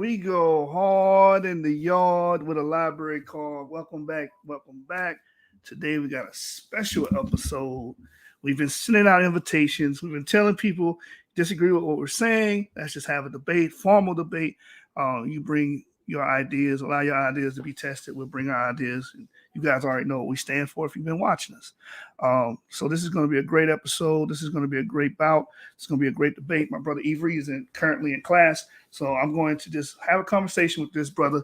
We go hard in the yard with a library call. Welcome back. Welcome back. Today we got a special episode. We've been sending out invitations. We've been telling people disagree with what we're saying. Let's just have a debate, formal debate. You bring your ideas, allow your ideas to be tested. We'll bring our ideas. And you guys already know what we stand for if you've been watching us. So this is going to be a great episode. This is going to be a great bout. It's going to be a great debate. My brother Avery is currently in class. So I'm going to just have a conversation with this brother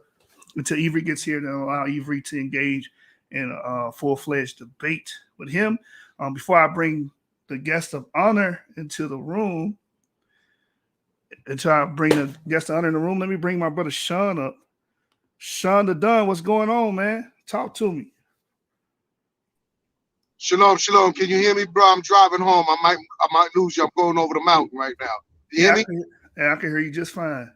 until Avery gets here and allow Avery to engage in a full-fledged debate with him. Before I bring the guest of honor into the room, until I bring the guest of honor in the room, let me bring my brother Sean up. Sean the Dunn, what's going on, man? Talk to me. Shalom, shalom. Can you hear me, bro? I'm driving home. I might lose you. I'm going over the mountain right now. You hear me? I can hear you just fine.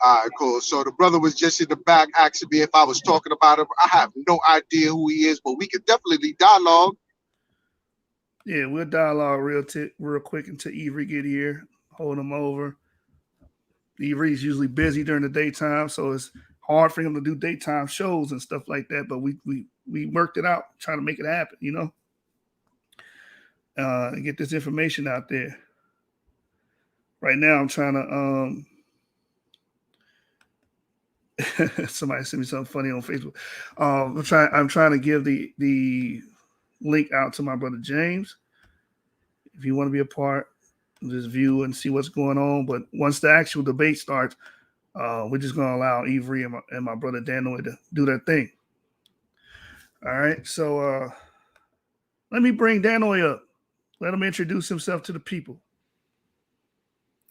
All right, cool. So the brother was just in the back asking me if I was talking about him. I have no idea who he is, but we could definitely dialogue. Yeah, we'll dialogue real quick until Avery get here. Hold him over. Avery's usually busy during the daytime, so it's hard for him to do daytime shows and stuff like that. But we worked it out, trying to make it happen, and get this information out there. Right now, I'm trying to. Somebody sent me something funny on Facebook. I'm trying to give the link out to my brother James. If you want to be a part, just view and see what's going on. But once the actual debate starts, we're just going to allow Avery and my brother Danooi to do their thing. All right. So let me bring Danooi up. Let him introduce himself to the people.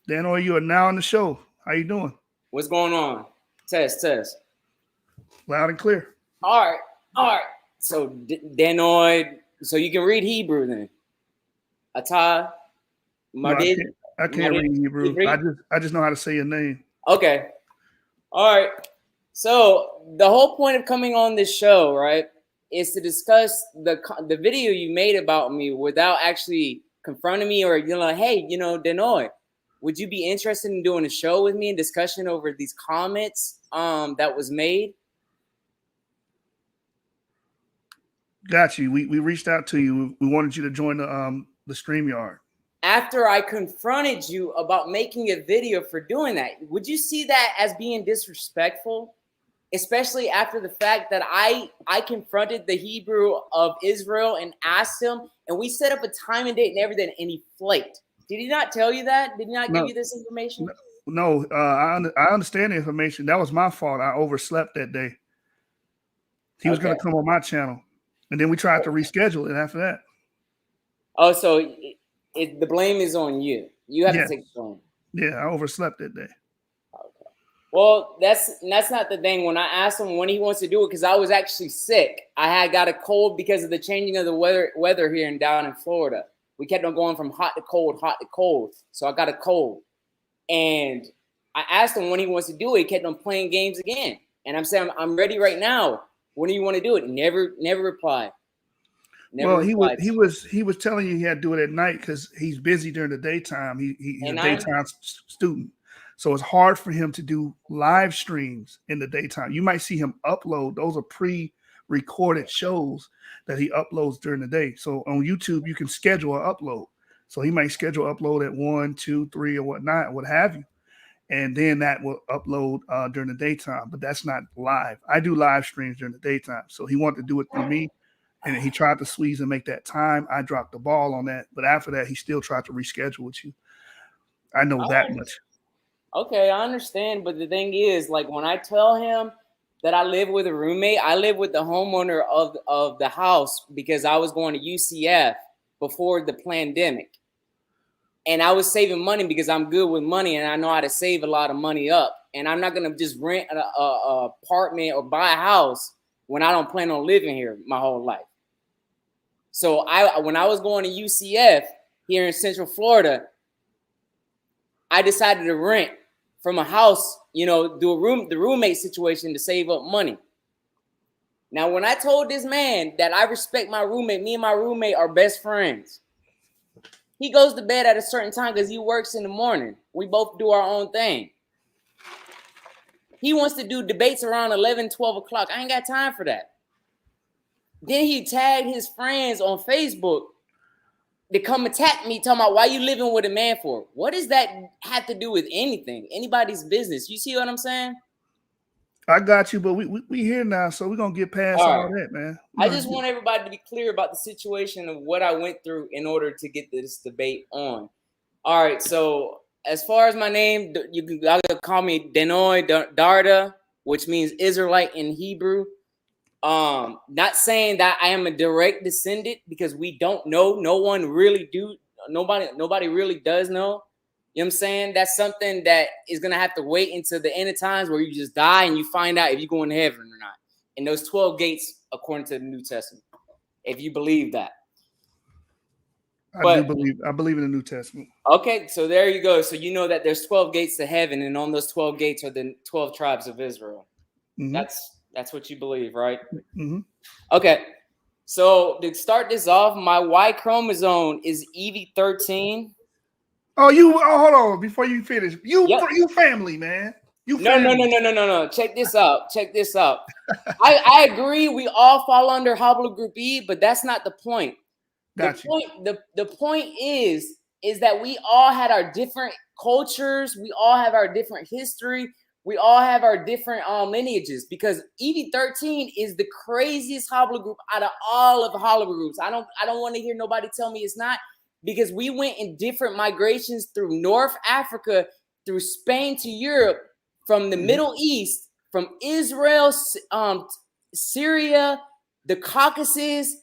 Danooi, you are now on the show. How you doing? What's going on? Test. Loud and clear. All right. So Danooi, so you can read Hebrew then. Atah, Mardid. No, I can't read Hebrew. I just know how to say your name. Okay. All right. So the whole point of coming on this show, right, is to discuss the video you made about me without actually confronting me or hey, Danooi, would you be interested in doing a show with me and discussion over these comments that was made? Got you. We reached out to you. We wanted you to join the StreamYard. After I confronted you about making a video for doing that, would you see that as being disrespectful? Especially after the fact that I confronted the Hebrew of Israel and asked him, and we set up a time and date and everything, and he flaked. Did he not tell you that? Did he not give you this information? No, I understand the information. That was my fault. I overslept that day. He was going to come on my channel, and then we tried to reschedule it after that. Oh, so the blame is on you. You have to take the blame. Yeah, I overslept that day. Okay. Well, that's not the thing. When I asked him when he wants to do it, because I was actually sick. I had got a cold because of the changing of the weather here and down in Florida. We kept on going from hot to cold. So I got a cold. And I asked him when he wants to do it. He kept on playing games again. And I'm saying, I'm ready right now. When do you want to do it? Never replied. He was telling you he had to do it at night because he's busy during the daytime. He's a daytime student. So it's hard for him to do live streams in the daytime. You might see him upload. Those are pre-recorded shows that he uploads during the day. So on YouTube, you can schedule an upload. So he might schedule upload at 1, 2, 3 or whatnot, what have you. And then that will upload during the daytime. But that's not live. I do live streams during the daytime. So he wanted to do it through me. And he tried to squeeze and make that time. I dropped the ball on that. But after that, he still tried to reschedule with you. I know that much. Okay, I understand. But the thing is, like when I tell him that I live with a roommate, I live with the homeowner of the house because I was going to UCF before the pandemic. And I was saving money because I'm good with money and I know how to save a lot of money up. And I'm not going to just rent an apartment or buy a house when I don't plan on living here my whole life. So when I was going to UCF here in Central Florida, I decided to rent from a house, do the roommate situation to save up money. Now, when I told this man that I respect my roommate, me and my roommate are best friends. He goes to bed at a certain time because he works in the morning. We both do our own thing. He wants to do debates around 11, 12 o'clock. I ain't got time for that. Then he tagged his friends on Facebook to come attack me, talking about why you living with a man for. What does that have to do with anything? Anybody's business. You see what I'm saying? I got you, but we here now, so we're gonna get past all that, man. I just want everybody to be clear about the situation of what I went through in order to get this debate on. All right, so as far as my name, you can call me Danooi Darda, which means Israelite in Hebrew. Not saying that I am a direct descendant, because we don't know. Nobody really does know. You know what I'm saying? That's something that is going to have to wait until the end of times, where you just die and you find out if you're going to heaven or not. And those 12 gates, according to the New Testament, if you believe that. I believe in the New Testament. Okay, so there you go. So you know that there's 12 gates to heaven, and on those 12 gates are the 12 tribes of Israel. Mm-hmm. That's what you believe, right? Mm-hmm. Okay, so to start this off, my Y chromosome is EV13. Oh, hold on before you finish. You family, man. No. Check this out. I agree. We all fall under haplogroup E, but that's not the point. The point is that we all had our different cultures. We all have our different history. We all have our different lineages, because EV13 is the craziest haplogroup out of all of the haplogroups. I don't want to hear nobody tell me it's not, because we went in different migrations through North Africa, through Spain to Europe, from the Middle East, from Israel, Syria, the Caucasus,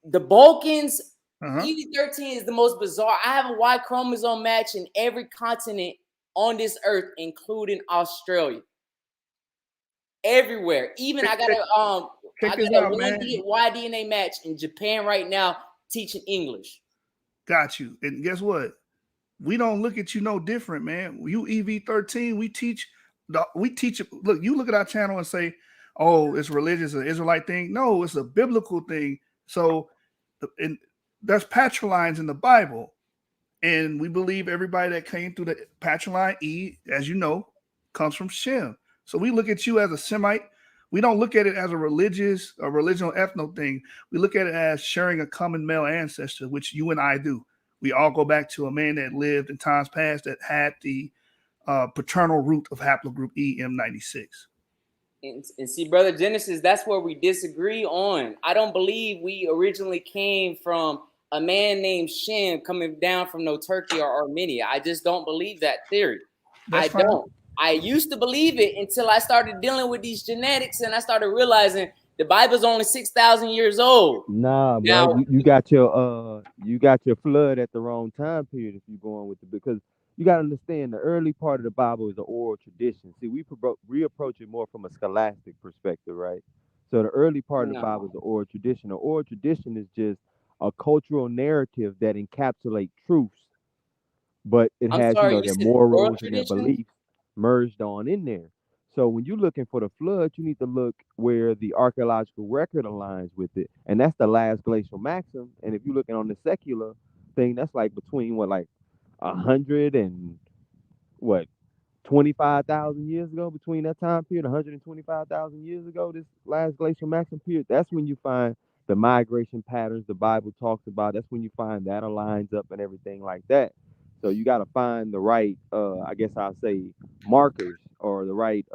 the Balkans. EV13 is the most bizarre. I have a Y chromosome match in every continent on this earth, including Australia. Everywhere. Even I got a Y DNA match in Japan right now, teaching English. Got you. And guess what? We don't look at you no different, man. You EV13, we teach. Look, you look at our channel and say, "Oh, it's religious, an Israelite thing." No, it's a biblical thing. So, there's patrilines in the Bible, and we believe everybody that came through the patriline E, as you know, comes from Shem. So we look at you as a Semite. We don't look at it as a religious ethno thing. We look at it as sharing a common male ancestor, which you and I do. We all go back to a man that lived in times past that had the paternal root of haplogroup EM96. And see, Brother Genesis, that's where we disagree on. I don't believe we originally came from a man named Shem coming down from Turkey or Armenia. I just don't believe that theory. Don't. I used to believe it until I started dealing with these genetics, and I started realizing the Bible's only 6,000 years old. Nah, bro, you got your flood at the wrong time period if you're going with it, because you got to understand the early part of the Bible is an oral tradition. See, we approach it more from a scholastic perspective, right? So the early part of the Bible is the oral tradition. The oral tradition is just a cultural narrative that encapsulates truths, but it has their morals and their beliefs merged on in there. So when you're looking for the flood, you need to look where the archaeological record aligns with it, and that's the last glacial maximum. And if you're looking on the secular thing, that's like between 100 and 25,000 years ago. Between that time period, 125,000 years ago, this last glacial maximum period, that's when you find the migration patterns the Bible talks about. That's when you find that aligns up and everything like that. So you got to find the right, I guess I'll say, markers or the right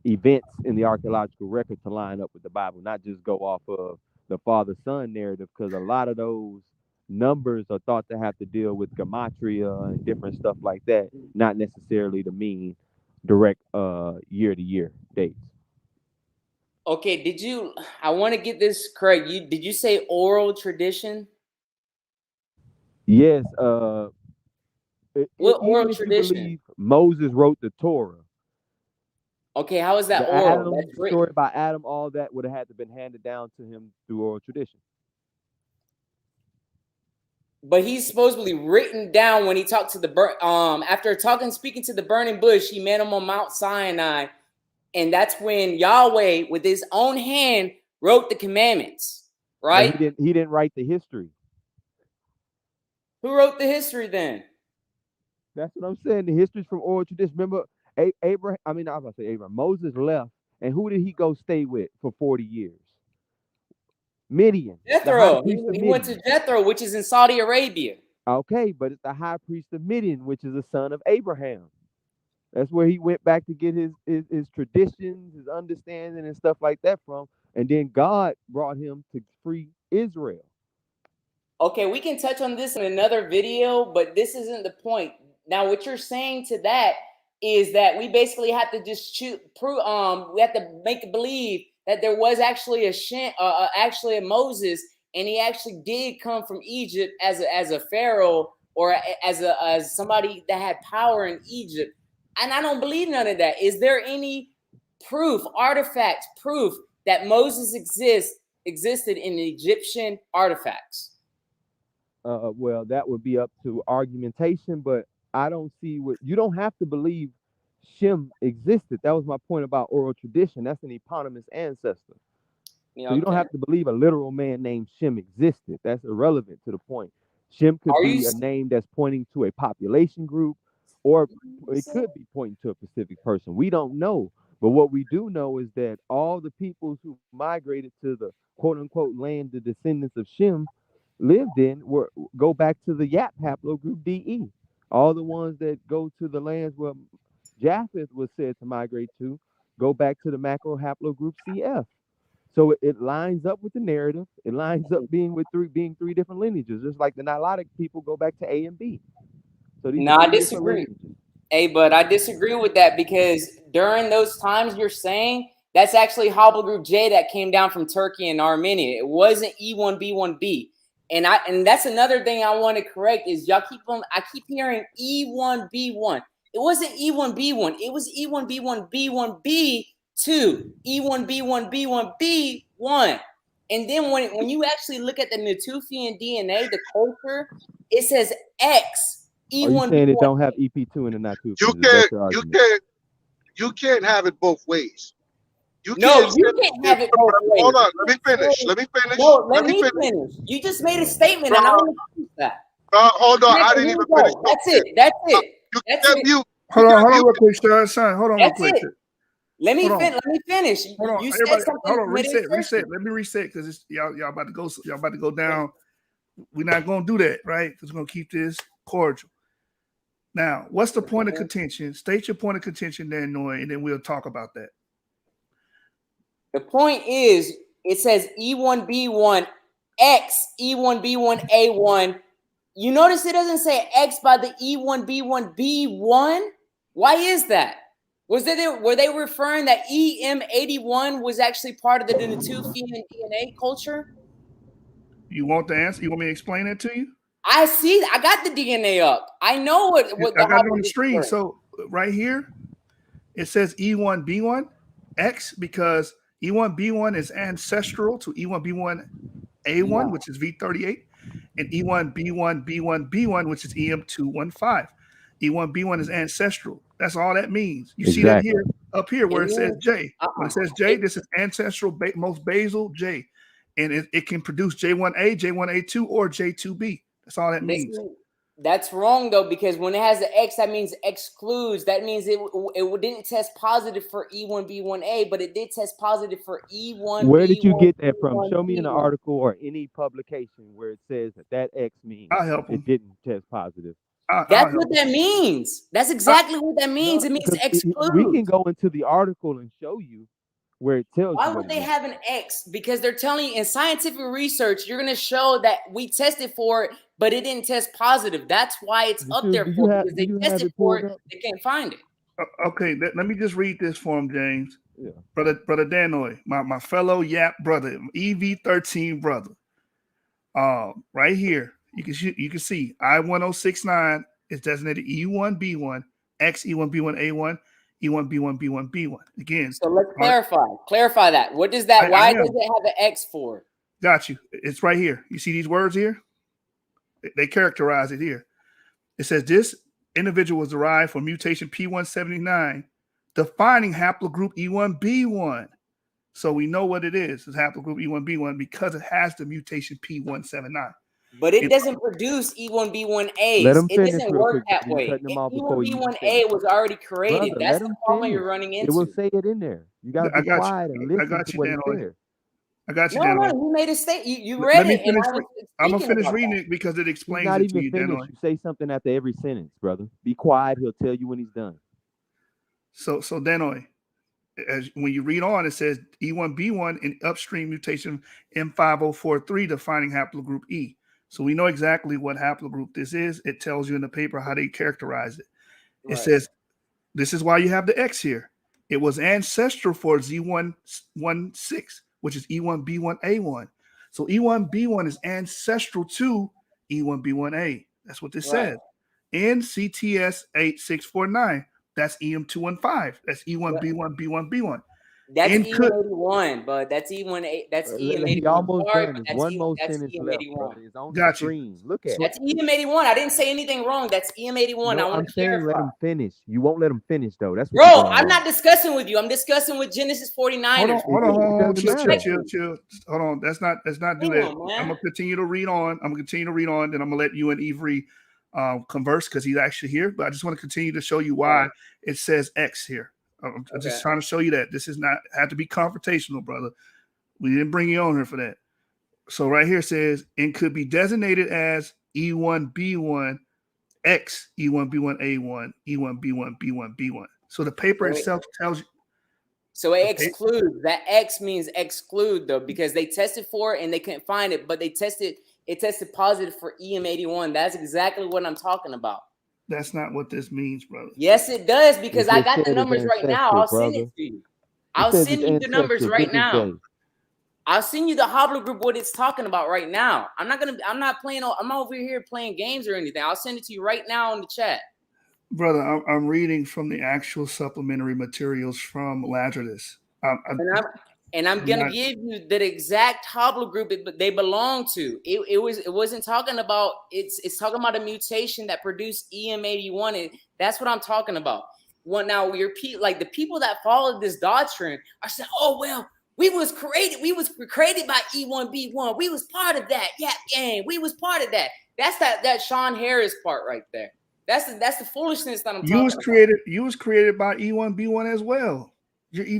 events in the archaeological record to line up with the Bible, not just go off of the father-son narrative, because a lot of those numbers are thought to have to deal with gematria and different stuff like that, not necessarily to mean direct year-to-year dates. Okay, I want to get this correct. Did you say oral tradition? Yes. What oral even if tradition? you believe Moses wrote the Torah. Okay, how is that the oral? The story about Adam, all that would have had to been handed down to him through oral tradition. But he's supposedly written down when he talked to after speaking to the burning bush, he met him on Mount Sinai, and that's when Yahweh, with his own hand, wrote the commandments. Right? But he didn't write the history. Who wrote the history then? That's what I'm saying. The history's from oral tradition. Remember, Abraham, I was about to say Abraham. Moses left, and who did he go stay with for 40 years? Midian, the high Jethro. priest of He went to Midian. Jethro, which is in Saudi Arabia. Okay, but it's the high priest of Midian, which is the son of Abraham. That's where he went back to get his traditions, his understanding, and stuff like that from. And then God brought him to free Israel. Okay, we can touch on this in another video, but this isn't the point. Now, what you're saying to that is that we basically have to just we have to make believe that there was actually actually a Moses, and he actually did come from Egypt as a pharaoh or as somebody that had power in Egypt. And I don't believe none of that. Is there any proof, artifacts, proof that Moses existed in Egyptian artifacts? Well, that would be up to argumentation, but I don't see what you don't have to believe Shem existed. That was my point about oral tradition. That's an eponymous ancestor. Yeah, So you don't have to believe a literal man named Shem existed. That's irrelevant to the point. Shem could be a name that's pointing to a population group, or it could be pointing to a specific person. We don't know. But what we do know is that all the peoples who migrated to the quote unquote land, the descendants of Shem, lived in go back to the Yap haplogroup DE. All the ones that go to the lands where Japheth was said to migrate to go back to the macro haplogroup CF. So it lines up with the narrative. It lines up being three different lineages, just like the Nilotic people go back to A and B. So these I disagree. Hey, but I disagree with that because during those times you're saying, that's actually haplogroup J that came down from Turkey and Armenia. It wasn't E1B1B. And that's another thing I want to correct is I keep hearing E1B1. It wasn't E1B1. It was E1B1B1B2, E1B1B1B1. And then when you actually look at the Natufian DNA, the culture, it says X. E1B1. Are you saying it don't have EP2 in the Natufian? You can't have it both ways. You can't have it both ways. Hold on, let me finish. No, let me finish. You just made a statement, and I want to finish that. Hold on, I didn't even finish. That's it. Hold on real quick, son. Hold on real quick. Let me finish. Hold on, you said something. Hold on, reset. Let me reset because y'all about to go. Y'all about to go down. We're not gonna do that, right? Because we're gonna keep this cordial. Now, what's the point of contention? State your point of contention, Danooi, and then we'll talk about that. The point is, it says E1B1 X E1B1A1. You notice it doesn't say X by the E1B1B1. Why is that? Were they referring that EM81 was actually part of the Natufian DNA culture? You want the answer? You want me to explain that to you? I see. I got the DNA up. I know what I got it on the screen. So right here, it says E1B1 X because E1B1 is ancestral to E1B1A1, which is V38, and E1B1B1B1, which is EM215. E1B1 is ancestral. That's all that means. You see that here, up here, where it says J. When it says J, this is ancestral, most basal J, and it can produce J1A, J1A2, or J2B. That's all that means. That's wrong though, because when it has the X, that means excludes. That means it didn't test positive for E1B1A, but it did test positive for E1. Where did you get that from? Show me in an article or any publication where it says that X means it didn't test positive. That's what that means. That's exactly what that means. It means exclude. We can go into the article and show you where it tells you. Why would they have an X? Because they're telling you in scientific research, you're going to show that we tested for it, but it didn't test positive. That's why it's up there for because they tested for it. They can't find it. Okay, let me just read this for him, James. Yeah. Brother Danooi, my fellow Yap brother, EV13 brother. Right here, you can see I1069 is designated E1B1, X E1B1A1, E1B1B1B1. Again. So let's clarify that. What does that? Why does it have an X for? Got you. It's right here. You see these words here? They characterize it here. It says this individual was derived from mutation P179, defining haplogroup E1B1. So we know what it is. It's haplogroup E1B1 because it has the mutation P179. But it doesn't produce E1B1As. Let him It finish doesn't real work quick. that You way. cutting him off before you even E1B1A finish. was already created. Brother, That's let the him problem finish. you're running It will into. say it in there. You got to I be got quiet and you. I listen got to you, what it Danooi. says. I got you, No, Danooi. you made a statement. You read Let me it, and finish. I was I'm gonna speaking finish about reading that. it because it He's explains not it to even you, finished. Danooi. You say something after every sentence, brother. Be quiet. He'll tell you when he's done. So Danooi, as when you read on, it says E1B1 in upstream mutation M5043 defining haplogroup E. So we know exactly what haplogroup this is. It tells you in the paper how they characterize it. It says this is why you have the X here. It was ancestral for Z116, which is E1B1A1. So E1B1 is ancestral to E1B1A. That's what this says. And CTS8649. That's EM215. That's E1B1B1B1. That's And could EM81, but that's E1A. That's He EM81. almost Sorry, done. but There's one more that's sentence left, EM81. brother. It's on the got you. screen. Look at So it. That's EM81. I didn't say anything wrong. That's EM81. No, I want I'm to saying let clarify. him finish. You won't let him finish, though. That's what Bro, you're doing I'm wrong. not discussing with you. I'm discussing with Genesis 49ers. hold on, It doesn't matter. chill. Hold on. Let's not do that. Damn, man. I'm gonna continue to read on. Then I'm gonna let you and Avery converse because he's actually here. But I just want to continue to show you why it says X here. I'm just trying to show you that this is not have to be confrontational, brother. We didn't bring you on here for that. So right here it says and could be designated as E1B1 X, E1B1A1, E1B1B1B1. So the paper itself tells you. So it excludes. That X means exclude though, because they tested for it and they couldn't find it, but it tested positive for EM81. That's exactly what I'm talking about. That's not what this means, brother. Yes, it does, because I got the said numbers it's right now. I'll send brother. it to you. I'll send you the numbers right now. I'll send you the haplogroup what it's talking about right now. I'm not over here playing games or anything. I'll send it to you right now in the chat. Brother, I'm reading from the actual supplementary materials from Lazarus. And I'm gonna give you the exact haplogroup they belong to. It wasn't talking about it's talking about a mutation that produced EM81, and that's what I'm talking about. Well, now like the people that follow this doctrine are saying, "Oh well, we was created by E1B1. We was part of that. Yeah, gang. We was part of that." That's that Sean Harris part right there. That's the foolishness that I'm talking about. You was created by E1B1 as well.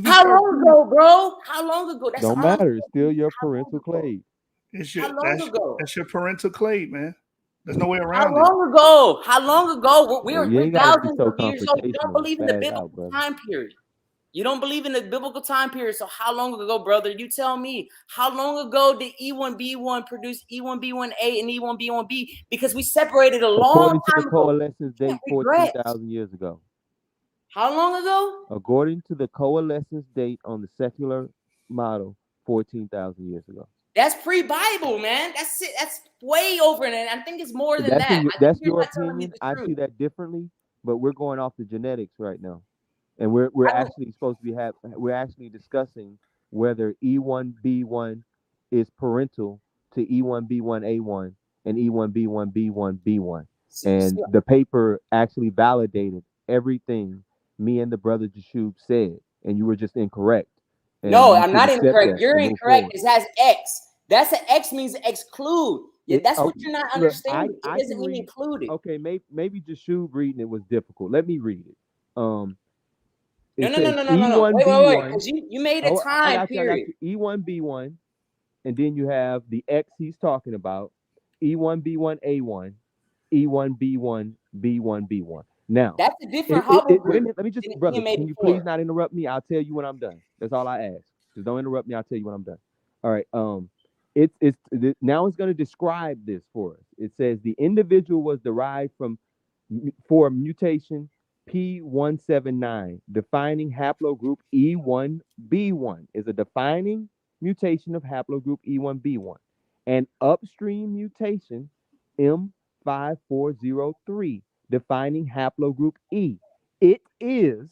How long ago, bro? How long ago? That's don't matter. It's still your parental clade. How long ago? That's your parental clade, man. There's no way around it. How long ago? We're thousands of years old. You don't believe in the biblical time period. You don't believe in the biblical time period. So how long ago, brother? You tell me. How long ago did E1B1 produce E1B1A and E1B1B? Because we separated a long time ago. According to the coalescence date, 14,000 years ago. How long ago? According to the coalescence date on the secular model, 14,000 years ago. That's pre-Bible, man. That's it. That's way over, and I think it's more than that. That's your opinion. I see that differently, but we're going off the genetics right now, and we're actually supposed to be we're actually discussing whether E1B1 is parental to E1B1A1 and E1B1B1B1, and the paper actually validated everything me and the brother Jashub said, and you were just incorrect. No, I'm not incorrect. You're incorrect. It has X. That's an X means exclude. Yeah, that's what you're not understanding. It doesn't mean included. Okay, maybe Jashub reading it was difficult. Let me read it. No. Wait. Because you made a time period. E1B1, and then you have the X he's talking about, E1B1A1, E1B1B1B1. Now, that's a different haplogroup. Wait a minute, let me just, brother, can you please not interrupt me? I'll tell you when I'm done. That's all I ask. Just don't interrupt me. I'll tell you when I'm done. All right. Now it's going to describe this for us. It says the individual was derived for mutation P179, defining haplogroup E1B1 is a defining mutation of haplogroup E1B1, and upstream mutation M5403. Defining haplogroup E. It is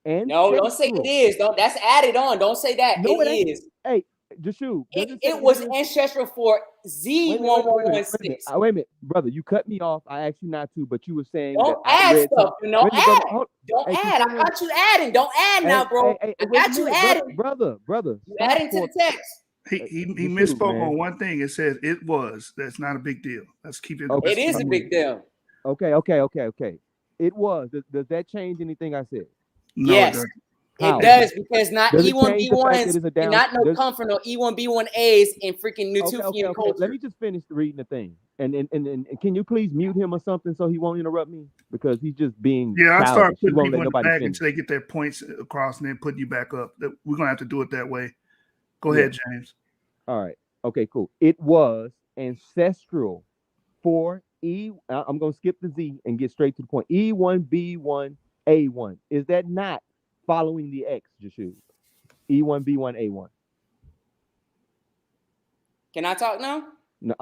ancestral. No, don't say it is. That's added on. Don't say that. No, it is. Hey, Jashub. It was ancestral for Z1116. Wait a minute, brother. You cut me off. I asked you not to, but you were saying don't add stuff. Don't add. Don't add. I got you adding. Don't add now, bro. I got you adding. Brother. You adding to the text. He Just shoot, misspoke man. on one thing. It says it was. That's not a big deal. Let's keep it. Okay. It is a big deal. Okay. It was. Does that change anything I said? No, it Yes, doesn't. How? it does, because not Does it change the fact that E1B1s it's a and down? not no Does, come from no E1B1As in freaking Natufian okay. culture. Let me just finish reading the thing. And can you please mute him or something so he won't interrupt me? Because he's just being Yeah, I'll start childish. He putting won't people let in the nobody back finish. until they get their points across and then putting you back up. We're gonna have to do it that way. Go Yeah. ahead, James. All right. Okay, cool. It was ancestral for I'm going to skip the Z and get straight to the point. E1B1A1. Is that not following the X, Jashub? E1B1A1. Can I talk now? No,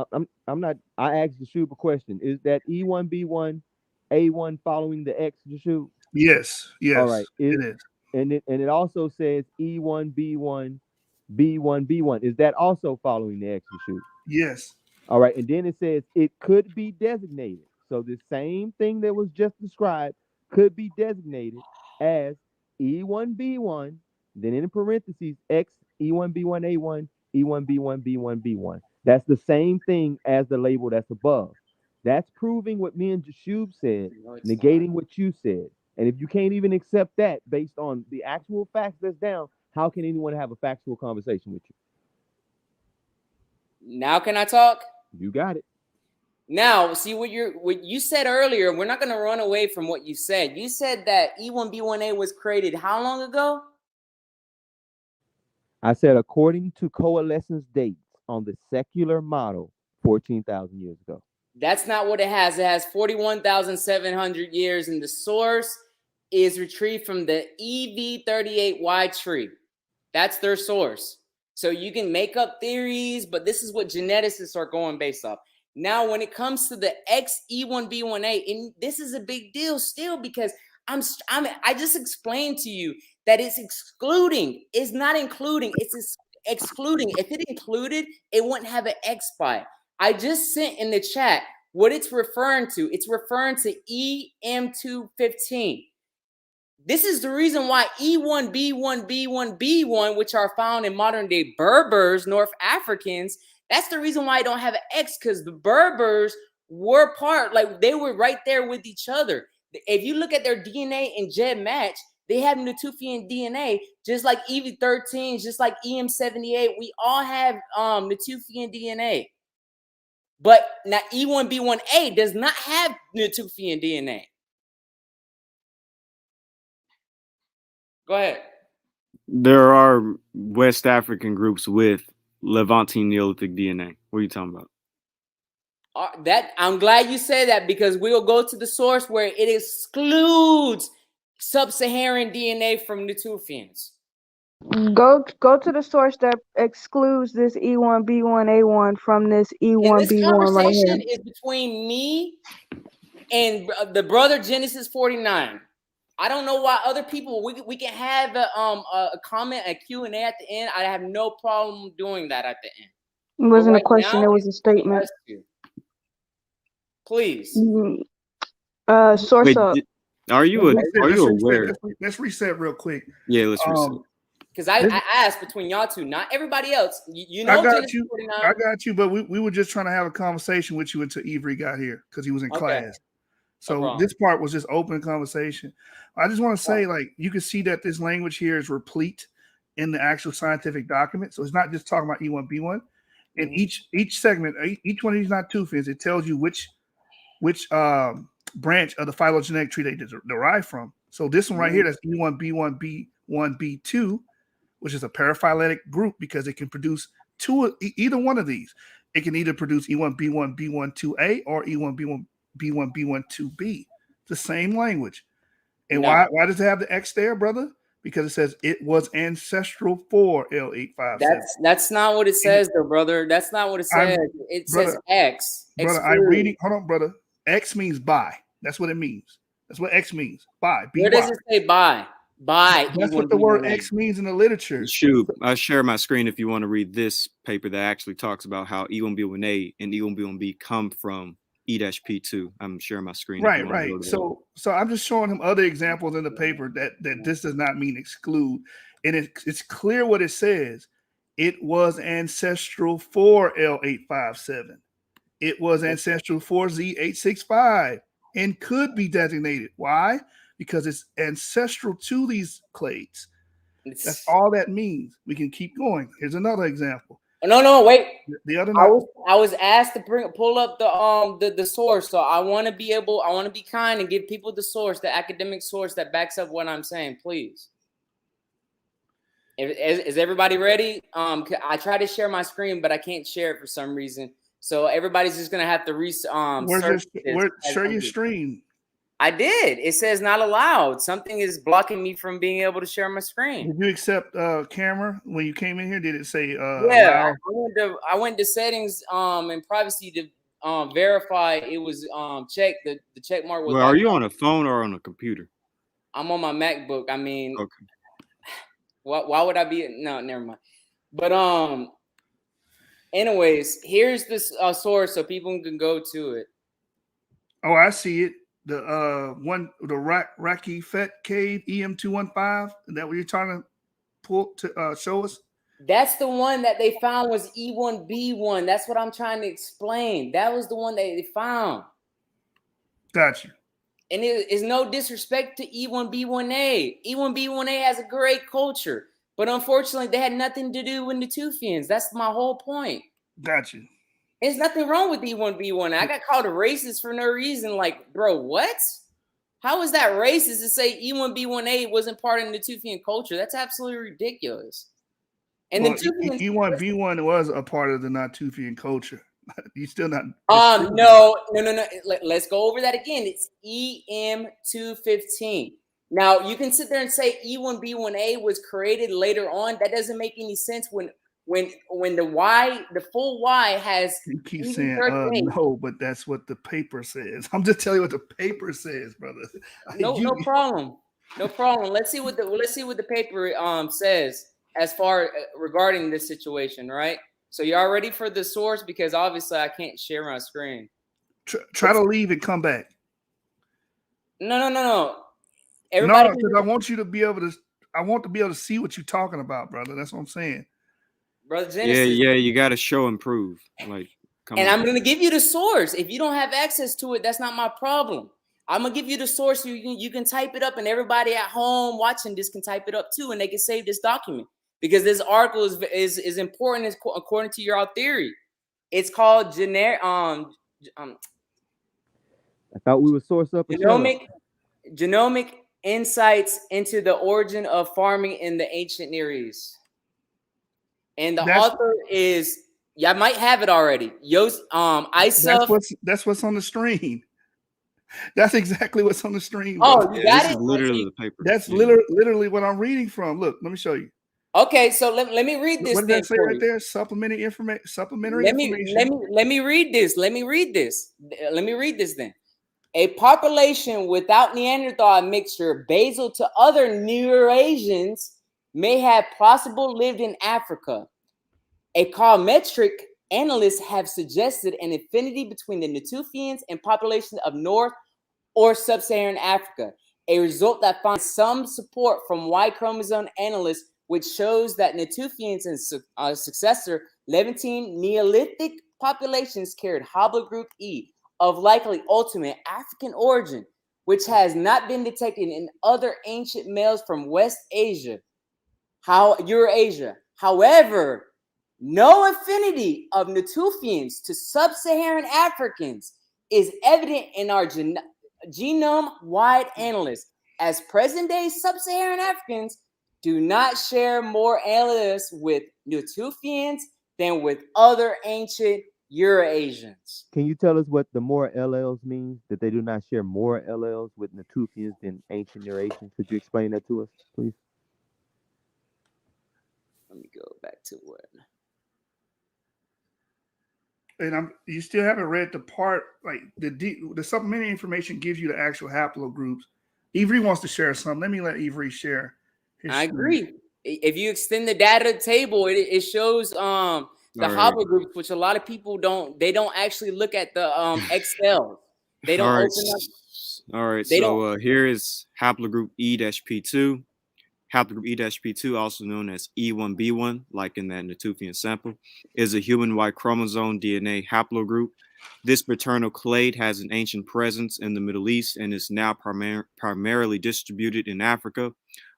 I'm not. I asked Jashub a question. Is that E1B1A1 following the X, Jashub? Yes, All right. it is. And it also says E1B1B1B1. Is that also following the X, Jashub? Yes. All right, and then it says it could be designated. So the same thing that was just described could be designated as E1B1, then in parentheses X E1B1A1, E1B1B1B1. That's the same thing as the label that's above. That's proving what me and Jashub said, No, it's negating not. what you said. And if you can't even accept that based on the actual facts that's down, how can anyone have a factual conversation with you? Now can I talk? You got it. Now, see what you said earlier. We're not going to run away from what you said. You said that E1B1A was created how long ago? I said, according to coalescence dates on the secular model, 14,000 years ago. That's not what it has. It has 41,700 years, and the source is retrieved from the EV38Y tree. That's their source. So you can make up theories, but this is what geneticists are going based off. Now, when it comes to the XE1B1A, and this is a big deal still, because I just explained to you that it's excluding. It's not including. It's excluding. If it included, it wouldn't have an X by it. I just sent in the chat what it's referring to. It's referring to EM215. This is the reason why E1B1B1B1, which are found in modern day Berbers, North Africans, that's the reason why I don't have an X, because the Berbers were like they were right there with each other. If you look at their DNA and gen match, they have Natufian DNA, just like EV13, just like EM78. We all have Natufian DNA. But now E1B1A does not have Natufian DNA. Go ahead. There are West African groups with Levantine Neolithic DNA. What are you talking about? That I'm glad you said that, because we'll go to the source where it excludes sub-Saharan DNA from Natufians. Go to the source that excludes this E1B1A1 from this And this E1B1 right conversation here. is between me and the brother Genesis 49. I don't know why other people, we can have a comment, a Q&A at the end. I have no problem doing that at the end. It wasn't But a question, now, it was a statement. Please. Source Wait, up. are you aware? Let's reset real quick. Yeah, let's reset. Because I asked between y'all two, not everybody else. You know, I got Genesis you. 49. I got you. But we were just trying to have a conversation with you until Avery got here because he was in class. So problem. this part was just open conversation. I just want to say, like, you can see that this language here is replete in the actual scientific document. So it's not just talking about E1B1. And each segment, each one of these Natufians, it tells you which branch of the phylogenetic tree they derive from. So this one right here, that's E1B1B1B2, which is a paraphyletic group because it can produce either one of these. It can either produce E1B1B12A or E1B1B1B12B. The same language. And why does it have the X there, brother? Because it says it was ancestral for L857. That's not what it says, though, brother. That's not what it says. It says X. Brother, I'm reading. Hold on, brother. X means by. That's what it means. That's what X means. By. Where does it say by? By. That's what the word X means in the literature. Shoot, I share my screen if you want to read this paper that actually talks about how E1B1A and E1B1B come from E-P2. I'm sharing my screen. Right. So I'm just showing him other examples in the paper that this does not mean exclude. And it's clear what it says. It was ancestral for L857. It was ancestral for Z865 and could be designated. Why? Because it's ancestral to these clades. That's all that means. We can keep going. Here's another example. No, wait. The other I night, was asked to pull up the source, so I want to be kind and give people the source, the academic source that backs up what I'm saying, please. Is everybody ready? I try to share my screen, but I can't share it for some reason. So everybody's just gonna have to share your stream. I did. It says not allowed. Something is blocking me from being able to share my screen. Did you accept camera when you came in here? Did it say yeah? allow? I went to settings and privacy to verify it was checked. The check mark was. Well, are you on a phone or on a computer? I'm on my MacBook. I mean, okay. Why would I be? No, never mind. But anyways, here's this source so people can go to it. Oh, I see it. The Rocky Fet Cave EM215. Is that what you're trying to pull to show us? That's the one that they found was E1B1. That's what I'm trying to explain. That was the one that they found. Gotcha. And it is no disrespect to E1B1A. E1B1A has a great culture, but unfortunately, they had nothing to do with Natufians. That's my whole point. Gotcha. There's nothing wrong with E1B1. I got called a racist for no reason. Like, bro, what? How is that racist to say E1B1A wasn't part of the Natufian culture? That's absolutely ridiculous. And well, the E1B1 was a part of the Natufian culture. You still not? No. Let's go over that again. It's EM215. Now you can sit there and say E1B1A was created later on. That doesn't make any sense when the full Y has. You keep saying no, but that's what the paper says. I'm just telling you what the paper says, brother. No problem. No problem. Let's see what the paper says as far regarding this situation, right? So y'all ready for the source? Because obviously I can't share my screen. Try to leave and come back. No. Everybody, no, because I want you to be able to. I want to be able to see what you're talking about, brother. That's what I'm saying. Brother Genesis. Yeah. You got to show and prove. Like, I'm going to give you the source. If you don't have access to it, that's not my problem. I'm going to give you the source. So you can type it up, and everybody at home watching this can type it up too, and they can save this document. Because this article is important according to your theory. It's called generic. I thought we would source up genomic insights into the origin of farming in the ancient Near East. And the author is, I might have it already. That's what's on the screen. That's exactly what's on the screen. Oh, you got it. Literally the paper. That's literally what I'm reading from. Look, let me show you. Okay, so let me read this. What did that say right there? Supplementary information. Let me read this. Let me read this then. A population without Neanderthal mixture basal to other Eurasians may have possibly lived in Africa. A colmetric analysts have suggested an affinity between the Natufians and populations of North or Sub-Saharan Africa, a result that finds some support from Y chromosome analysts, which shows that Natufians and successor Levantine Neolithic populations carried haplogroup E of likely ultimate African origin, which has not been detected in other ancient males from West Asia, Eurasia. However, no affinity of Natufians to Sub-Saharan Africans is evident in our genome-wide analysis, as present-day Sub-Saharan Africans do not share more alleles with Natufians than with other ancient Eurasians. Can you tell us what the more alleles means? That they do not share more alleles with Natufians than ancient Eurasians? Could you explain that to us, please? Let me go back to what. And you still haven't read the part, like the supplementary information gives you the actual haplogroups. Avery wants to share something. Let me let Avery share. I agree. If you extend the data table, it shows the haplogroups, which a lot of people don't. They don't actually look at the Excel. They don't open up. All right. So here is haplogroup E-P2. Haplogroup E-P2, also known as E1B1, like in that Natufian sample, is a human Y chromosome DNA haplogroup. This paternal clade has an ancient presence in the Middle East and is now primarily distributed in Africa,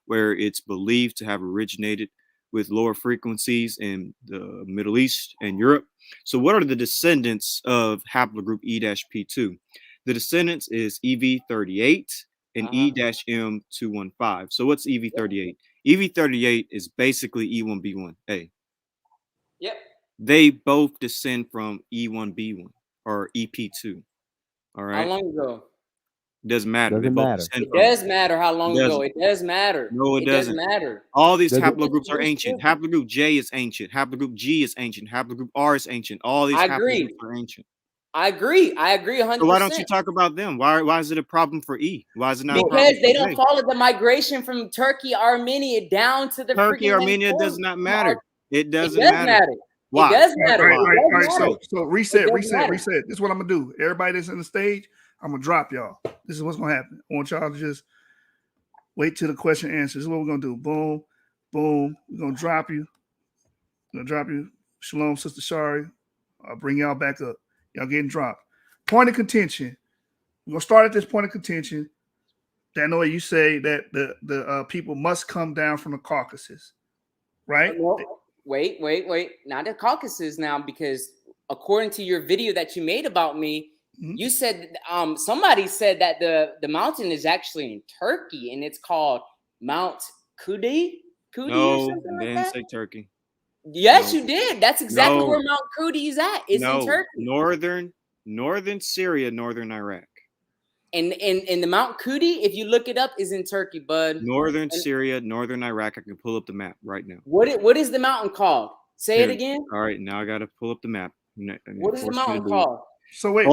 where it's believed to have originated with lower frequencies in the Middle East and Europe. So what are the descendants of haplogroup E-P2? The descendants is EV38 and E-M215. So what's EV38? EV38 is basically E1B1A. Yep. They both descend from E1B1 or EP2. All right. How long ago? Doesn't matter. Doesn't matter. It does matter how long It ago. It does matter. No, it doesn't. Matter. All these Does it- haplogroups are ancient. Haplogroup J is ancient. Haplogroup G is ancient. Haplogroup R is ancient. All these I agree. haplogroups are ancient. I agree 100%. So why don't you talk about them? Why is it a problem for E? Why is it not? Because they don't follow the migration from Turkey, Armenia down to the Turkey, freaking Armenia does not matter. It doesn't does matter. Why? It does All matter. right, all right. So reset. matter. This is what I'm gonna do. Everybody that's in the stage, I'm gonna drop y'all. This is what's gonna happen. I want y'all to just wait till the question answers. This is what we're gonna do. Boom, boom. We're gonna drop you. Shalom, Sister Shari. I'll bring y'all back up. Y'all getting dropped. Point of contention. We're gonna start at this point of contention. Danooi, you say that the people must come down from the Caucasus, right? No, wait. Not the Caucasus now, because according to your video that you made about me, you said somebody said that the mountain is actually in Turkey and it's called Mount Kudi. No, they didn't say Turkey. Yes, you did. That's exactly where Mount Kudi is at. It's in Turkey. Northern Syria, northern Iraq. And the Mount Kudi, if you look it up, is in Turkey, bud. Northern Syria, northern Iraq. I can pull up the map right now. What is the mountain called? Say it again. All right, now I got to pull up the map. What is the mountain called? So wait,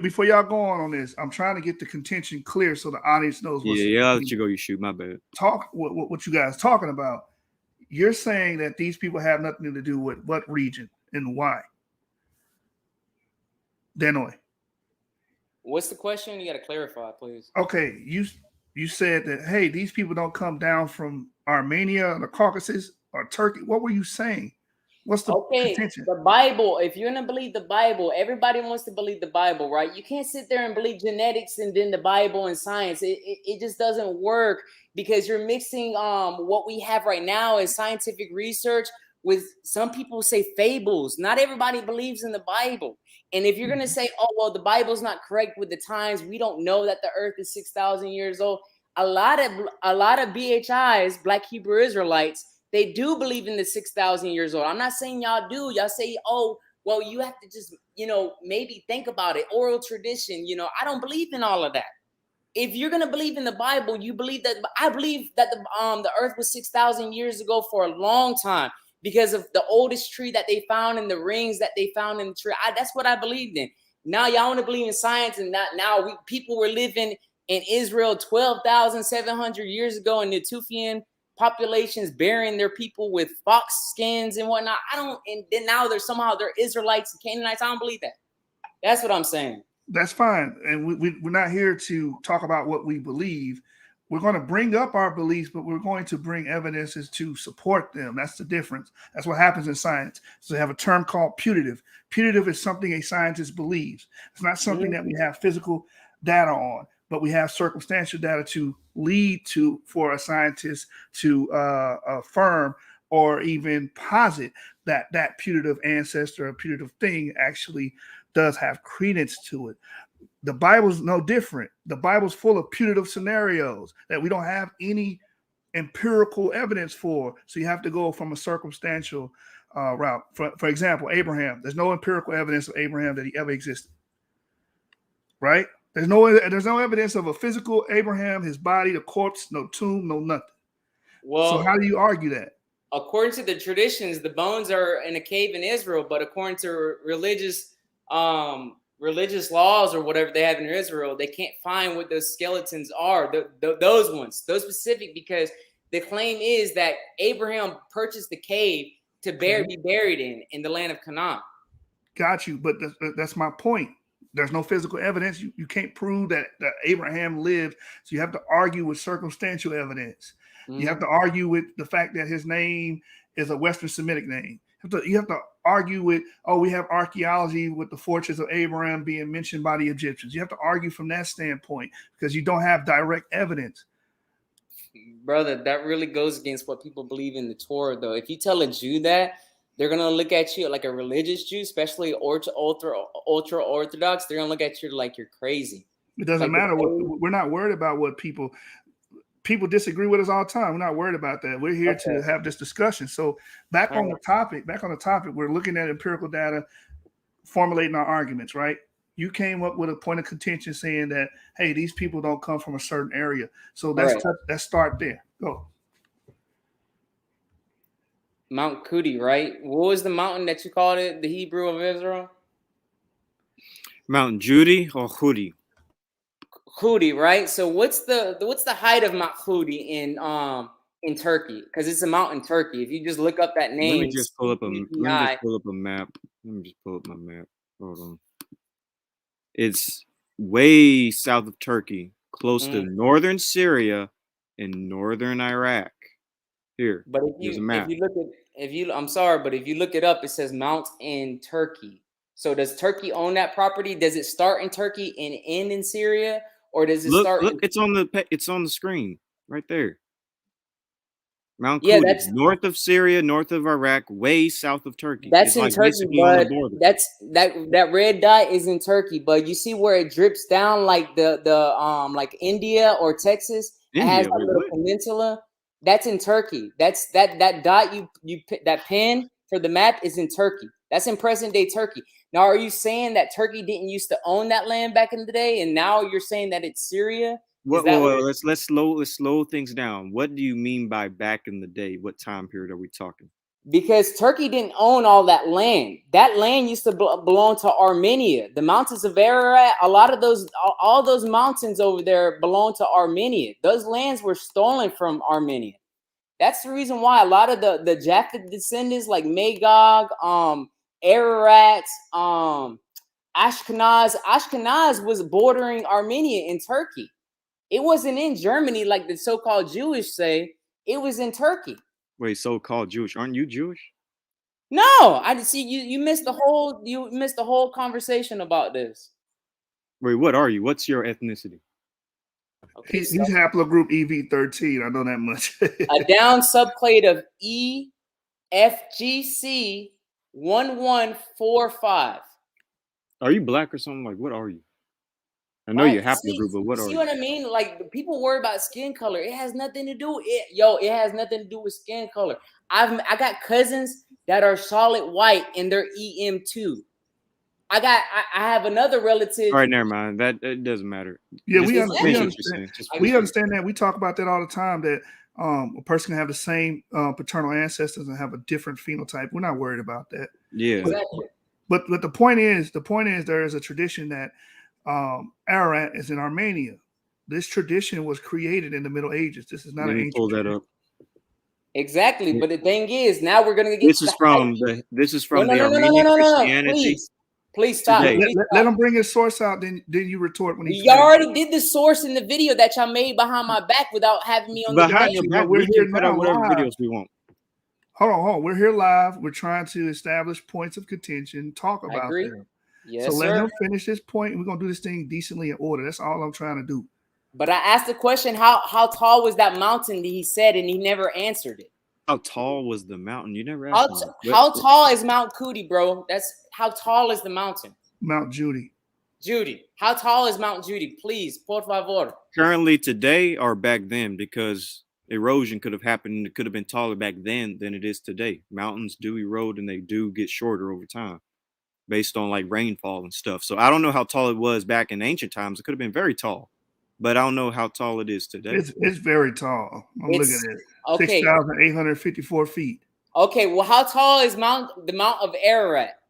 before y'all go on this, I'm trying to get the contention clear so the audience knows. I'll let you go. You shoot. My bad. Talk what you guys talking about. You're saying that these people have nothing to do with what region and why? Danooi. What's the question? You got to clarify, please. Okay, you said that, hey, these people don't come down from Armenia, the Caucasus, or Turkey. What were you saying? What's the contention? The Bible. If you're gonna believe the Bible, everybody wants to believe the Bible, right? You can't sit there and believe genetics and then the Bible and science. It just doesn't work, because you're mixing what we have right now as scientific research with, some people say, fables. Not everybody believes in the Bible. And if you're gonna say, oh well, the Bible's not correct with the times, we don't know that the earth is 6,000 years old. A lot of BHIs, Black Hebrew Israelites, they do believe in the 6,000 years old. I'm not saying y'all do. Y'all say, oh, well, you have to just, maybe think about it. Oral tradition, I don't believe in all of that. If you're going to believe in the Bible, you believe that. I believe that the earth was 6,000 years ago for a long time, because of the oldest tree that they found and the rings that they found in the tree. That's what I believed in. Now y'all want to believe in science, and people were living in Israel 12,700 years ago, and Natufian populations burying their people with fox skins and whatnot. And then now they're Israelites and Canaanites. I don't believe that. That's what I'm saying. That's fine. And we're not here to talk about what we believe. We're going to bring up our beliefs, but we're going to bring evidences to support them. That's the difference. That's what happens in science. So they have a term called putative. Putative is something a scientist believes. It's not something that we have physical data on, but we have circumstantial data to lead to for a scientist to affirm or even posit that putative ancestor or putative thing actually does have credence to it. The Bible's no different. The Bible's full of putative scenarios that we don't have any empirical evidence for. So you have to go from a circumstantial route. For example, Abraham. There's no empirical evidence of Abraham that he ever existed. Right? There's no evidence of a physical Abraham, his body, the corpse, no tomb, no nothing. Well, so how do you argue that? According to the traditions, the bones are in a cave in Israel, but according to religious laws or whatever they have in Israel, they can't find what those skeletons are. Those specific, because the claim is that Abraham purchased the cave to be buried in the land of Canaan. Got you, but that's my point. There's no physical evidence. You can't prove that Abraham lived, so you have to argue with circumstantial evidence. You have to argue with the fact that his name is a Western Semitic name. You have to argue with, we have archaeology with the fortress of Abraham being mentioned by the Egyptians. You have to argue from that standpoint because you don't have direct evidence. Brother, that really goes against what people believe in the Torah, though. If you tell a Jew that, they're gonna look at you like a religious Jew, especially ultra orthodox. They're gonna look at you like you're crazy. It doesn't matter we're not worried about what people disagree with us all the time. We're not worried about that. We're here to have this discussion. So back on the topic, we're looking at empirical data, formulating our arguments, right? You came up with a point of contention saying that, hey, these people don't come from a certain area. So let's start there. Go. Mount Kudi, right? What was the mountain that you called it, the Hebrew of Israel? Mount Judy or Hudi? Hudi, right? So what's the height of Mount Hudi in Turkey? Because it's a mountain in Turkey. If you just look up that name, Let me just pull up a map. Let me just pull up my map. Hold on. It's way south of Turkey, close to northern Syria and northern Iraq. Here, but there's a map. I'm sorry, but if you look it up, it says Mount in Turkey. So does Turkey own that property? Does it start in Turkey and end in Syria, or does it start? Look, it's on the screen right there. Mount Kudi, that's north of Syria, north of Iraq, way south of Turkey. That's in Turkey, but that red dot is in Turkey. But you see where it drips down like the like India or Texas? It has a little peninsula. That's in Turkey. That's that dot you that pin for the map is in Turkey. That's in present day Turkey. Now, are you saying that Turkey didn't used to own that land back in the day, and now you're saying that it's Syria? Let's slow things down. What do you mean by back in the day? What time period are we talking? Because Turkey didn't own all that land. That land used to belong to Armenia. The mountains of Ararat, all those mountains over there belong to Armenia. Those lands were stolen from Armenia. That's the reason why a lot of the Japheth descendants like Magog, Ararat, Ashkenaz was bordering Armenia in Turkey. It wasn't in Germany like the so-called Jewish say. It was in Turkey. Wait, so-called Jewish? Aren't you Jewish? No, I see you missed the whole conversation about this. Wait, what are you? What's your ethnicity? Okay, he's haplogroup EV13. I know that much. A down subclade of EFGC 1145. Are you black or something? Like, what are you? I know you're haplogroup, but what are you? See what I mean? Like, people worry about skin color. It has nothing to do with it. It has nothing to do with skin color. I got cousins that are solid white and they're EM2. I have another relative. All right, never mind. That it doesn't matter. Yeah, we understand that. We talk about that all the time, that a person can have the same paternal ancestors and have a different phenotype. We're not worried about that. Yeah. Exactly. But the point is there is a tradition that Ararat is in Armenia. This tradition was created in the Middle Ages. This is not an ancient. Pull that up. Exactly, but the thing is, now we're gonna get. This is from the Armenian Christianity. Please stop. Let him bring his source out. Then you retort when he. You already did the source in the video that y'all made behind my back without having me on behind your back. We can put out whatever videos we want. Hold on. We're here live. We're trying to establish points of contention. Talk about them. Yes, so let him finish this point. We're gonna do this thing decently in order. That's all I'm trying to do. But I asked the question: How tall was that mountain that he said, and he never answered it. How tall was the mountain? You never asked. How tall is Mount Kudi, bro? That's how tall is the mountain? Mount Judy. How tall is Mount Judy? Please, por favor. Currently, today or back then, because erosion could have happened. It could have been taller back then than it is today. Mountains do erode and they do get shorter over time, based on like rainfall and stuff. So I don't know how tall it was back in ancient times. It could have been very tall, but I don't know how tall it is today. It's very tall. I'm looking at it. 6,854 feet. Okay, well, how tall is the Mount of Ararat?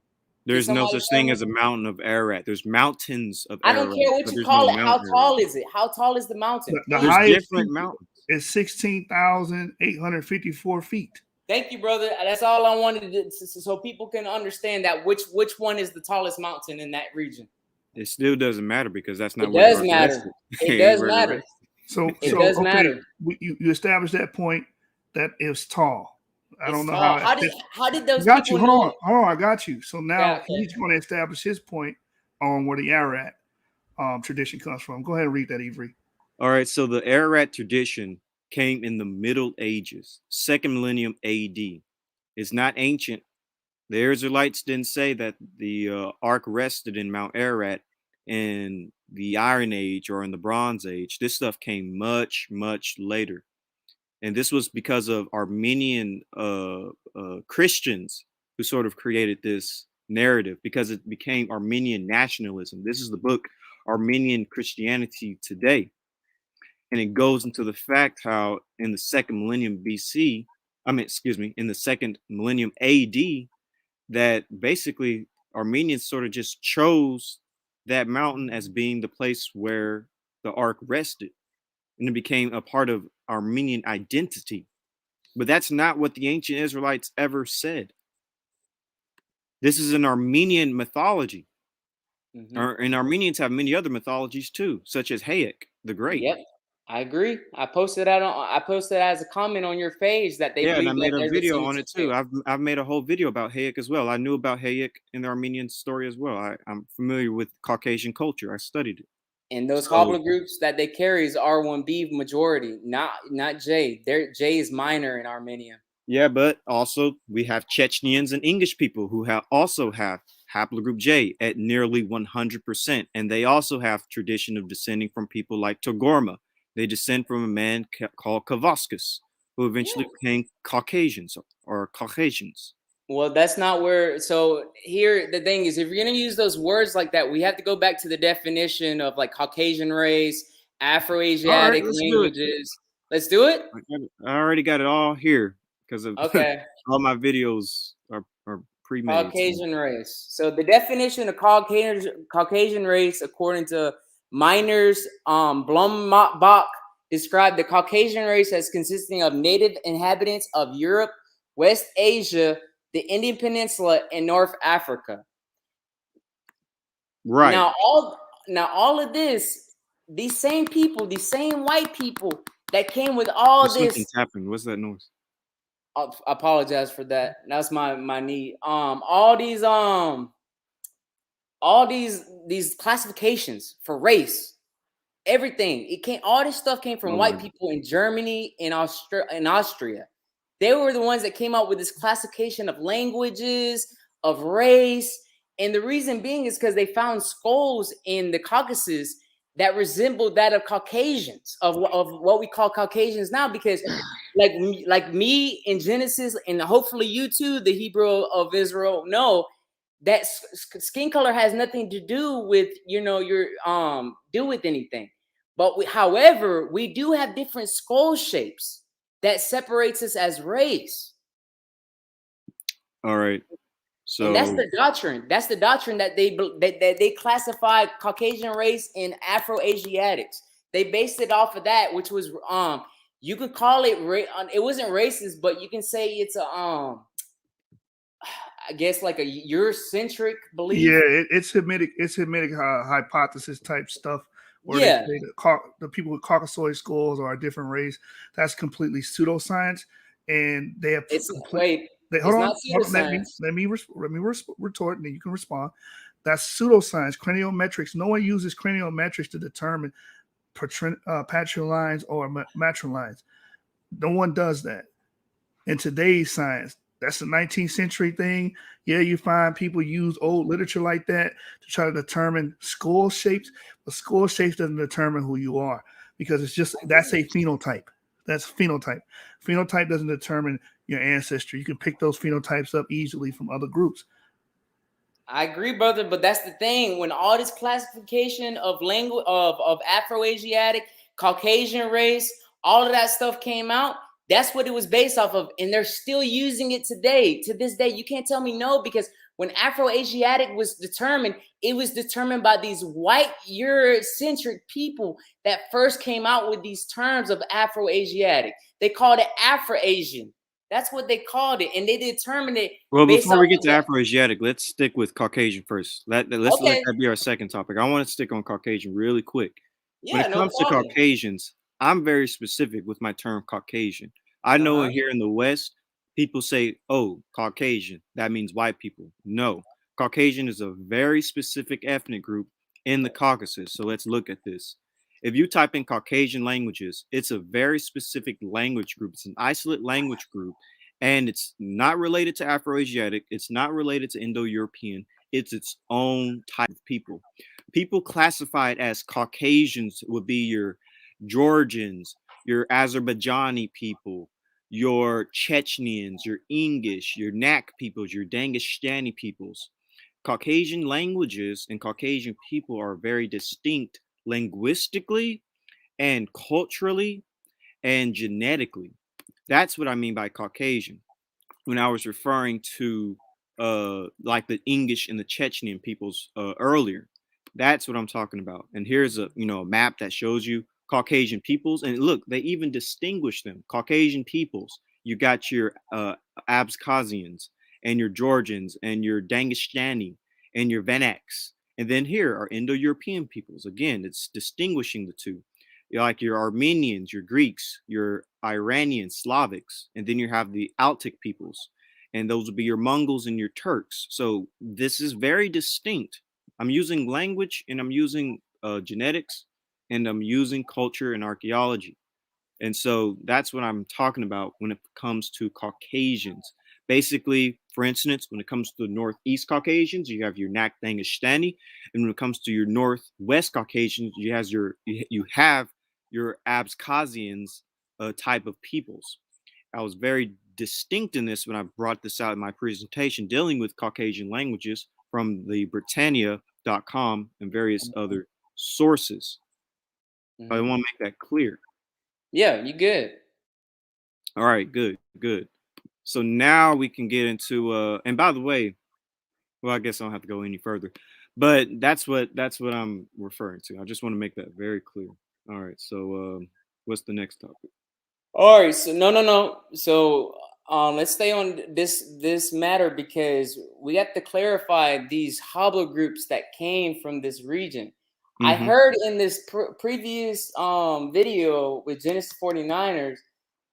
There's no such thing as a mountain of Ararat. There's mountains of Ararat. I don't care what you call it. How tall is it? How tall is the mountain? The highest different mountains. Is 16,854 feet. Thank you, brother. That's all I wanted to do, so people can understand that which one is the tallest mountain in that region. It still doesn't matter because that's not. It does matter. It does matter. It does okay, matter. you established that point that it's tall. I It's don't know tall. how How did I those got you. people know? Hold on, I got you. So now Yeah, okay. he's going to establish his point on where the Ararat tradition comes from. Go ahead and read that, Avery. All right, so the Ararat tradition came in the Middle Ages, 2nd millennium AD. It's not ancient. The Israelites didn't say that the ark rested in Mount Ararat in the Iron Age or in the Bronze Age. This stuff came much, much later. And this was because of Armenian Christians who sort of created this narrative because it became Armenian nationalism. This is the book Armenian Christianity Today. And it goes into the fact how in the 2nd millennium BC, in the 2nd millennium AD, that basically Armenians sort of just chose that mountain as being the place where the ark rested. And it became a part of Armenian identity. But that's not what the ancient Israelites ever said. This is an Armenian mythology. And Armenians have many other mythologies too, such as Hayek the Great. Yep, I agree. I posted as a comment on your page that they and I believe made that a there's video on a it too. I've made a whole video about Hayek as well. I knew about Hayek in the Armenian story as well. I'm familiar with Caucasian culture. I studied it. And those haplogroups that they carry is R1b majority, not J. J is minor in Armenia. Yeah, but also we have Chechens and English people who also have haplogroup J at nearly 100%. And they also have tradition of descending from people like Togorma. They descend from a man called Kavaskus, who eventually became Caucasians or Caucasians. Well, that's not where. So here, the thing is, if you're going to use those words like that, we have to go back to the definition of like Caucasian race, Afro-Asiatic languages. Let's do it. I already got it all here because of all my videos are pre-made. Caucasian race. So the definition of Caucasian race, according to Miners Blumbach, described the Caucasian race as consisting of native inhabitants of Europe, West Asia, the Indian Peninsula, and North Africa. Right. Now all of this, these same people, these same white people that came with all this. Something's happening. What's that noise? I apologize for that. That's my knee. All these classifications for race, everything. All this stuff came from white people in Germany, in Austria. They were the ones that came up with this classification of languages, of race. And the reason being is because they found skulls in the Caucasus that resembled that of Caucasians, of what we call Caucasians now, because like me in Genesis, and hopefully you too, the Hebrew of Israel, know that skin color has nothing to do with, do with anything. But however, we do have different skull shapes that separates us as race. All right. So and that's the doctrine. That's the doctrine that they classified Caucasian race and Afro-Asiatics. They based it off of that, which was you could call it it wasn't racist, but you can say it's a I guess like a Eurocentric belief. Yeah, it's Hamitic hypothesis type stuff. Where they say the people with Caucasoid skulls are a different race. That's completely pseudoscience, and they have. Hold on. Let me retort, and then you can respond. That's pseudoscience, craniometrics. No one uses craniometrics to determine patrilineals or matrilines. No one does that. In today's science, that's a 19th century thing. Yeah, you find people use old literature like that to try to determine skull shapes, but skull shapes doesn't determine who you are because that's a phenotype. That's phenotype. Phenotype doesn't determine your ancestry. You can pick those phenotypes up easily from other groups. I agree, brother, but that's the thing. When all this classification of language of Afro-Asiatic, Caucasian race, all of that stuff came out, that's what it was based off of, and they're still using it today. To this day, you can't tell me no, because when Afro-Asiatic was determined, it was determined by these white Eurocentric people that first came out with these terms of Afro-Asiatic. They called it Afro-Asian. That's what they called it, and they determined it. Well, before we get to Afro-Asiatic, let's stick with Caucasian first. Let's let that be our second topic. I want to stick on Caucasian really quick. Yeah, when it comes to Caucasians, I'm very specific with my term Caucasian. I know here in the West, people say, oh, Caucasian, that means white people. No, Caucasian is a very specific ethnic group in the Caucasus. So let's look at this. If you type in Caucasian languages, it's a very specific language group. It's an isolate language group, and it's not related to Afroasiatic. It's not related to Indo-European. It's its own type of people. People classified as Caucasians would be your Georgians, your Azerbaijani people, your Chechens, your English, your Nak peoples, your Dangestani peoples. Caucasian languages and Caucasian people are very distinct linguistically and culturally and genetically. That's what I mean by Caucasian when I was referring to like the English and the Chechen peoples earlier. That's what I'm talking about. And here's a a map that shows you Caucasian peoples. And look, they even distinguish them. Caucasian peoples. You got your Abkhazians and your Georgians and your Dangestani and your Venaks. And then here are Indo-European peoples. Again, it's distinguishing the two. Like your Armenians, your Greeks, your Iranians, Slavics, and then you have the Altic peoples, and those would be your Mongols and your Turks. So this is very distinct. I'm using language, and I'm using genetics, and I'm using culture and archaeology. And so that's what I'm talking about when it comes to Caucasians. Basically, for instance, when it comes to the Northeast Caucasians, you have your Nak Dangestani, and when it comes to your Northwest Caucasians, you have your Abkhazians type of peoples. I was very distinct in this when I brought this out in my presentation dealing with Caucasian languages from the Britannia.com and various other sources. I want to make that clear. Yeah, you good. All right, good. So now we can get into and by the way, well, I guess I don't have to go any further, but that's what I'm referring to. I just want to make that very clear. All right, so what's the next topic? All right, so no. So let's stay on this matter because we have to clarify these Habla groups that came from this region. I heard in this previous video with Genesis 49ers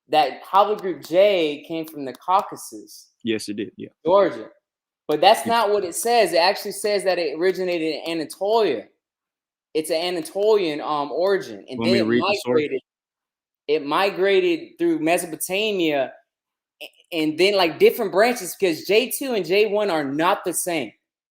that Habla group J came from the Caucasus. Yes, it did. Yeah, Georgia. But that's not what it says. It actually says that it originated in Anatolia. It's an Anatolian origin, and then it migrated through Mesopotamia, and then like different branches because J2 and J1 are not the same.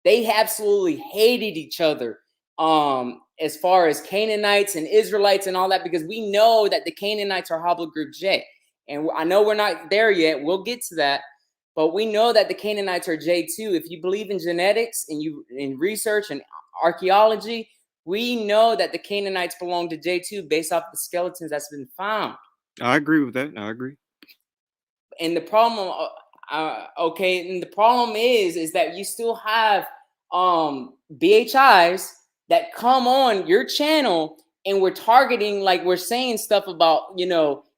They absolutely hated each other as far as Canaanites and Israelites and all that, because we know that the Canaanites are Habla group J. And I know we're not there yet. We'll get to that. But we know that the Canaanites are J2. If you believe in genetics and you in research and archaeology, we know that the Canaanites belong to J2 based off the skeletons that's been found. I agree with that. I agree. And the problem, and the problem is that you still have WHIs that come on your channel and we're targeting, like we're saying stuff about,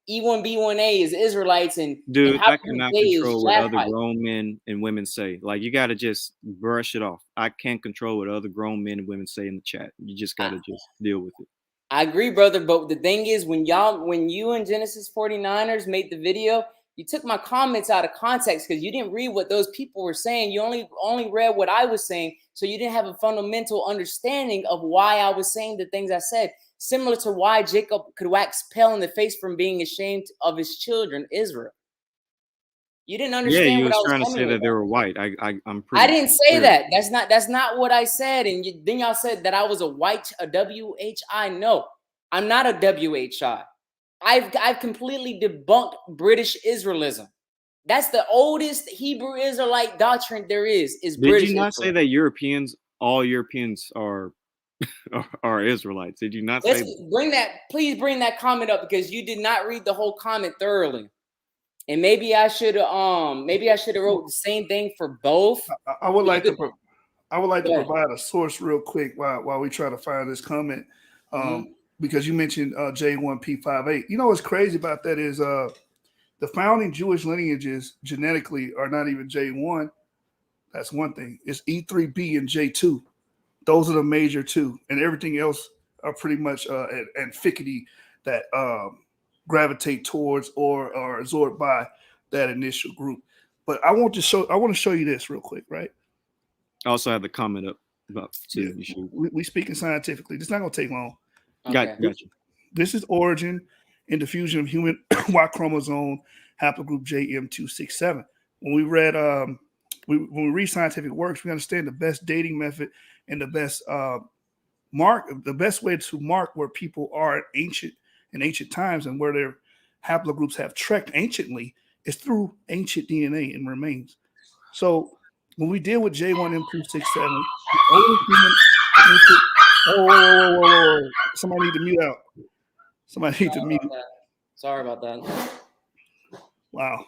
E1B1A is Israelites and dude, and I cannot control what other grown men and women say. Like, you got to just brush it off. I can't control what other grown men and women say in the chat. You just got to just deal with it. I agree, brother. But the thing is, when you and Genesis 49ers made the video, you took my comments out of context because you didn't read what those people were saying. You only read what I was saying. So you didn't have a fundamental understanding of why I was saying the things I said. Similar to why Jacob could wax pale in the face from being ashamed of his children, Israel. You didn't understand. Yeah, you what was I was trying to say that they were white. I'm pretty. I didn't say that. That's not what I said. And then y'all said that I was a WHI. No, I'm not a WHI. I've completely debunked British Israelism. That's the oldest Hebrew Israelite doctrine there is Did British you not Israel. say that all Europeans are Israelites? Did you not say that? Please bring that comment up because you did not read the whole comment thoroughly. And maybe I should have wrote the same thing for both. I would like to provide a source real quick while we try to find this comment. Because you mentioned J1P58. You know what's crazy about that is the founding Jewish lineages genetically are not even J1. That's one thing. It's E3B and J2. Those are the major two, and everything else are pretty much and Fickety. that gravitate towards or are absorbed by that initial group. But I want to show you this real quick, right? I also have the comment up about Yeah, too. You should. we speaking scientifically. It's not gonna take long. Okay. Got you. This is origin and diffusion of human Y chromosome haplogroup JM267. When we read when we read scientific works, we understand the best dating method and the best the best way to mark where people are in ancient times and where their haplogroups have trekked anciently is through ancient DNA and remains. So when we deal with J1M267, the oldest human ancient, oh, somebody need to mute out. Somebody need to mute. Sorry about that. Wow.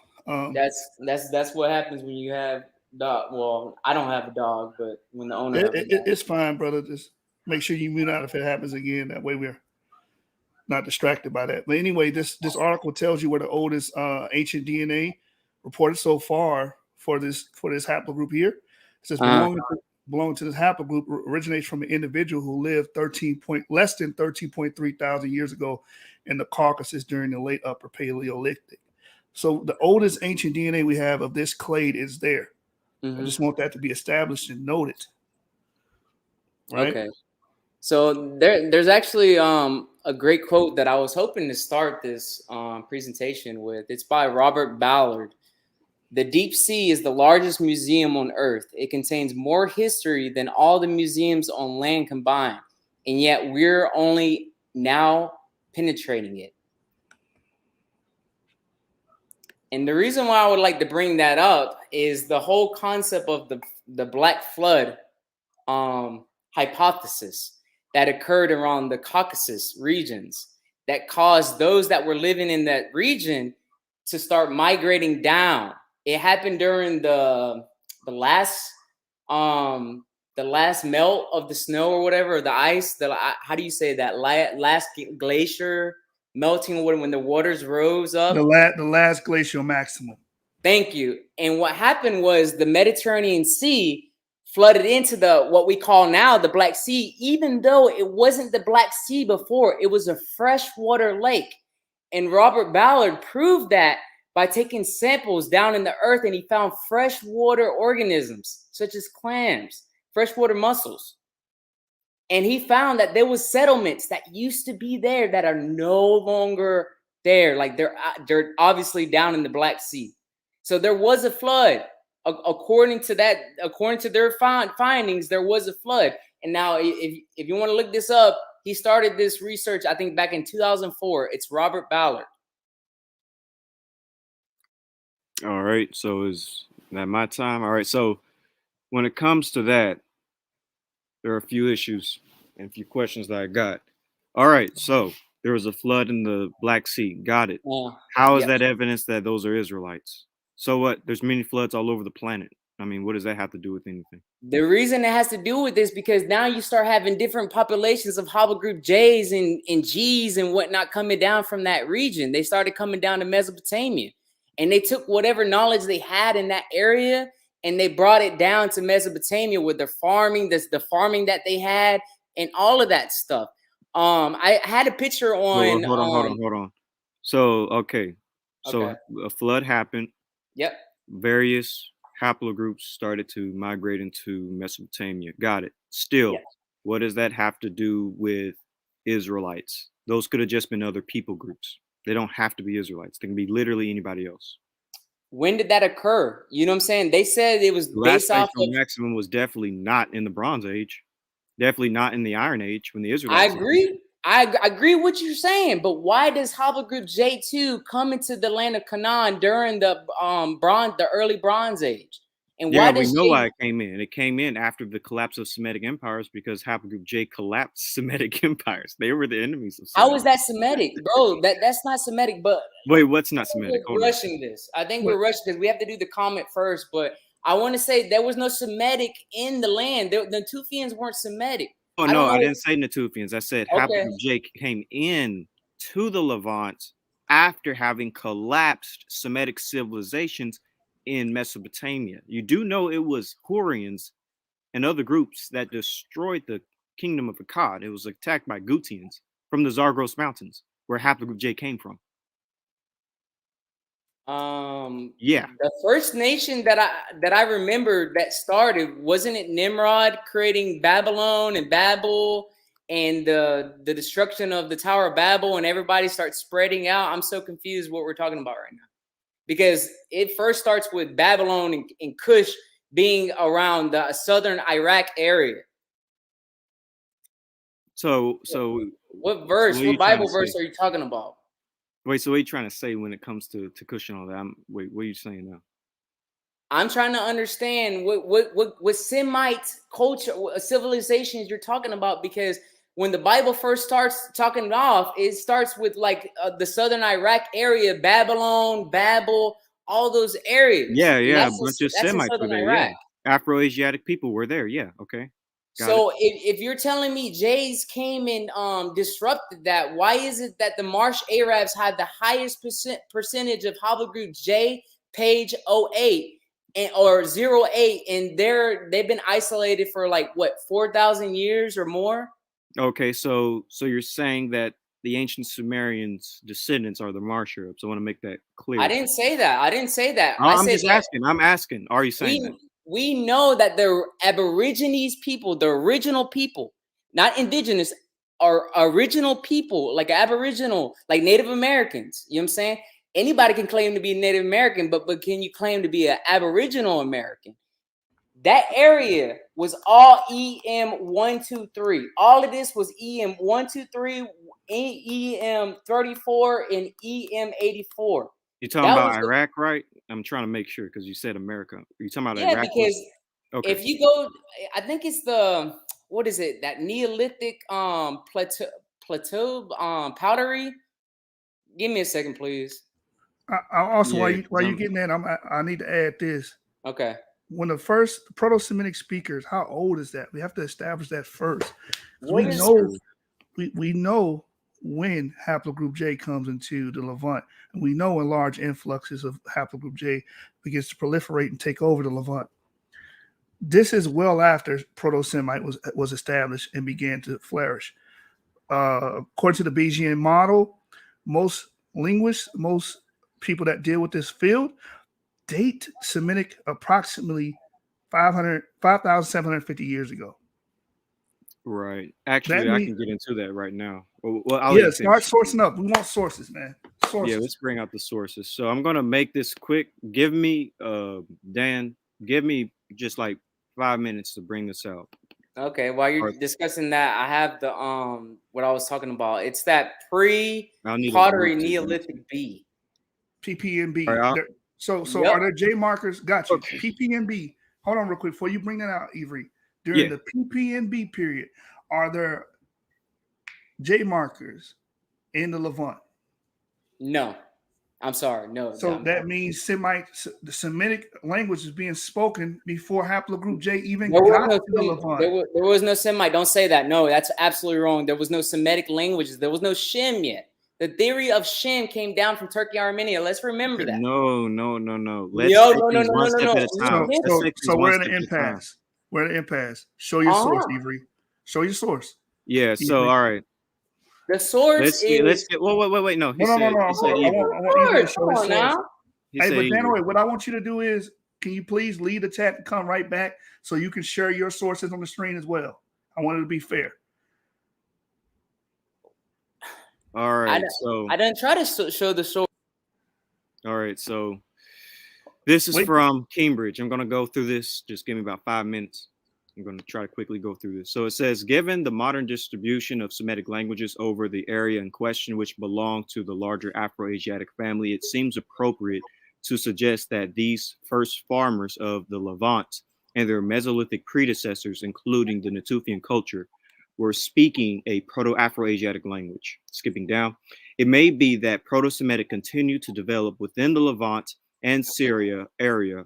That's what happens when you have dog. Well, I don't have a dog, but when the owner it's fine, brother. Just make sure you mute out if it happens again. That way we're not distracted by that. But anyway, this article tells you where the oldest ancient DNA reported so far for this haplogroup here. It says belonging to this haplogroup originates from an individual who lived less than 13.3 thousand years ago in the Caucasus during the late Upper Paleolithic. So the oldest ancient DNA we have of this clade is there. I just want that to be established and noted. Right? Okay. So there's actually a great quote that I was hoping to start this presentation with. It's by Robert Ballard. The deep sea is the largest museum on Earth. It contains more history than all the museums on land combined, and yet we're only now penetrating it. And the reason why I would like to bring that up is the whole concept of the Black Flood hypothesis that occurred around the Caucasus regions that caused those that were living in that region to start migrating down. It happened during the last melt of the snow or whatever, or the ice. How do you say that? Last glacier melting when the waters rose up. The last glacial maximum. Thank you. And what happened was the Mediterranean Sea flooded into what we call now the Black Sea, even though it wasn't the Black Sea before. It was a freshwater lake. And Robert Ballard proved that by taking samples down in the earth, and he found freshwater organisms such as clams, freshwater mussels. And he found that there was settlements that used to be there that are no longer there. Like they're obviously down in the Black Sea. So there was a flood. According to their findings, there was a flood. And now if you want to look this up, he started this research, I think, back in 2004. It's Robert Ballard. All right. So is that my time? All right. So when it comes to that, there are a few issues and a few questions that I got. All right. So there was a flood in the Black Sea. Got it. How is that evidence that those are Israelites? So what? There's many floods all over the planet. I mean, what does that have to do with anything? The reason it has to do with this because now you start having different populations of haplogroup J's and G's and whatnot coming down from that region. They started coming down to Mesopotamia, and they took whatever knowledge they had in that area and they brought it down to Mesopotamia with the farming that they had and all of that stuff. I had a picture on. Hold on. So a flood happened. Yep. Various haplogroups started to migrate into Mesopotamia. Got it. Still, what does that have to do with Israelites? Those could have just been other people groups. They don't have to be Israelites. They can be literally anybody else. When did that occur? You know what I'm saying? They said it was based off of maximum was definitely not in the Bronze Age. Definitely not in the Iron Age when the Israelites. I agree. I agree with what you're saying, but why does haplogroup J2 come into the land of Canaan during the early Bronze Age? And why does we know why it came in? It came in after the collapse of Semitic empires because haplogroup J collapsed Semitic empires. They were the enemies of Semitic. How is that Semitic, bro? That's not Semitic. But wait, what's not Semitic? We're rushing this. I think we're rushing this. We have to do the comment first, but I want to say there was no Semitic in the land. The Natufians weren't Semitic. Oh no, I didn't say Natufians. I said haplogroup J came in to the Levant after having collapsed Semitic civilizations in Mesopotamia. You do know it was Hurrians and other groups that destroyed the kingdom of Akkad. It was attacked by Gutians from the Zagros Mountains. where haplogroup J came from. Yeah. The first nation that I remember that started, wasn't it Nimrod creating Babylon and Babel and the destruction of the Tower of Babel, and everybody starts spreading out? I'm so confused what we're talking about right now, because it first starts with Babylon and Cush being around the southern Iraq area. So what verse, what Bible verse are you talking about? Wait, so what are you trying to say when it comes to Cush and all that? Wait, what are you saying now? I'm trying to understand what Semite culture, civilizations you're talking about, because when the Bible first starts talking off, it starts with like the southern Iraq area, Babylon, Babel, all those areas. Yeah, yeah, a bunch of Semites were there. Yeah, Afro-Asiatic people were there. Yeah, okay. So if you're telling me Jays came and disrupted that, why is it that the Marsh Arabs had the highest percentage of haplogroup J, page 08 or 08, and they've been isolated for like what, 4,000 years or more? Okay, so you're saying that the ancient Sumerians' descendants are the Marsh Arabs. I want to make that clear. I didn't say that. I'm just asking. I'm asking. Are you saying that? We know that the Aborigines people, the original people, not indigenous, are original people, like Aboriginal, like Native Americans. You know what I'm saying? Anybody can claim to be Native American, but can you claim to be an Aboriginal American? That area was all EM123. All of this was EM123, EM34, and EM84. You're talking about Iraq, right? I'm trying to make sure because you said America. You're talking about Iraq? Yeah, because if you go, I think it's what is it? That Neolithic plateau pottery. Give me a second, please. I also, while you getting that, I need to add this. Okay. When the first Proto-Semitic speakers, how old is that? We have to establish that first. We know when haplogroup J comes into the Levant, and we know when large influxes of haplogroup J begins to proliferate and take over the Levant. This is well after Proto-Semite was established and began to flourish. According to the Bayesian model, most linguists, most people that deal with this field, date Semitic approximately 5,750 years ago. Right. Actually, I can get into that right now. Well, start sourcing up. We want sources, man. Sources. Yeah, let's bring out the sources. So I'm going to make this quick. Give me, Dan, give me just like 5 minutes to bring this out. Okay, while you're discussing that, I have the what I was talking about. It's that pre-pottery Neolithic B. PPNB. Right, so are there J markers? Got you. Okay. PPNB. Hold on real quick before you bring that out, Avery. During the PPNB period, are there J markers in the Levant? No. I'm sorry. No. So that means the Semitic language is being spoken before haplogroup J even got to the Levant. There was no Semite. Don't say that. No, that's absolutely wrong. There was no Semitic languages. There was no Shem yet. The theory of Shem came down from Turkey, Armenia. Let's remember that. No. Let's So we're at an impasse. We're at an impasse. Show your source, Avery. Show your source. Yeah. Avery. So all right. The source is. Wait. No. I want you to show his source. Hey, but Danooi, what I want you to do is, can you please leave the chat and come right back so you can share your sources on the screen as well? I want it to be fair. All right. I didn't try to show the source. All right. So this is from Cambridge. I'm going to go through this. Just give me about 5 minutes. I'm going to try to quickly go through this. So it says, given the modern distribution of Semitic languages over the area in question, which belong to the larger Afro-Asiatic family, it seems appropriate to suggest that these first farmers of the Levant and their Mesolithic predecessors, including the Natufian culture, were speaking a Proto-Afro-Asiatic language. Skipping down, it may be that Proto-Semitic continued to develop within the Levant and Syria area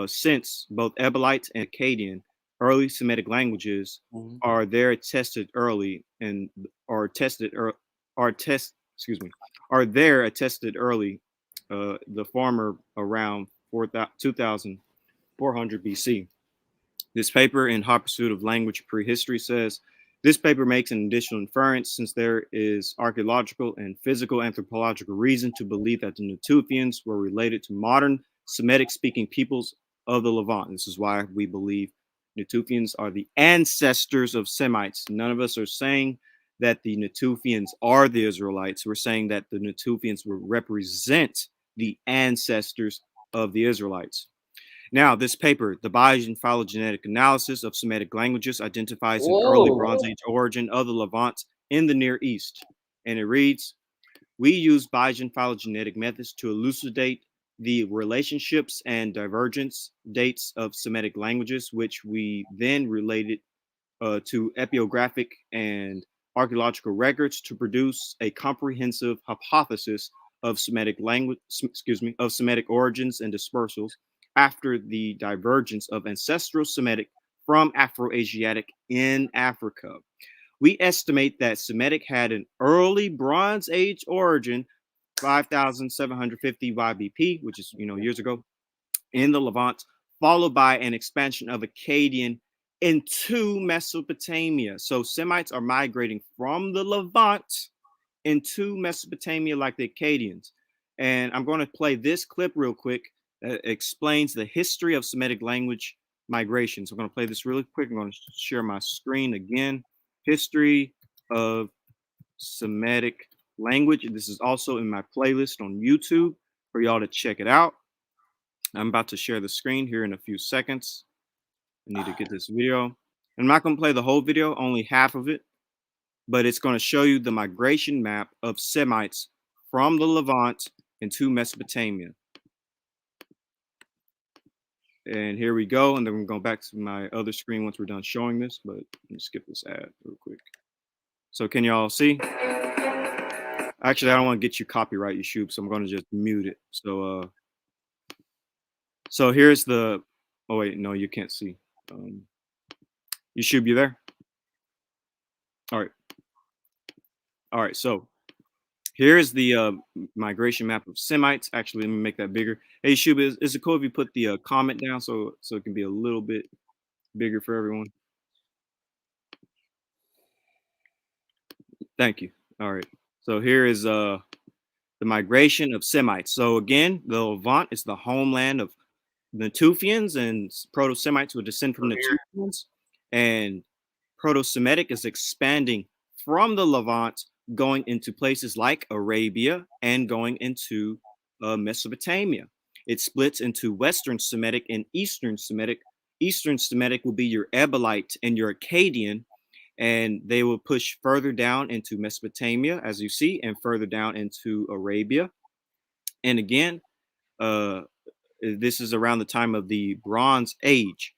since both Ebelite and Akkadian early Semitic languages are there attested early. The farmer around 2400 BC. This paper in Hot Pursuit of Language Prehistory says This paper makes an additional inference since there is archaeological and physical anthropological reason to believe that the Natufians were related to modern Semitic-speaking peoples of the Levant. This is why we believe Natufians are the ancestors of Semites. None of us are saying that the Natufians are the Israelites. We're saying that the Natufians will represent the ancestors of the Israelites. Now, this paper, the Bayesian phylogenetic analysis of Semitic languages, identifies an early Bronze Age origin of the Levant in the Near East. And it reads, we use Bayesian phylogenetic methods to elucidate the relationships and divergence dates of Semitic languages, which we then related to epiographic and archaeological records to produce a comprehensive hypothesis of Semitic language, of Semitic origins and dispersals after the divergence of ancestral Semitic from Afro-Asiatic in Africa. We estimate that Semitic had an early Bronze Age origin, 5,750 YBP, which is years ago, in the Levant, followed by an expansion of Akkadian into Mesopotamia. So Semites are migrating from the Levant into Mesopotamia like the Akkadians. And I'm going to play this clip real quick that explains the history of Semitic language migration. So I'm going to play this really quick. I'm going to share my screen again. History of Semitic language. This is also in my playlist on YouTube for y'all to check it out. I'm about to share the screen here in a few seconds. I need to get this video. I'm not going to play the whole video, only half of it, but it's going to show you the migration map of Semites from the Levant into Mesopotamia. And here we go. And then we're going to go back to my other screen once we're done showing this, but let me skip this ad real quick. So can y'all see? Actually, I don't want to get you copyright YouTube, so I'm going to just mute it. So here's the, oh wait, no, you can't see. You should be there. All right. So here's the migration map of Semites. Actually, let me make that bigger. Hey, Shuba, is it cool if you put the comment down so it can be a little bit bigger for everyone? Thank you. All right. So here is the migration of Semites. So again, the Levant is the homeland of Natufians, and Proto-Semites would descend from Natufians, and Proto-Semitic is expanding from the Levant, going into places like Arabia and going into Mesopotamia. It splits into Western Semitic and Eastern Semitic. Eastern Semitic will be your Ebelite and your Akkadian, and they will push further down into Mesopotamia, as you see, and further down into Arabia. And again, this is around the time of the Bronze Age.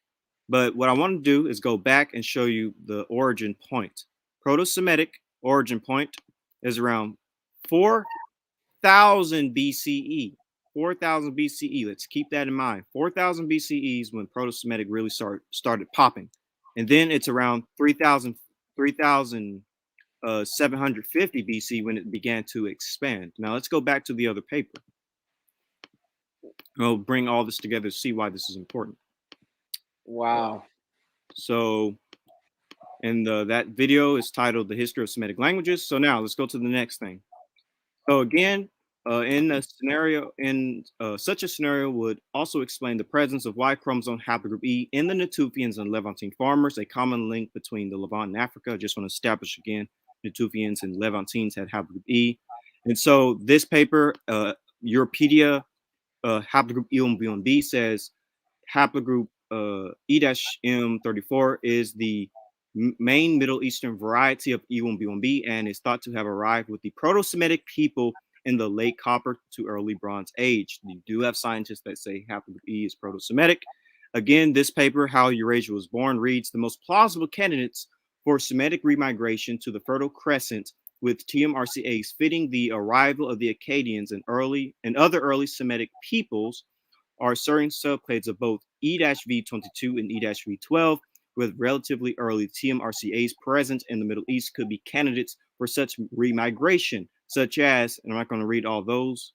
But what I want to do is go back and show you the origin point. Proto-Semitic origin point is around 4,000 BCE. 4,000 BCE. Let's keep that in mind. 4,000 BCE is when Proto-Semitic really started popping. And then it's around 3,750 BC when it began to expand. Now let's go back to the other paper. We'll bring all this together to see why this is important. Wow. So, and that video is titled The History of Semitic Languages. So now let's go to the next thing. So again, such a scenario would also explain the presence of Y chromosome haplogroup E in the Natufians and Levantine farmers, a common link between the Levant and Africa. I just want to establish again, Natufians and Levantines had haplogroup E. And so this paper, Europedia, haplogroup E1B1B says haplogroup E-M34 is the main Middle Eastern variety of E1B1B and is thought to have arrived with the Proto-Semitic people in the late Copper to early Bronze Age. You do have scientists that say haplogroup E is Proto-Semitic. Again, this paper, How Eurasia Was Born, reads the most plausible candidates for Semitic remigration to the Fertile Crescent, with TMRCAs fitting the arrival of the Akkadians and other early Semitic peoples, are certain subclades of both E-V22 and E-V12, with relatively early TMRCAs present in the Middle East could be candidates for such remigration, such as, and I'm not going to read all those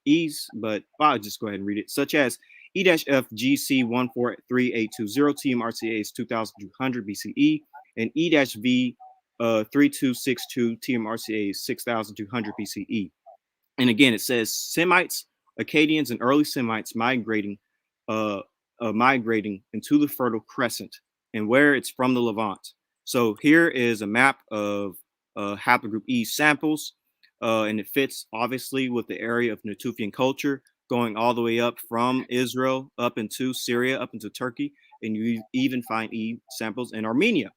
E's, but I'll just go ahead and read it, such as E-FGC143820 TMRCAs 2200 BCE, and E-V 3262 TMRCA is 6200 BCE. And again, it says Semites, Akkadians, and early Semites migrating into the Fertile Crescent, and where it's from the Levant. So here is a map of haplogroup E samples, and it fits obviously with the area of Natufian culture, going all the way up from Israel up into Syria, up into Turkey, and you even find E samples in Armenia.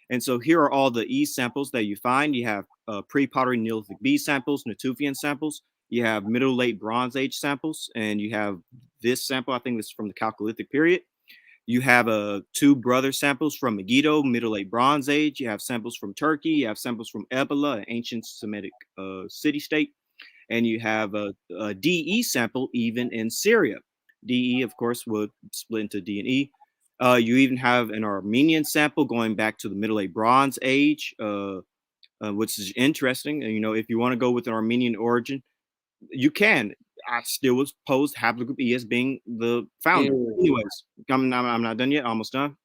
And so here are all the E samples that you find. You have pre-pottery Neolithic B samples, Natufian samples. You have Middle Late Bronze Age samples, and you have this sample. I think this is from the Chalcolithic period. You have two brother samples from Megiddo, Middle Late Bronze Age. You have samples from Turkey. You have samples from Ebla, an ancient Semitic city-state. And you have a DE sample even in Syria. DE, of course, would split into D and E. You even have an Armenian sample going back to the Middle Late Bronze Age, which is interesting. And, you know, if you want to go with an Armenian origin, you can. I still was posed haplogroup E as being the founder. Anyways, I'm not done yet. Almost done.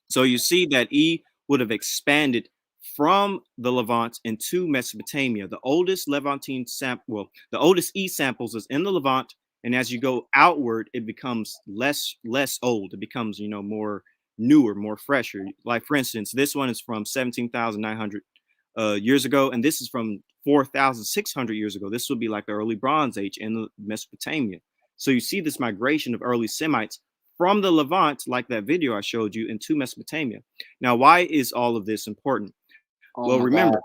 So you see that E would have expanded from the Levant into Mesopotamia. The oldest Levantine sample, well, the oldest E samples is in the Levant. And as you go outward, it becomes less old. It becomes, you know, more newer, more fresher. Like, for instance, this one is from 17,900 years ago, and this is from 4,600 years ago. This would be like the early Bronze Age in Mesopotamia. So you see this migration of early Semites from the Levant, like that video I showed you, into Mesopotamia. Now, why is all of this important? Well, remember,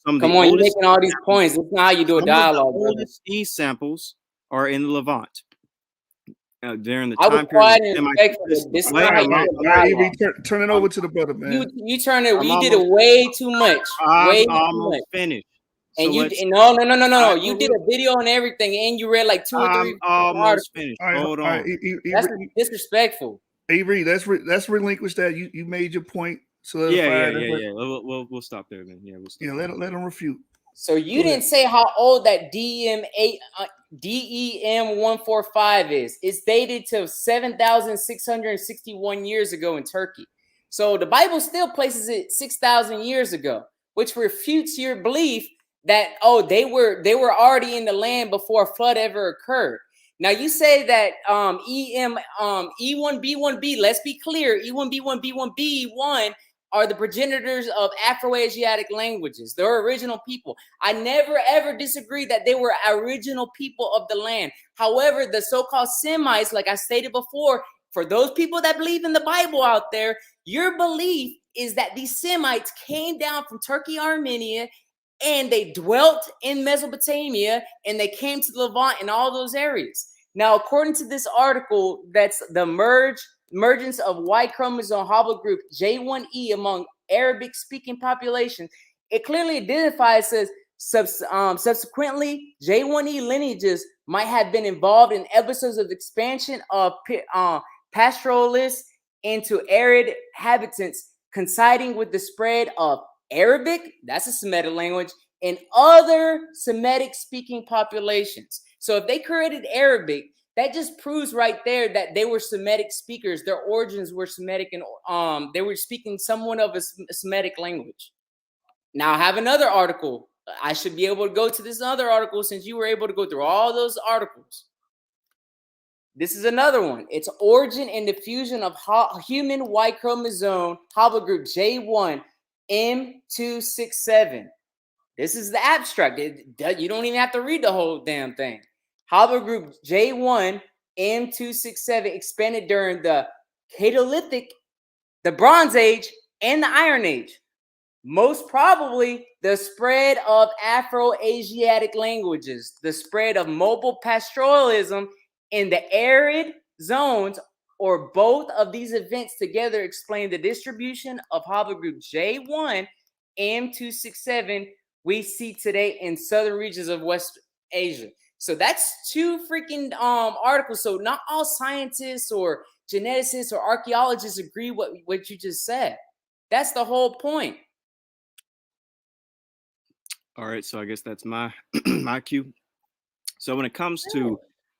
come on, you're making all these points. That's not how you do a dialogue. The oldest E samples are in the Levant. During the time period, turn it over to the brother, man. You turn it. You did it way too much. I'm almost finished. And so no. You did a video and everything, and you read like 2 or 3. I'm almost finished. Right, hold on. That's disrespectful. Avery, let's relinquish that. You made your point. So yeah. We'll stop there, man. Yeah, we'll stop. Yeah, let him refute. So you didn't say how old that DEM 145 is. It's dated to 7,661 years ago in Turkey. So the Bible still places it 6,000 years ago, which refutes your belief that they were already in the land before a flood ever occurred. Now you say that E1B1B. Let's be clear. E1B1B1B1 are the progenitors of Afro-Asiatic languages. They're original people. I never, ever disagree that they were original people of the land. However, the so-called Semites, like I stated before, for those people that believe in the Bible out there, your belief is that these Semites came down from Turkey, Armenia, and they dwelt in Mesopotamia, and they came to the Levant and all those areas. Now, according to this article, that's the emergence of Y chromosome haplogroup J1E among Arabic-speaking populations. It clearly identifies as subsequently J1E lineages might have been involved in episodes of expansion of pastoralists into arid habitats, coinciding with the spread of Arabic, that's a Semitic language, and other Semitic-speaking populations. So if they created Arabic, that just proves right there that they were Semitic speakers. Their origins were Semitic, and they were speaking somewhat of a Semitic language. Now I have another article. I should be able to go to this other article since you were able to go through all those articles. This is another one. It's origin and diffusion of human Y chromosome haplogroup J1 M267. This is the abstract. You don't even have to read the whole damn thing. Haplogroup J1 M267 expanded during the Paleolithic, the Bronze Age, and the Iron Age. Most probably the spread of Afro-Asiatic languages, the spread of mobile pastoralism in the arid zones, or both of these events together explain the distribution of haplogroup J1 M267 we see today in southern regions of West Asia. So that's 2 freaking articles. So not all scientists or geneticists or archaeologists agree what you just said. That's the whole point. All right, so I guess that's my my cue. So when it comes to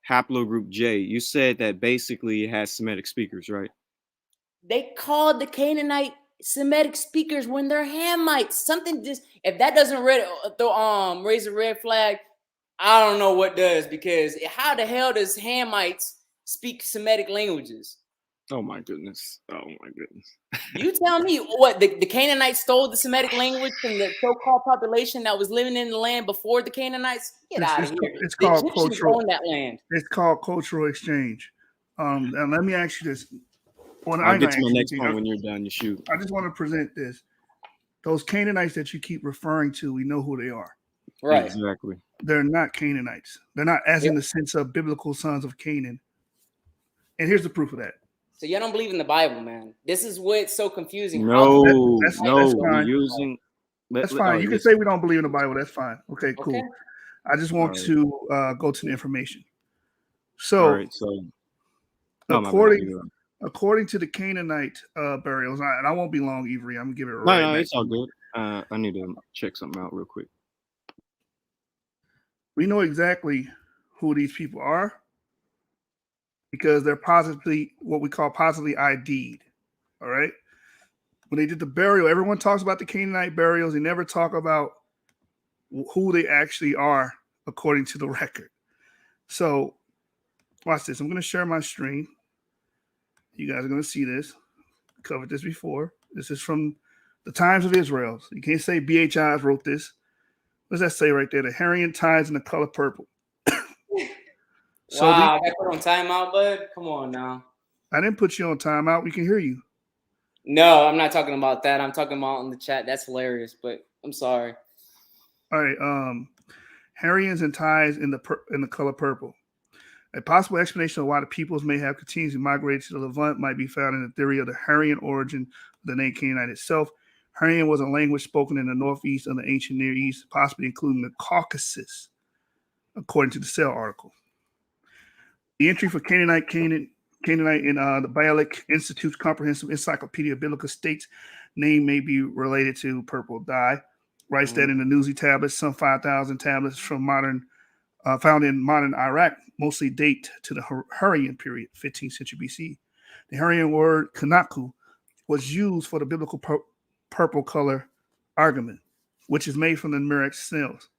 haplogroup J, you said that basically it has Semitic speakers, right? They called the Canaanite Semitic speakers when they're Hamites. Something just if that doesn't raise a red flag, I don't know what does, because how the hell does Hamites speak Semitic languages? Oh my goodness. Oh my goodness. You tell me what the Canaanites stole the Semitic language from the so-called population that was living in the land before the Canaanites? Get out of here. It's The called Egyptians cultural. owned that land. It's called cultural exchange. And let me ask you this. Well, I'll get to my next point when you're done. You shoot. I just want to present this. Those Canaanites that you keep referring to, we know who they are. Right. Exactly. They're not Canaanites. They're not as in the sense of biblical sons of Canaan. And here's the proof of that. So y'all don't believe in the Bible, man. This is what's so confusing. No, that's we're fine. using. That's fine. You can say we don't believe in the Bible. That's fine. Okay, cool. Okay. I just want to go to the information. So, All right, so according to the Canaanite burials, and I won't be long, Avery. I'm gonna give it right. No, it's all good. I need to check something out real quick. We know exactly who these people are because they're positively what we call positively ID'd. All right. When they did the burial, everyone talks about the Canaanite burials. They never talk about who they actually are according to the record. So watch this. I'm going to share my screen. You guys are going to see this. We covered this before. This is from the Times of Israel. So you can't say BHIs wrote this. What does that say right there? The Hurrian Tides in the color purple. So wow, I got put on timeout, bud. Come on now. I didn't put you on timeout. We can hear you. No, I'm not talking about that. I'm talking about in the chat. That's hilarious, but I'm sorry. All right. Hurrians and tides in the color purple. A possible explanation of why the peoples may have continuously migrated to the Levant might be found in the theory of the Hurrian origin of the name Canaanite itself. Hurrian was a language spoken in the northeast of the ancient Near East, possibly including the Caucasus, according to the Cell article. The entry for Canaanite in the Bialic Institute's Comprehensive Encyclopedia of Biblical states name may be related to purple dye. Writes that in the Newsy tablets, some 5,000 tablets from found in modern Iraq mostly date to the Hurrian period, 15th century BC. The Hurrian word kanaku was used for the biblical purple color argument, which is made from the murex snails.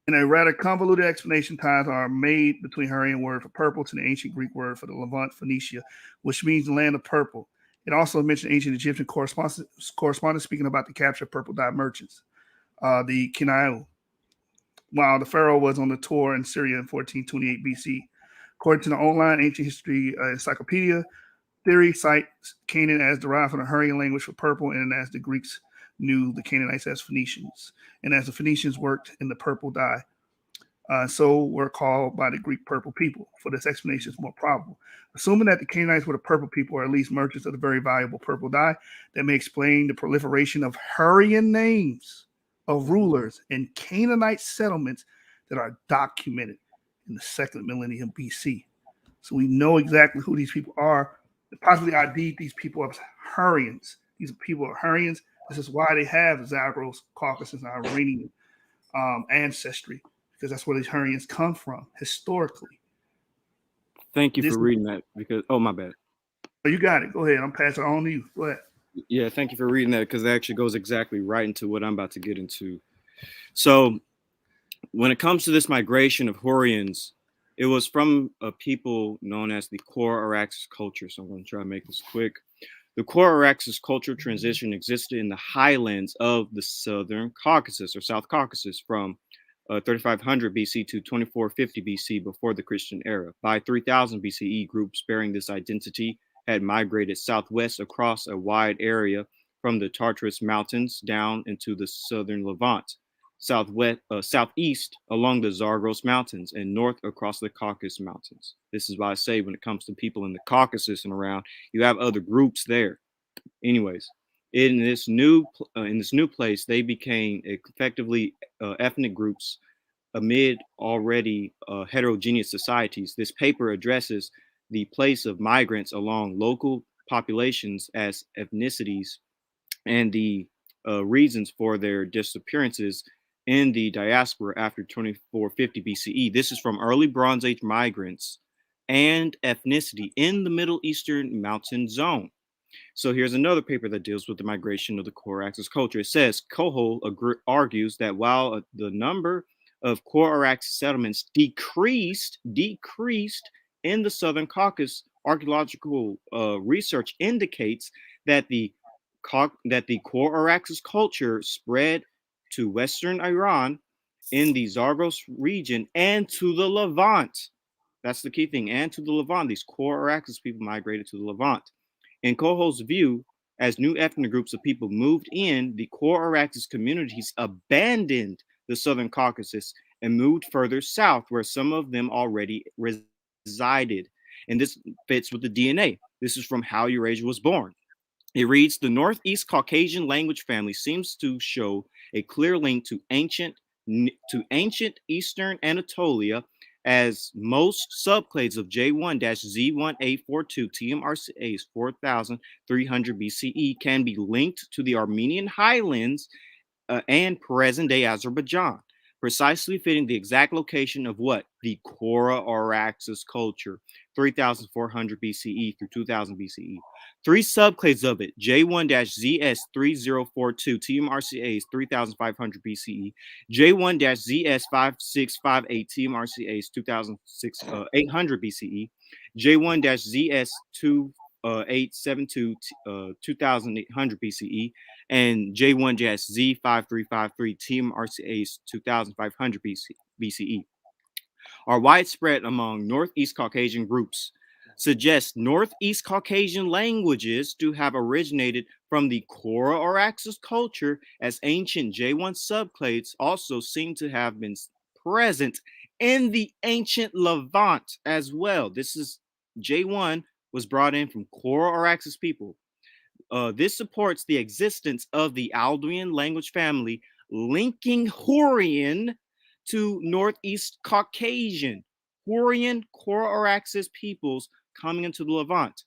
In a rather convoluted explanation, ties are made between Hurrian word for purple to the ancient Greek word for the Levant, Phoenicia, which means the land of purple. It also mentioned ancient Egyptian correspondence speaking about the capture of purple dye merchants, the Kinau, while the pharaoh was on the tour in Syria in 1428 BC. According to the online ancient history encyclopedia, theory cites Canaan as derived from the Hurrian language for purple, and as the Greeks knew the Canaanites as Phoenicians, and as the Phoenicians worked in the purple dye, so were called by the Greek purple people. For this explanation is more probable. Assuming that the Canaanites were the purple people, or at least merchants of the very valuable purple dye, that may explain the proliferation of Hurrian names of rulers in Canaanite settlements that are documented in the second millennium BC. So we know exactly who these people are. Possibly ID these people as Hurrians. These people are Hurrians. This is why they have Zagros, Caucasus, and Iranian ancestry, because that's where these Hurrians come from historically. Thank you for reading that. Because my bad. Oh, you got it. Go ahead. I'm passing it on to you. Go ahead. Yeah, thank you for reading that, because that actually goes exactly right into what I'm about to get into. So when it comes to this migration of Hurrians, it was from a people known as the Core Araxes culture. So I'm going to try to make this quick. The Core Araxes culture transition existed in the highlands of the Southern Caucasus, or South Caucasus, from 3500 BC to 2450 BC before the Christian era. By 3000 BCE, groups bearing this identity had migrated southwest across a wide area from the Tartarus Mountains down into the southern Levant, southeast along the Zagros Mountains, and north across the Caucasus Mountains. This is why I say when it comes to people in the Caucasus and around, you have other groups there. Anyways, in this new place, they became effectively ethnic groups amid already heterogeneous societies. This paper addresses the place of migrants along local populations as ethnicities and the reasons for their disappearances in the diaspora after 2450 BCE. This is from early Bronze Age migrants and ethnicity in the Middle Eastern mountain zone. So here's another paper that deals with the migration of the Core-Araxes culture. It says Coho argues that while the number of Core-Araxes settlements decreased in the Southern Caucasus, archaeological research indicates that the Core-Araxes culture spread to Western Iran in the Zagros region and to the Levant. That's the key thing. And to the Levant, these Core-Araxes people migrated to the Levant. In Coho's view, as new ethnic groups of people moved in, the Core-Araxes communities abandoned the Southern Caucasus and moved further south, where some of them already resided. And this fits with the DNA. This is from How Eurasia Was Born. It reads, the Northeast Caucasian language family seems to show a clear link to ancient Eastern Anatolia, as most subclades of J1-Z1842 TMRCA's 4300 BCE can be linked to the Armenian highlands and present-day Azerbaijan, precisely fitting the exact location of what? The Core-Araxes culture, 3400 BCE through 2000 BCE. Three subclades of it, J1-ZS3042 TMRCA's 3500 BCE, J1-ZS5658 TMRCA's 800 BCE, J1-ZS2872 2800 BCE, and J1-Z5353 TMRCA's 2500 BCE are widespread among Northeast Caucasian groups, suggests Northeast Caucasian languages to have originated from the Core-Araxes culture, as ancient J1 subclades also seem to have been present in the ancient Levant as well. This is J1 was brought in from Core-Araxes people. This supports the existence of the Alduin language family, linking Hurrian to Northeast Caucasian, Hurrian Core-Araxes peoples coming into the Levant.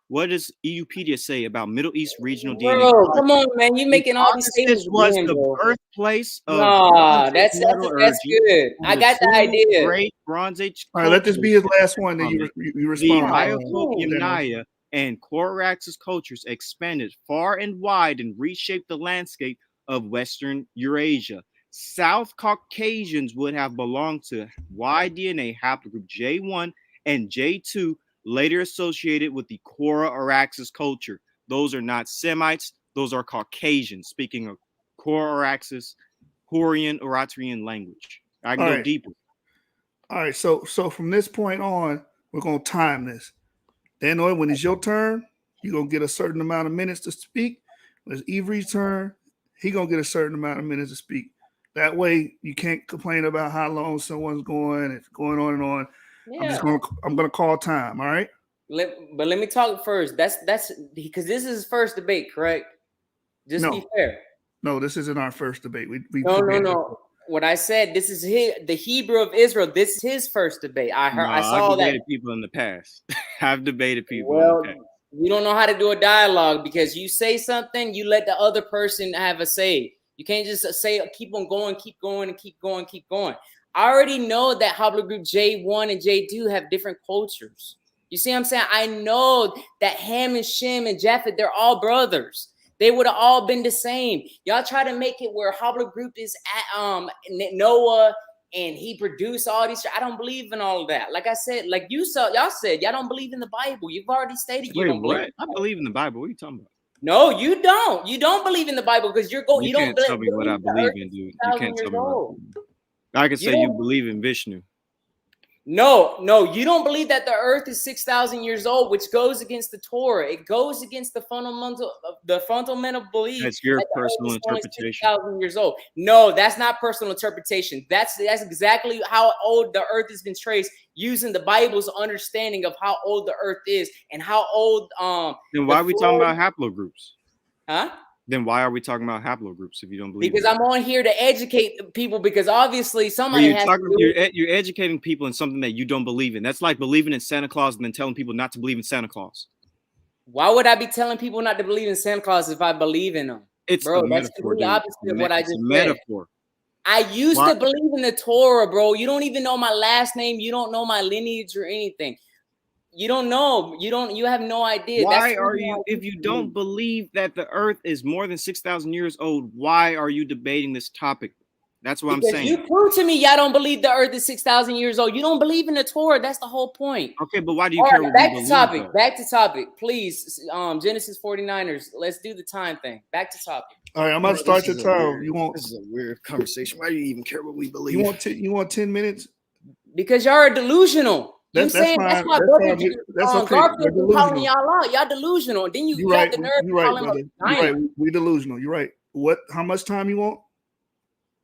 What does EUpedia say about Middle East regional DNA? Bro, come on, man. You making all these This statements was again, the bro. birthplace of Nah, that's metallurgy, good. I got the idea. Great Bronze Age. All right, let this be his last one. Then you The respond. Ioko-Yamnaya and Core-Araxes cultures expanded far and wide and reshaped the landscape of Western Eurasia. South Caucasians would have belonged to Y-DNA haplogroup J1 and J2, later associated with the Core-Araxes culture. Those are not Semites, those are Caucasians, speaking of Core-Araxes, Hurrian, Eritrean language. I can go deeper. All right, so from this point on, we're going to time this. Danooi, when it's your turn, you're going to get a certain amount of minutes to speak. When it's Avery's turn, he's going to get a certain amount of minutes to speak. That way, you can't complain about how long someone's going. It's going on and on. Yeah. I'm gonna call time. All right. But let me talk first. That's because this is his first debate, correct? Just be fair. No, this isn't our first debate. No. What I said, this is the Hebrew of Israel. This is his first debate. I saw I've debated people in the past. I've debated people. Well, in the past. You don't know how to do a dialogue because you say something, you let the other person have a say. You can't just say keep on going, keep going, and keep going, keep going. I already know that haplogroup J1 and J2 have different cultures. You see what I'm saying? I know that Ham and Shem and Japheth, they're all brothers. They would have all been the same. Y'all try to make it where haplogroup is at Noah and he produced all these. I don't believe in all of that. Like I said, like y'all said, y'all don't believe in the Bible. You've already stated you don't believe. I believe in the Bible. What are you talking about? No, you don't. You don't believe in the Bible because you don't tell me what I believe in, dude. You can't tell me what. I can say you believe in Vishnu. No, you don't believe that the earth is 6,000 years old, which goes against the Torah. It goes against the fundamental belief. That's your personal interpretation. 6,000 years old. No, that's not personal interpretation. That's exactly how old the earth has been traced using the Bible's understanding of how old the earth is and how old Then why are we talking about haplogroups? Huh? Then why are we talking about haplogroups if you don't believe? Because I'm on here to educate people. Because obviously somebody you're educating people in something that you don't believe in. That's like believing in Santa Claus and then telling people not to believe in Santa Claus. Why would I be telling people not to believe in Santa Claus if I believe in them? It's bro. That's completely opposite of what I just said. Metaphor. I used to believe in the Torah, bro. You don't even know my last name. You don't know my lineage or anything. You don't know. You have no idea. Why That's are you, if you don't believe that the earth is more than 6,000 years old, why are you debating this topic? That's what I'm saying. You prove to me y'all don't believe the earth is 6,000 years old. You don't believe in the Torah. That's the whole point. Okay, but why do you All care right, what back we to believe? topic. Though? Back to topic. Please, Genesis 49ers. Let's do the time thing. Back to topic. All right, I'm about to start your time. Weird, this is a weird conversation. Why do you even care what we believe? You want 10 minutes? Because y'all are delusional. That's saying fine. that's my That's brother. fine. That's okay. Garfield We're been calling delusional. y'all out. Y'all delusional. Then you You're got right. the nerve You're right, calling brother. him You're right. We delusional. You're right. What? How much time you want?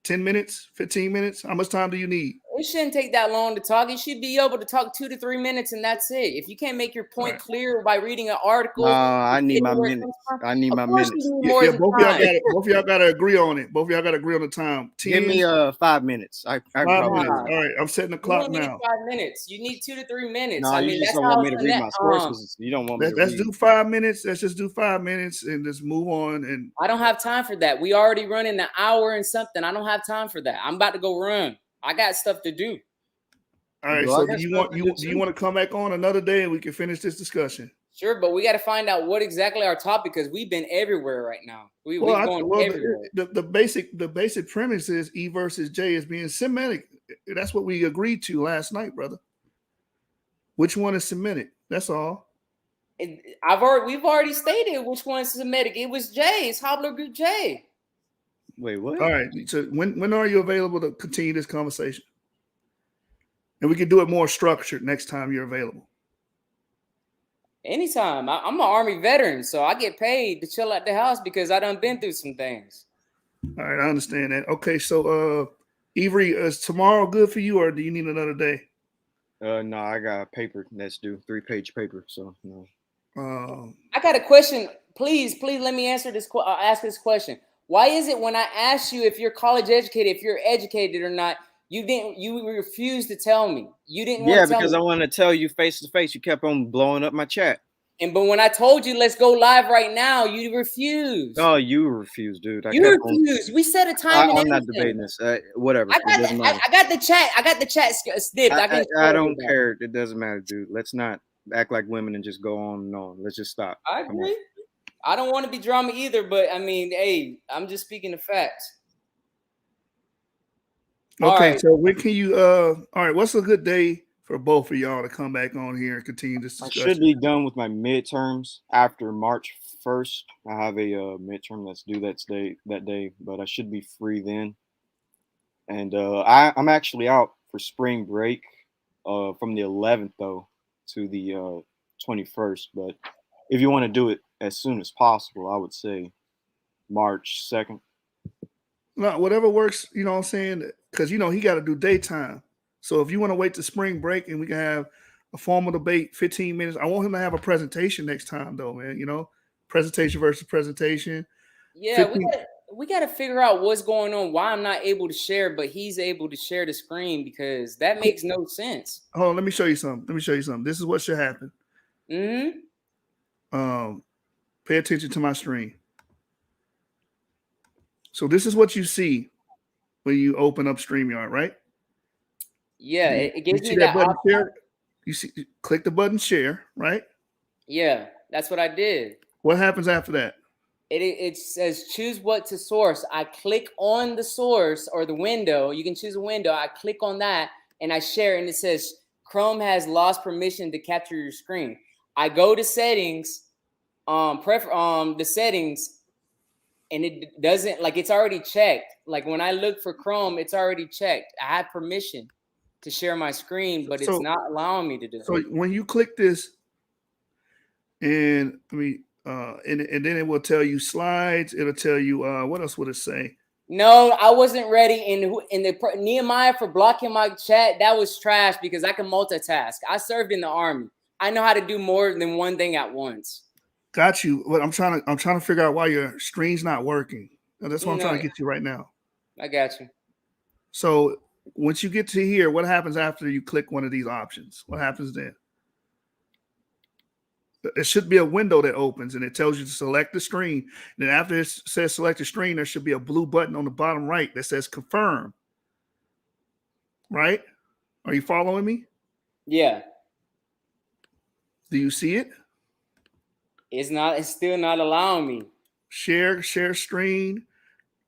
10 minutes? 15 minutes? How much time do you need? It shouldn't take that long to talk. You should be able to talk 2 to 3 minutes, and that's it. If you can't make your point clear by reading an article, I need my minutes. I need my minutes. Yeah, both of y'all got to agree on it. Both of y'all got to agree on the time. 10, Give me 5 minutes. I 5 minutes. All right, I'm setting the clock you don't now. need 5 minutes. You need 2 to 3 minutes. No, you just don't want me to read my sources. You don't want me to Let's read. do 5 minutes. Let's just do 5 minutes and just move on. And I don't have time for that. We already running an hour and something. I don't have time for that. I'm about to go run. I got stuff to do. All right. So do you want to come back on another day and we can finish this discussion? Sure, but we got to find out what exactly our topic, because we've been everywhere right now. We're going everywhere. The basic premise is E versus J is being Semitic. That's what we agreed to last night, brother. Which one is Semitic? That's all. We've already stated which one's Semitic. It was J. It's Hobbler Group J. Wait, what? All right. So when are you available to continue this conversation? And we can do it more structured next time you're available. Anytime. I'm an Army veteran, so I get paid to chill at the house because I done been through some things. All right, I understand that. Okay, so Avery, is tomorrow good for you, or do you need another day? No, I got a paper that's due, 3-page paper. So no. I got a question. Please let me answer this. Ask this question. Why is it when I ask you if you're college educated, if you're educated or not, you refused to tell me? You didn't want to tell me. Because I wanted to tell you face to face. You kept on blowing up my chat. But when I told you let's go live right now, you refused. Oh, you refused, dude. You refused. We set a time. I'm not debating this. Whatever. I got the chat. I got the chat snipped. I don't care. It doesn't matter, dude. Let's not act like women and just go on and on. Let's just stop. I agree. I don't want to be drama either, but I mean, hey, I'm just speaking the facts. Okay, so when can you all right, what's a good day for both of y'all to come back on here and continue this discussion? I should be done with my midterms after March 1st. I have a midterm that's due that day, but I should be free then. And I'm actually out for spring break from the 11th though to the 21st. But if you want to do it as soon as possible, I would say March 2nd. No, whatever works, you know what I'm saying? Because, he got to do daytime. So if you want to wait to spring break and we can have a formal debate, 15 minutes. I want him to have a presentation next time, though, man. Presentation versus presentation. Yeah, we got to figure out what's going on, why I'm not able to share, but he's able to share the screen, because that makes no sense. Hold on, let me show you something. This is what should happen. Pay attention to my screen. So this is what you see when you open up StreamYard, right? Yeah, it gives me that button share. You see, click the button share, right? Yeah, that's what I did. What happens after that? It says choose what to source. I click on the source or the window. You can choose a window. I click on that and I share, and it says Chrome has lost permission to capture your screen. I go to settings, the settings. And it doesn't, like, it's already checked. Like when I look for Chrome, it's already checked. I have permission to share my screen, but it's not allowing me to do it. So when you click this, and and then it will tell you slides. It'll tell you what else would it say? No, I wasn't ready. In the Nehemiah for blocking my chat, that was trash because I can multitask. I served in the Army. I know how to do more than one thing at once. Got you. But I'm trying to figure out why your screen's not working. That's what I'm trying to get you right now. I got you. So once you get to here, what happens after you click one of these options? What happens then? It should be a window that opens and it tells you to select the screen. And then after it says select the screen, there should be a blue button on the bottom right that says confirm. Right? Are you following me? Yeah. Do you see it? It's still not allowing me. Share screen.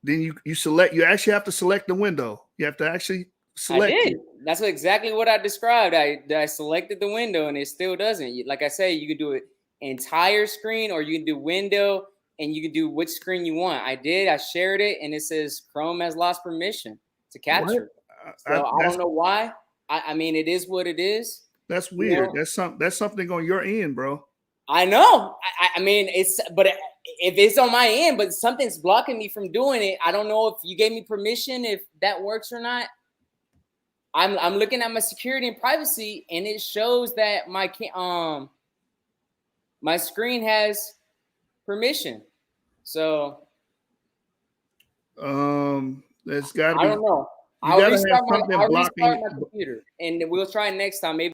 Then you select. You actually have to select the window. You have to actually select. I did. That's exactly what I described. I selected the window and it still doesn't. Like I say, you can do it entire screen or you can do window and you can do which screen you want. I did. I shared it and it says Chrome has lost permission to capture. So I don't know why. I mean, it is what it is. That's weird. You know? That's something on your end, bro. I know. I mean, if it's on my end, but something's blocking me from doing it. I don't know if you gave me permission, if that works or not. I'm looking at my security and privacy, and it shows that my screen has permission. So there's got to be. I don't know. I'll restart my computer, and we'll try it next time. Maybe.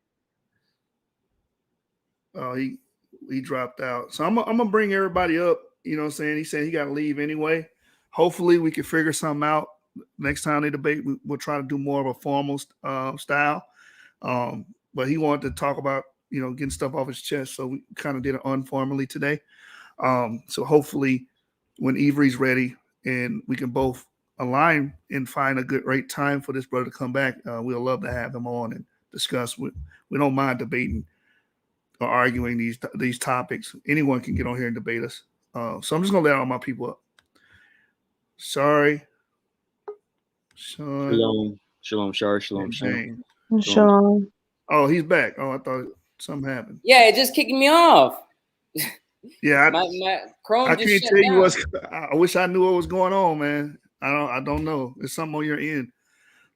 Oh, he dropped out. So I'm gonna bring everybody up. You know what I'm saying? He said he got to leave anyway. Hopefully we can figure something out. Next time they debate, we'll try to do more of a formal style. But he wanted to talk about, getting stuff off his chest. So we kind of did it informally today. So hopefully when Avery's ready and we can both align and find a great time for this brother to come back, we'll love to have him on and discuss. We don't mind debating or arguing these topics. Anyone can get on here and debate us. So I'm just going to let all my people up. Sorry. Shalom, Shar, shalom. Shalom. Oh, he's back. Oh, I thought something happened. Yeah, it just kicked me off. Yeah, my Chrome. I just can't shut tell you down. what's. I wish I knew what was going on, man. I don't know. There's something on your end.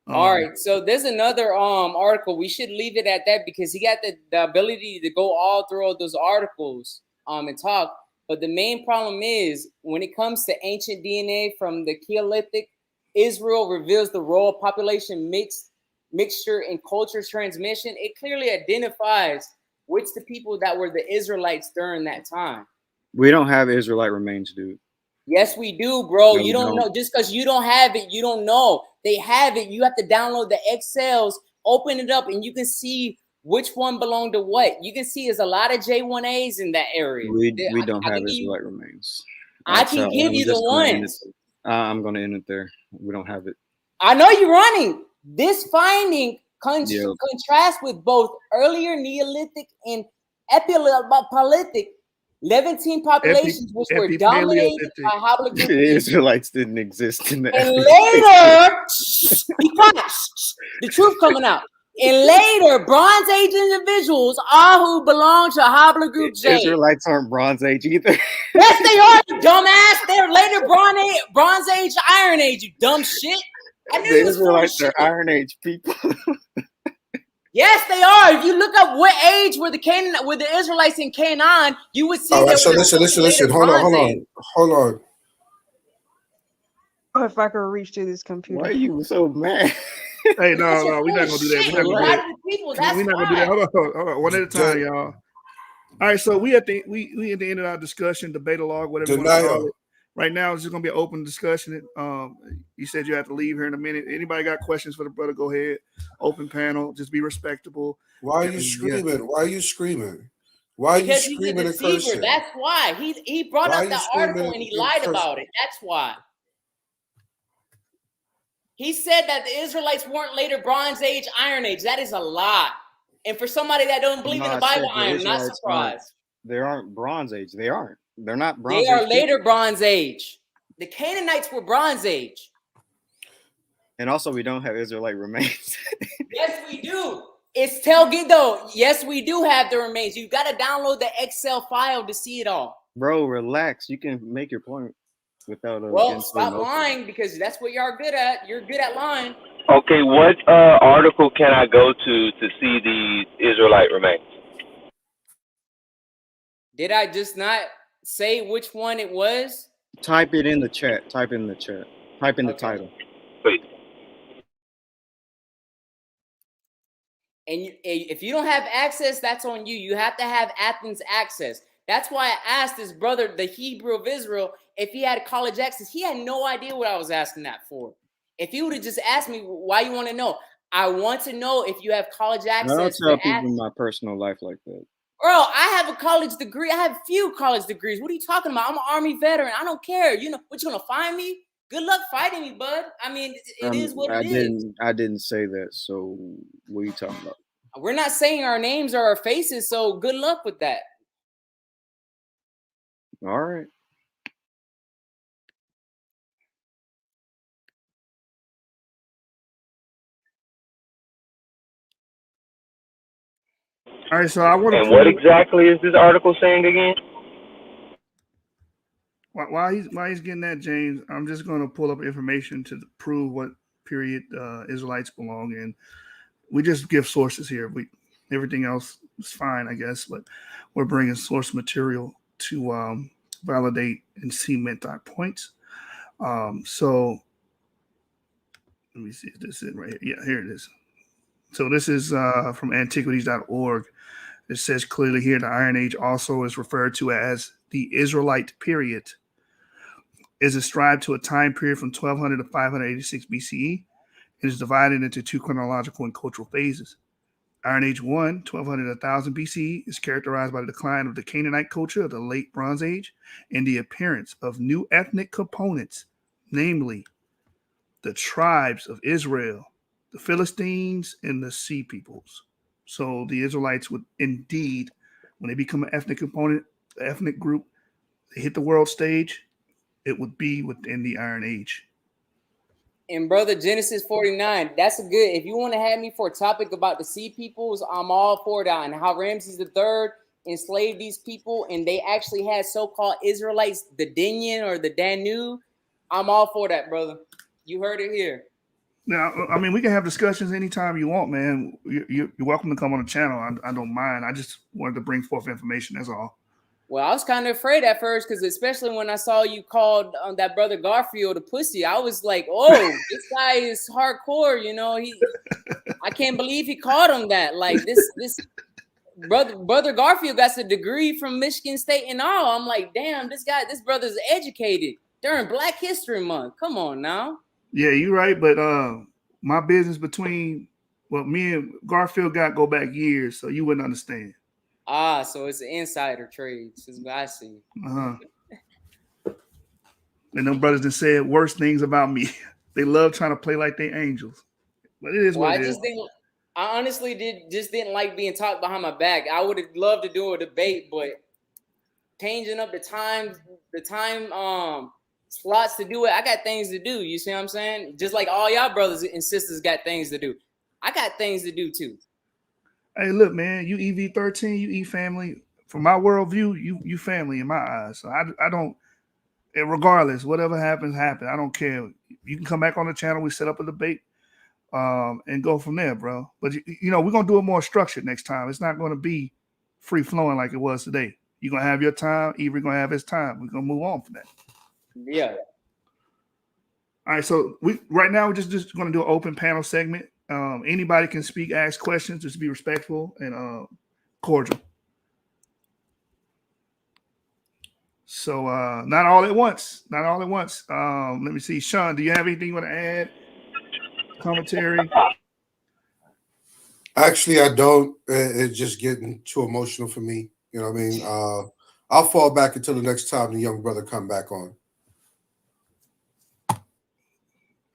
All right, so there's another article. We should leave it at that because he got the ability to go all through those articles and talk. But the main problem is when it comes to ancient DNA from the Neolithic, Israel reveals the role of population mixture in culture transmission. It clearly identifies which the people that were the Israelites during that time. We don't have Israelite remains, dude. Yes, we do, bro. No, you don't know. Just because you don't have it, you don't know. They have it. You have to download the Excels, open it up, and you can see which one belonged to what. You can see there's a lot of J1As in that area. We don't have Israelite remains. I can give you the ones. I'm going to end it there. We don't have it. I know you're running. This finding contrasts with both earlier Neolithic and Epipaleolithic Levantine populations, which were dominated by haplogroup. The Israelites didn't exist in that. And later, be quiet. The truth coming out. And later, Bronze Age individuals are who belong to haplogroup J. Israelites aren't Bronze Age either. Yes, they are, you dumbass. They're later Bronze Age, Iron Age, you dumb shit. I knew the Israelites are Iron Age people. Yes, they are. If you look up what age were the Israelites in Canaan, you would see. All right, so listen. Hold on. Oh, if I could reach to this computer. Why are you so mad? Hey, no, we're not gonna do that. We're not gonna do that. Hold on. One at a time, y'all. All right, so we at the end of our discussion, debate log, whatever you want to call it. Right now, it's just gonna be an open discussion. You said you have to leave here in a minute. Anybody got questions for the brother? Go ahead. Open panel. Just be respectable. Why are you screaming? Yeah. Why are you screaming? Why are you screaming and cursing? That's why he brought up that article and he lied about it. That's why. He said that the Israelites weren't later Bronze Age, Iron Age. That is a lie. And for somebody that don't believe in the Bible, I am not surprised. They aren't Bronze Age. They aren't. They're not Bronze Age. They are later Bronze Age. The Canaanites were Bronze Age. And also, we don't have Israelite remains. Yes, we do. It's tailgate though. Yes, we do have the remains. You got to download the Excel file to see it all. Bro, relax. You can make your point without. Stop lying because that's what you're good at. You're good at lying. Okay, what article can I go to see the Israelite remains? Did I just not say which one it was? Type it in the chat. Type in the title. Please. And if you don't have access, that's on you. You have to have Athens access. That's why I asked this brother, the Hebrew of Israel, if he had college access. He had no idea what I was asking that for. If he would have just asked me, why you want to know? I want to know if you have college access. I don't tell people my personal life like that. Bro, I have a college degree. I have a few college degrees. What are you talking about? I'm an Army veteran. I don't care. You know, what, you gonna find me? Good luck fighting me, bud. I mean, it is what it is. I didn't say that. So what are you talking about? We're not saying our names or our faces, so good luck with that. All right. All right, so I want to. And what exactly is this article saying again? While he's getting that, James, I'm just going to pull up information to prove what period Israelites belong in. We just give sources here. Everything else is fine, I guess, but we're bringing source material to validate and cement our points. So let me see if this is it right here. Yeah, here it is. So this is from antiquities.org. It says clearly here the Iron Age also is referred to as the Israelite period. Is ascribed to a time period from 1200 to 586 BCE. It is divided into two chronological and cultural phases. Iron Age 1, 1200 to 1000 BCE, is characterized by the decline of the Canaanite culture of the late Bronze Age and the appearance of new ethnic components, namely the tribes of Israel, the Philistines, and the Sea Peoples. So the Israelites would indeed, when they become an ethnic component, ethnic group, they hit the world stage, it would be within the Iron Age. And brother, Genesis 49, that's a good, if you want to have me for a topic about the Sea Peoples, I'm all for that. And how Ramses III enslaved these people, and they actually had so-called Israelites, the Dinyan or the Danooi. I'm all for that, brother. You heard it here. Now, I mean, we can have discussions anytime you want, man. You're welcome to come on the channel. I don't mind. I just wanted to bring forth information. That's all. Well, I was kind of afraid at first because especially when I saw you called that brother Garfield a pussy, I was like, oh, this guy is hardcore. You know, I can't believe he called him that. Like this brother Garfield got a degree from Michigan State and all. I'm like, damn, this brother's educated during Black History Month. Come on now. Yeah, you're right. But my business between me and Garfield go back years, so you wouldn't understand. Ah, so it's an insider trade. This is what I see. And them brothers that said worse things about me. They love trying to play like they angels. But it is what it is. I honestly didn't like being talked behind my back. I would have loved to do a debate, but changing up the time slots to do it, I got things to do. You see what I'm saying? Just like all y'all brothers and sisters got things to do. I got things to do too. Hey, look, man, you EV13, you E family. From my worldview, you family in my eyes. So I don't, regardless, whatever happens, happen. I don't care. You can come back on the channel. We set up a debate and go from there, bro. But, you know, we're going to do it more structured next time. It's not going to be free flowing like it was today. You're going to have your time. Avery going to have his time. We're going to move on from that. Yeah. All right. So right now we're just going to do an open panel segment. Anybody can speak, ask questions, just be respectful and cordial. So not all at once. Not all at once. Let me see. Sean, do you have anything you want to add? Commentary? Actually, I don't. It's just getting too emotional for me. You know what I mean? I'll fall back until the next time the young brother come back on.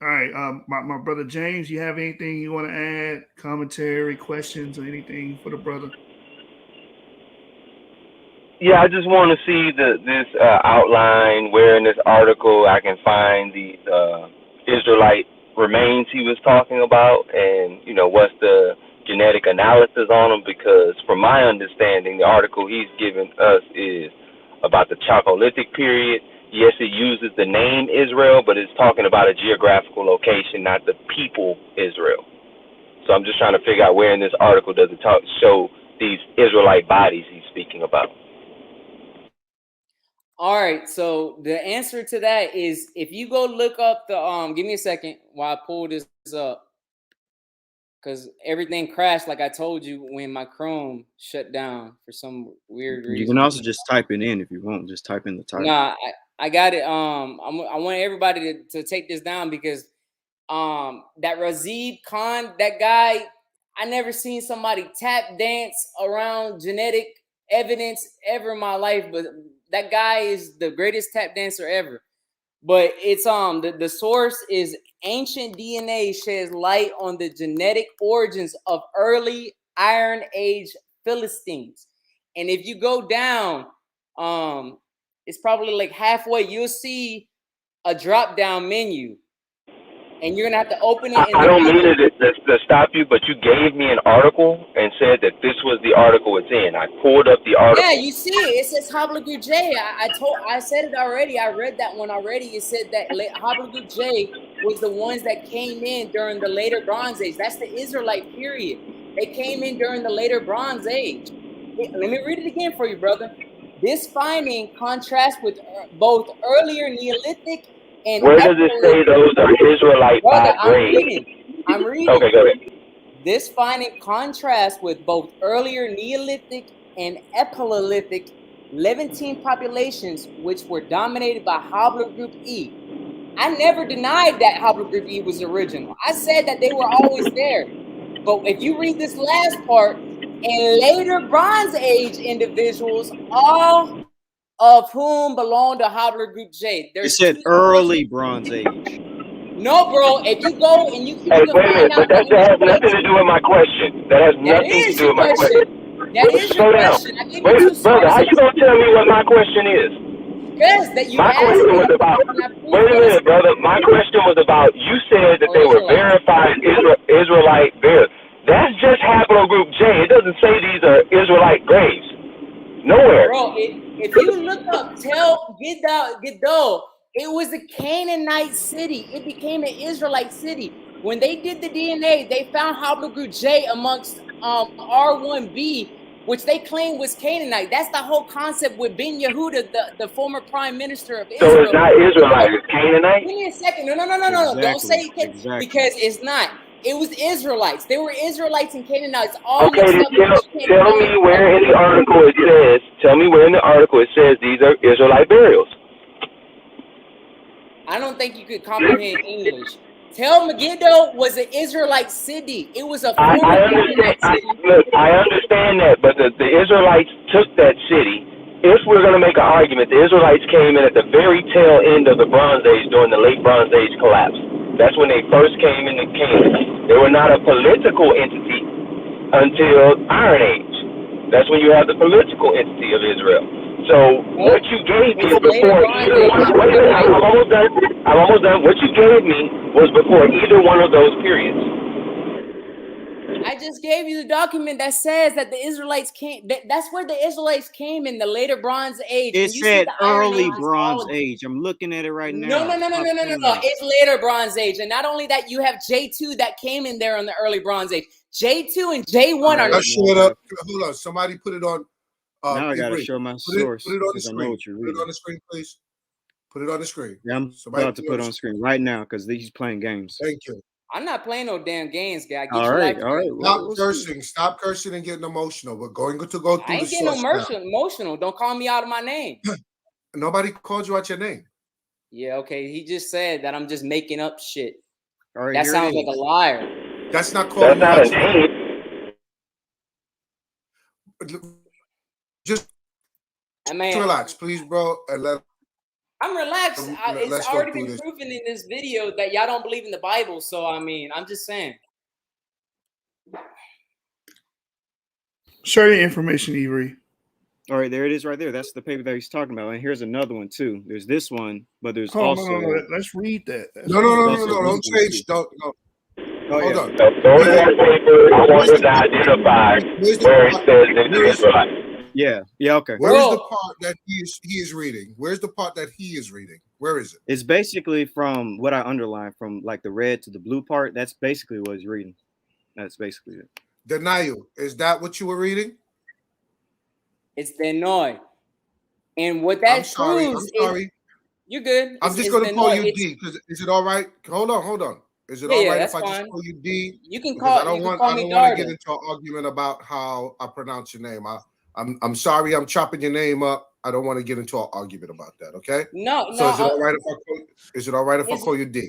All right, my brother James, you have anything you want to add? Commentary, questions, or anything for the brother? Yeah, I just want to see this outline where in this article I can find the Israelite remains he was talking about, and you know what's the genetic analysis on them. Because from my understanding, the article he's given us is about the Chalcolithic period. Yes, it uses the name Israel, but it's talking about a geographical location, not the people Israel. So I'm just trying to figure out where in this article does it show these Israelite bodies he's speaking about. All right, so the answer to that is if you go look up the give me a second while I pull this up, because everything crashed like I told you when my Chrome shut down for some weird reason. You can also just type it in if you want. Just type in the title. Nah, I got it. I want everybody to take this down because that Razib Khan, that guy, I never seen somebody tap dance around genetic evidence ever in my life, but that guy is the greatest tap dancer ever. But it's the source is ancient DNA sheds light on the genetic origins of early Iron Age Philistines. And if you go down, it's probably like halfway, you'll see a drop-down menu. And you're gonna have to open it. I don't mean to stop you, but you gave me an article and said that this was the article it's in. I pulled up the article. Yeah, you see it. It says Haplogroup J. I said it already. I read that one already. It said that Haplogroup J was the ones that came in during the later Bronze Age. That's the Israelite period. They came in during the later Bronze Age. Let me read it again for you, brother. This finding contrasts with both earlier Neolithic and where does it say those are Israelite graves? I'm reading. Okay, go ahead. This finding contrasts with both earlier Neolithic and Epipaleolithic Levantine populations, which were dominated by Haplogroup E. I never denied that Haplogroup E was original. I said that they were always there. But if you read this last part, and later Bronze Age individuals, all of whom belong to Haplogroup J. It said early Bronze Age. No, bro. If you go and you hey, wait a minute, but that has nothing to do with my question. That has nothing to do with my question. That is your question. I gave you two brother, how you gonna tell me what my question is? Yes, that you my question was about. Wait a minute, brother. My question was about. You said that they were verified Israelite burials. That's just Haplogroup J. It doesn't say these are Israelite graves. Nowhere. Bro, if you look up Giddo, it was a Canaanite city. It became an Israelite city. When they did the DNA, they found Haplogroup J amongst R1B, which they claimed was Canaanite. That's the whole concept with Ben Yehuda, the former prime minister of Israel. So it's not Israelite, it's Canaanite? Give me a second. No. Exactly. Don't say it because it's not. It was Israelites. They were Israelites and Canaanites. All okay, then tell me where in the article it says. Tell me where in the article it says these are Israelite burials. I don't think you could comprehend English. Tell Megiddo was an Israelite city. It was a former I understand that, but the Israelites took that city. If we're going to make an argument, the Israelites came in at the very tail end of the Bronze Age during the late Bronze Age collapse. That's when they first came into Canaan. They were not a political entity until Iron Age. That's when you have the political entity of Israel. So what you gave me before either one. Wait a minute, I'm almost done. What you gave me was before either one of those periods. I just gave you the document that says that the Israelites came. That's where the Israelites came in the later Bronze Age. It said early Bronze Age. I'm looking at it right now. No. It's later Bronze Age, and not only that, you have J2 that came in there in the early Bronze Age. J2 and J1 are. Let's show it up. Hold on. Somebody put it on. Now I gotta show my source. Put it on the screen. Put it on the screen, please. Put it on the screen. Yeah, I'm about to put it on screen right now because he's playing games. Thank you. I'm not playing no damn games, guy. All right. Stop cursing and getting emotional. We're going to go through I ain't getting emotional. Don't call me out of my name. Nobody called you out your name. Yeah, okay. He just said that I'm just making up shit. All right, that sounds like a liar. That's not calling out a name. Just relax, please, bro, and I'm relaxed. It's already been proven in this video that y'all don't believe in the Bible. So, I mean, I'm just saying. Share your information, Avery. All right, there it is right there. That's the paper that he's talking about. And here's another one, too. There's this one, but there's also... No. Let's read that. No. Don't change. Hold on. Go to that paper. I want to identify where it says that the Israelites. Yeah, okay. Where's the part that he is reading? Where's the part that he is reading? Where is it? It's basically from what I underlined, from like the red to the blue part. That's basically what he's reading. That's basically it. Danooi, is that what you were reading? It's Danooi. And what that proves I'm sorry. You're good. I'm just going to call you D. Is it all right? Hold on. Is it all right if I just call you D? You can call. I don't want to get into an argument about how I pronounce your name. I'm sorry. I'm chopping your name up. I don't want to get into an argument about that. Okay? No. So is it all right if I call you D?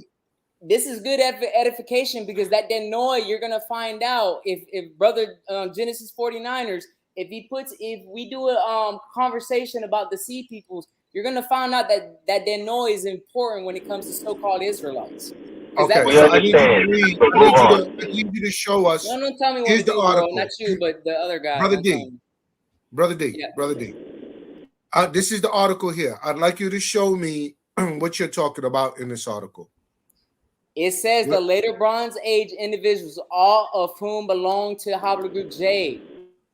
This is good edification because that Danooi, you're gonna find out if brother Genesis 49ers, if we do a conversation about the sea peoples, you're gonna find out that Danooi is important when it comes to so-called Israelites. Okay, We so I need you to understand, read. but move on. I need you to show us. No, don't tell me what Here's to the do, bro. article. Not you, but the other guy. Brother Don't tell D. me. Brother D. Yeah. Brother D. This is the article here. I'd like you to show me what you're talking about in this article. It says the later Bronze Age individuals, all of whom belong to haplogroup J.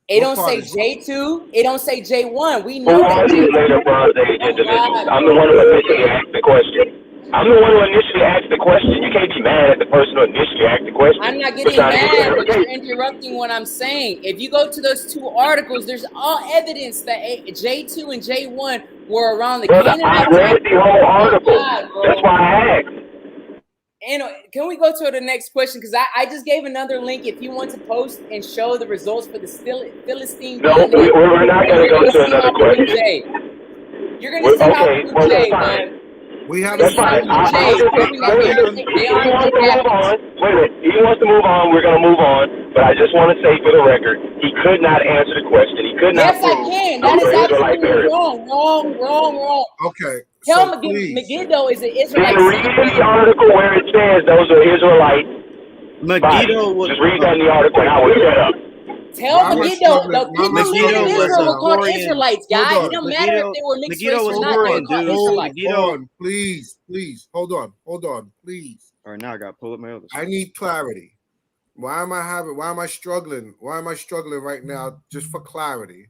It What don't part say is- J2. It don't say J1. We Who know are that these J2. later Bronze Age Oh, individuals? God, I'm the bro. one who initially asked the question. I'm the one who initially asked the question. You can't be mad at the person who initially asked the question. I'm not We're getting trying to get mad, but you're clarification. interrupting what I'm saying. If you go to those two articles, there's all evidence that J2 and J1 were around the Brother, I Canaanites. read the whole article. God, bro. That's why I asked. And can we go to the next question? Because I just gave another link. If you want to post and show the results for the Philistine No, DNA, we're not going to go to see another haplogroup question. J. You're going to see Okay, haplogroup well, J, that's fine. man. We have That's fine. Haplogroup J is proving that they are He wants to move captains. on. Wait a minute. He wants to move on. We're going to move on. But I just want to say for the record, he could not answer the question. He could not Yes, I prove can. those That is are Israelite absolutely burials. wrong. Okay. Tell So please. Megiddo is an Then Israelite read city. the article where it says those are Israelite bodies. Megiddo was Just read that in the article and I will shut up. Tell Why am I Megiddo, struggling? the Why am people I living in Megiddo was Israel a were called Korean. Israelites, Hold guys. on. It don't matter if they were mixed Megiddo race was or a not. They were Korean called dude. Israelites. Megiddo. Hold on, please. Hold on, please. All right, now I got to pull up my other. I need clarity. Why am I struggling? Why am I struggling right now just for clarity?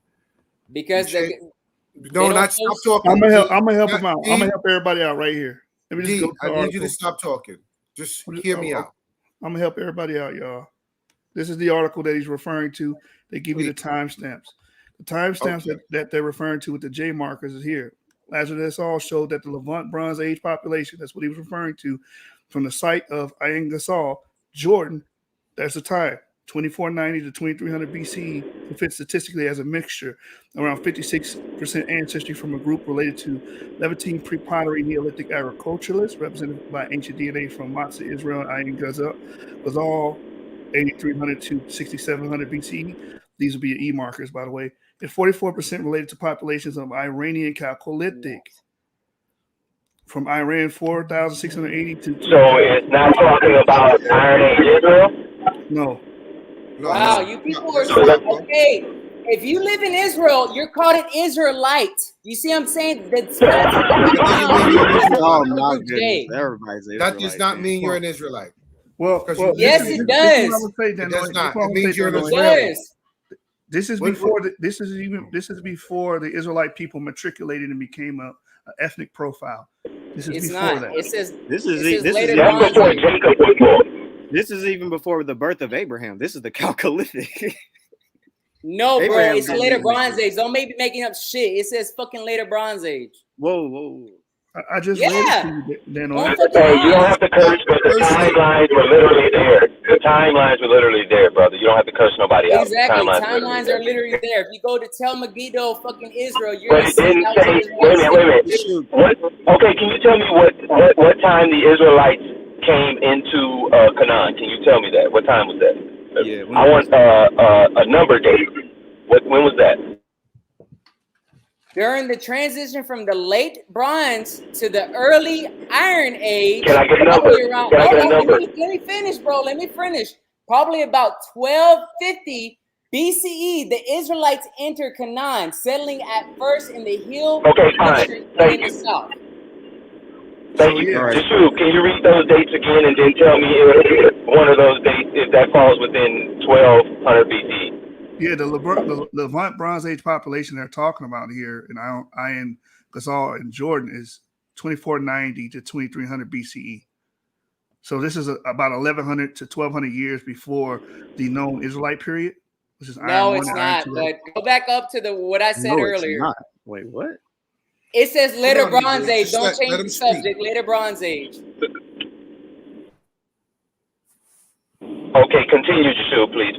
Because No, don't not stop post- talking. I'm gonna help D. him out. I'm gonna help everybody out right here. Let me just D, go to the I need you to article. stop talking. Just hear me out. I'm gonna help everybody out, y'all. This is the article that he's referring to. They give you the timestamps. The timestamps that they're referring to with the J markers is here. Lazarus all showed that the Levant Bronze Age population, that's what he was referring to, from the site of Ain Gasal, Jordan, that's the time, 2490 to 2300 BCE, can fit statistically as a mixture, around 56% ancestry from a group related to Levantine pre-pottery Neolithic agriculturalists, represented by ancient DNA from Matzah, Israel, and Ain Gasal, 8300 to 6700 BCE. These will be E markers, by the way. And 44% related to populations of Iranian Chalcolithic. From Iran, 4,680 to... So it's not talking about Iron Age Israel? No. Wow, you people are so okay. If you live in Israel, you're called an Israelite. You see what I'm saying? That's Oh my goodness! Everybody's Israelite. That does not mean you're an Israelite. Well, yes, it does. It does not. It means you're an It Israeli. does. This is before this is before the Israelite people matriculated and became a ethnic profile. This is It's before not. that. It says This is later That's before Jacob was born. This is even before the birth of Abraham. This is the Chalcolithic. No, bro, Abraham it's didn't later even Bronze Age. Don't make me making up shit. It says fucking later Bronze Age. Whoa. I just read it to you, Danooi. Hey, you don't have to curse, but the timelines were literally there. The timelines were literally there, brother. You don't have to curse nobody out. Exactly. The Timelines are literally there. If you go to Tel Megiddo, fucking Israel, you're But gonna it see didn't that was say. an Israelite Wait a minute. What? Okay, can you tell me what time the Israelites came into Canaan? Can you tell me that? What time was that? Yeah. I want a number date. When was that? during the transition from the late Bronze to the early Iron Age. Can I get a number? Around, Can I get a number? let me finish, bro. Let me finish. Probably about 1250 BCE, the Israelites enter Canaan, settling at first in the hill country in the south. Thank you. Yeshua, can you read those dates again and then tell me if one of those dates, if that falls within 1200 BC? Yeah, the Levant Bronze Age population they're talking about here in Ain Gasal in Jordan is 2490 to 2300 BCE. So this is about 1100 to 1200 years before the known Israelite period, which is no, Iron it's 1 not. and Iron 2. But go back up to what I said earlier. Not. Wait, what? It says later Bronze Age. Don't let change him the speak. subject. Later Bronze Age. Okay, continue, Yeshua, please,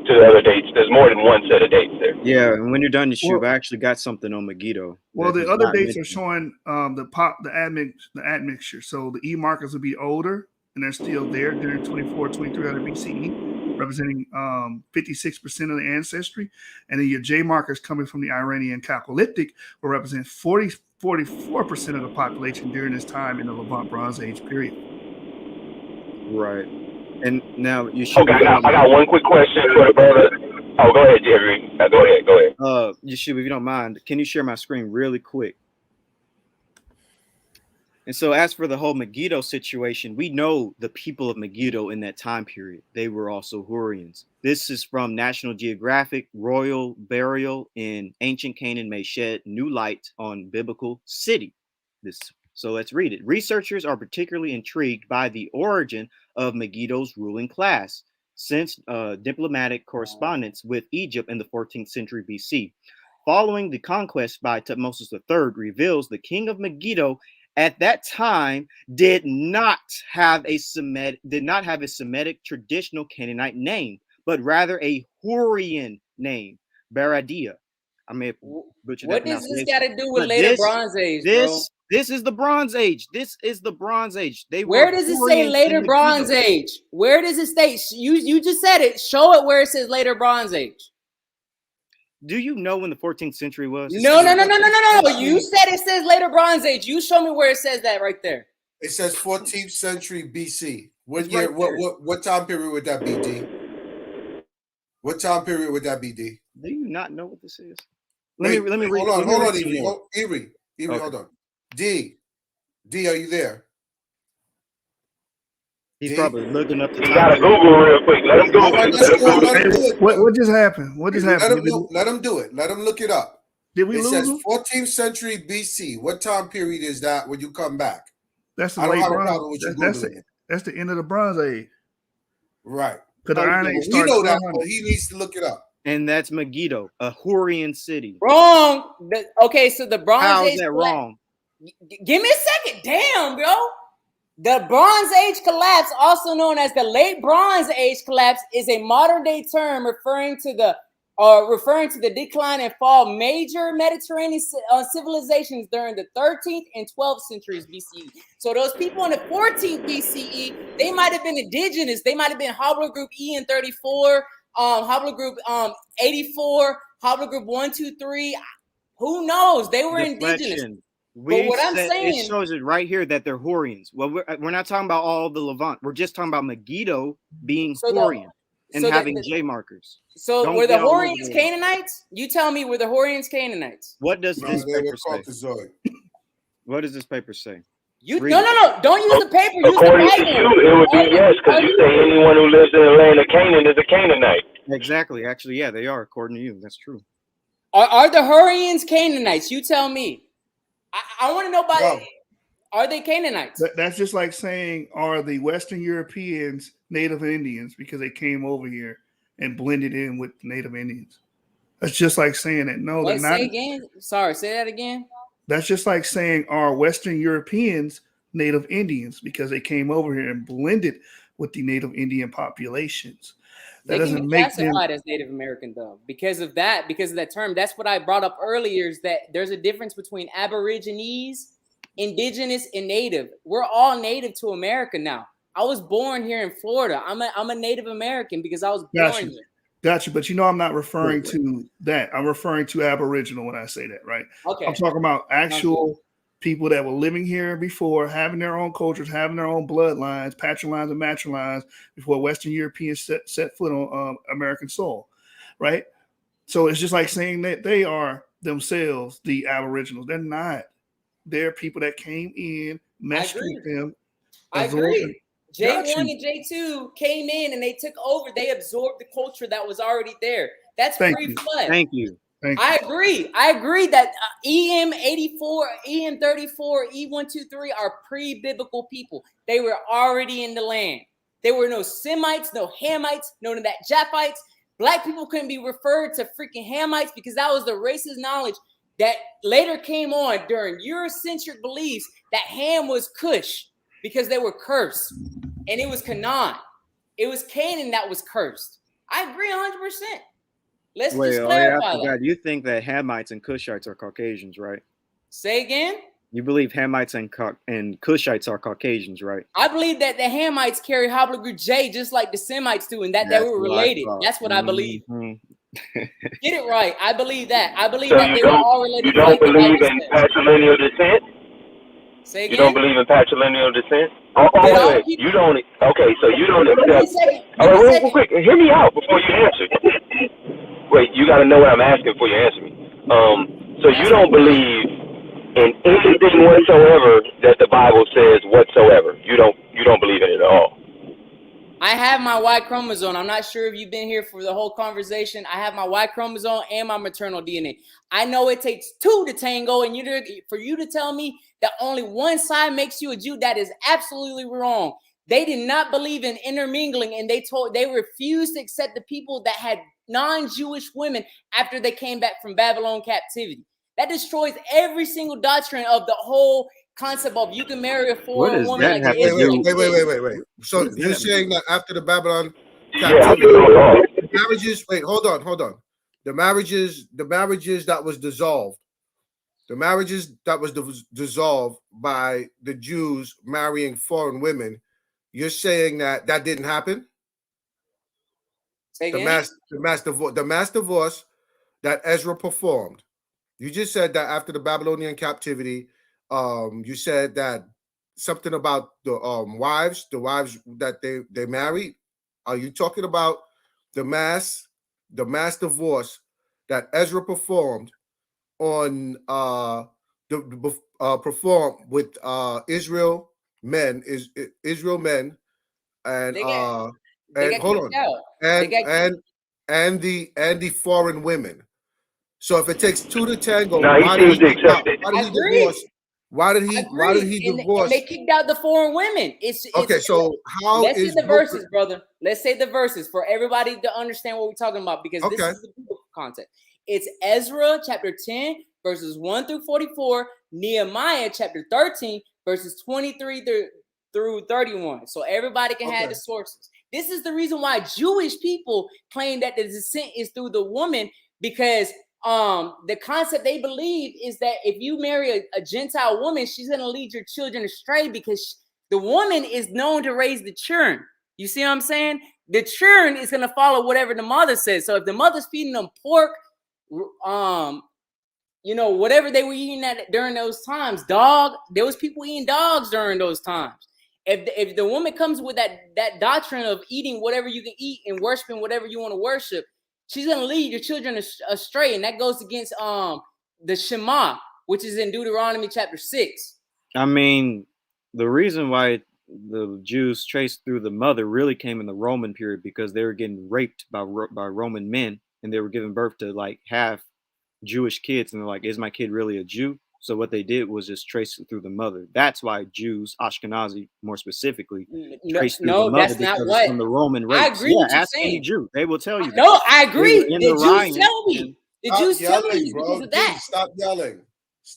to the other dates. There's more than one set of dates there. Yeah, and when you're done, Yeshua, I actually got something on Megiddo. Well, the other dates are showing the admixture. So the E markers will be older, and they're still there during 2400, 2300 BCE. representing 56% of the ancestry. And then your J markers coming from the Iranian Chalcolithic will represent 44% of the population during this time in the Levant Bronze Age period. Right. And now you should. Okay, I got one quick question for the brother. Oh, go ahead, Jerry. Go ahead. You should, if you don't mind, can you share my screen really quick? And so as for the whole Megiddo situation, we know the people of Megiddo in that time period. They were also Hurrians. This is from National Geographic. Royal burial in ancient Canaan may shed new light on biblical city. So let's read it. Researchers are particularly intrigued by the origin of Megiddo's ruling class since diplomatic correspondence with Egypt in the 14th century BC. Following the conquest by Thutmose III reveals the king of Megiddo at that time did not have a Semitic traditional Canaanite name, but rather a Hurrian name, Baradia. I may have butchered that. What does this got to do with later Bronze Age, bro? This is the Bronze Age. This is the Bronze Age. Where does it say later Bronze Age? Where does it state? You just said it. Show it where it says later Bronze Age. Do you know when the 14th century was? No. You said it says later Bronze Age. You show me where it says that right there. It says 14th century BC. What It's year? right What time period would that be, D? What time period would that be, D? Do you not know what this is? Let me read. Hold on, Erie, Okay. hold on. D, are you there? He's D? probably looking up the You gotta Google real quick. Let him Google. What just happened? What just happened? Let him do it. Let him look it up. Did we It lose says him? 14th century BC. What time period is that when you come back? That's the I don't late have a Bronze. problem with you Googling it. That's the end of the Bronze Age. Right. Because the Iron Age We started know that, 1200. but he needs to look it up. And that's Megiddo, a Hurrian city. Wrong. Okay, so the Bronze How Age. is that wrong? Give me a second. Damn, bro. The Bronze Age collapse, also known as the Late Bronze Age collapse, is a modern-day term referring to the decline and fall of major Mediterranean civilizations during the 13th and 12th centuries BCE. So those people in the 14th BCE, they might have been indigenous. They might have been haplogroup EN34, haplogroup 84, haplogroup 123. Who knows? They were indigenous. But what I'm saying, it shows it right here that they're Hurrians. Well, we're not talking about all the Levant. We're just talking about Megiddo being Hurrian and having J markers. So were the Hurrians Canaanites? You tell me, were the Hurrians Canaanites? What does this paper say? What does this paper say? No. Don't use the paper. Use According the to you, it would be yes, because you say anyone who lives in the land of Canaan is a Canaanite. Exactly. Actually, yeah, they are, according to you. That's true. Are the Hurrians Canaanites? You tell me. I want to know about it. Are they Canaanites? That's just like saying, are the Western Europeans Native Indians because they came over here and blended in with Native Indians? That's just like saying that. No, they're not. Say again. Sorry, say that again. That's just like saying, are Western Europeans Native Indians because they came over here and blended with the Native Indian populations? That doesn't make them classified as Native American though, because of that term. That's what I brought up earlier, is that there's a difference between Aborigines, Indigenous, and Native. We're all Native to America now. I was born here in Florida. I'm a Native American because I was born here. Gotcha. But I'm not referring to that. I'm referring to Aboriginal when I say that, right? Okay. I'm talking about actual people that were living here before, having their own cultures, having their own bloodlines, patrilines and matrilines before Western Europeans set foot on American soil, right? So it's just like saying that they are themselves the Aboriginals. They're not. They're people that came in, meshed with them. I agree. J1 and J2 came in and they took over. They absorbed the culture that was already there. That's pre-flood. Thank you. I agree that EM84, EM34, E123 are pre-biblical people. They were already in the land. There were no Semites, no Hamites, none of that Japhites. Black people couldn't be referred to freaking Hamites because that was the racist knowledge that later came on during Eurocentric beliefs that Ham was Cush because they were cursed. And it was Canaan. It was Canaan that was cursed. I agree 100%. Let's just clarify that. You think that Hamites and Cushites are Caucasians, right? Say again? You believe Hamites and Cushites are Caucasians, right? I believe that the Hamites carry haplogroup J just like the Semites do, and that they were related. That's what I believe. Get it right. I believe that. I believe So that they were all related. you don't like believe in patrilineal descent? Say again? You don't believe in patrilineal descent? Oh, wait. You don't. Okay, so you don't accept. Wait, quick. Hear me out before you answer. Wait, you got to know what I'm asking before you answer me. So you don't believe in anything whatsoever that the Bible says whatsoever. You don't believe in it at all. I have my Y chromosome. I'm not sure if you've been here for the whole conversation. I have my Y chromosome and my maternal DNA. I know it takes two to tango, and for you to tell me that only one side makes you a Jew, that is absolutely wrong. They did not believe in intermingling, and they refused to accept the people that had non-Jewish women after they came back from Babylon captivity. That destroys every single doctrine of the whole concept of you can marry a foreign woman. Wait. So you're saying that after the Babylon captivity, the marriages? Wait, hold on. The marriages that was dissolved. The marriages that was dissolved by the Jews marrying foreign women. You're saying that didn't happen? The mass divorce that Ezra performed. You just said that after the Babylonian captivity, you said that something about the wives that they married. Are you talking about the mass divorce that Ezra performed on performed with Israel men and the foreign women. So if it takes two to tango, why did he divorce? Why did he divorce? And they kicked out the foreign women. So how let's say the verses, brother. Let's say the verses for everybody to understand what we're talking about, because this is the biblical context. It's Ezra chapter 10, verses 1 through 44, Nehemiah chapter 13, verses 23 through 31. So everybody can have the sources. This is the reason why Jewish people claim that the descent is through the woman, because the concept they believe is that if you marry a Gentile woman, she's going to lead your children astray, because the woman is known to raise the children. You see what I'm saying? The children is going to follow whatever the mother says. So if the mother's feeding them pork, whatever they were eating during those times, there was people eating dogs during those times. If the woman comes with that doctrine of eating whatever you can eat and worshiping whatever you want to worship, she's going to lead your children astray. And that goes against the Shema, which is in Deuteronomy chapter 6. I mean, the reason why the Jews traced through the mother really came in the Roman period, because they were getting raped by Roman men, and they were giving birth to like half Jewish kids. And they're like, is my kid really a Jew? So what they did was just trace it through the mother. That's why Jews, Ashkenazi more specifically, trace through the mother. That's not what. From the Roman race. I agree with you ask saying. Any Jew. They will tell you. No, I agree. The Jews tell me. The Jews tell me because of that. Stop yelling.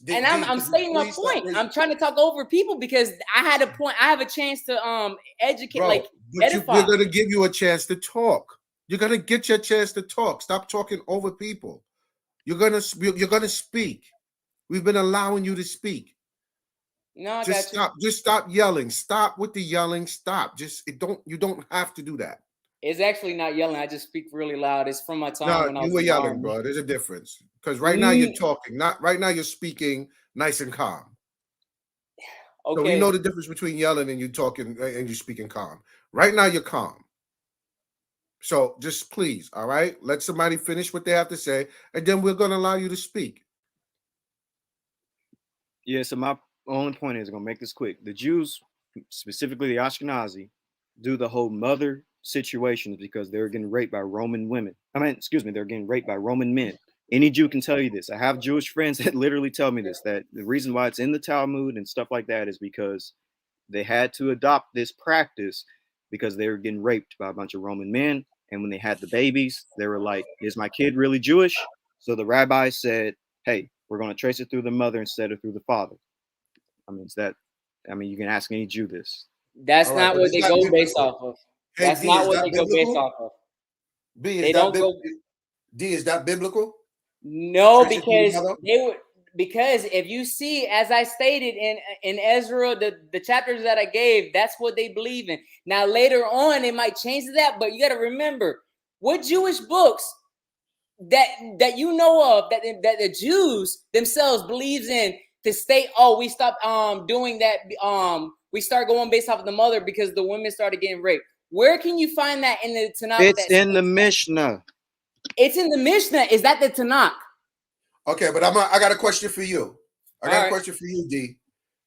And I'm stating my point. I'm trying to talk over people because I had a point. I have a chance to educate, edify. We're going to give you a chance to talk. You're going to get your chance to talk. Stop talking over people. You're going to speak. We've been allowing you to speak. No, I just got stop. you. Just stop yelling. Stop with the yelling. Stop. You don't have to do that. It's actually not yelling. I just speak really loud. It's from my time when I was were yelling, bro. There's a difference. Because right now you're talking. Right now you're speaking nice and calm. Okay. So we know the difference between yelling and you talking and you speaking calm. Right now you're calm. So just please, all right, let somebody finish what they have to say, and then we're going to allow you to speak. Yeah, so my only point is, I'm going to make this quick. The Jews, specifically the Ashkenazi, do the whole mother situation because they're getting raped by Roman women. They're getting raped by Roman men. Any Jew can tell you this. I have Jewish friends that literally tell me this, that the reason why it's in the Talmud and stuff like that is because they had to adopt this practice because they were getting raped by a bunch of Roman men. And when they had the babies, they were like, is my kid really Jewish? So the rabbi said, hey, we're going to trace it through the mother instead of through the father. You can ask any Jew this. That's not what they go based off of. That's not what they go based off of. They don't go. D, is that biblical? No, because Because if you see, as I stated in Ezra, the chapters that I gave, that's what they believe in. Now later on, it might change to that, but you got to remember what Jewish books that you know of that the Jews themselves believes in to state, oh, we stopped doing that. We start going based off of the mother because the women started getting raped. Where can you find that in the Tanakh? It's in the Mishnah. It's in the Mishnah. Is that the Tanakh? Okay, but I got a question for you. I got All a right. question for you, D.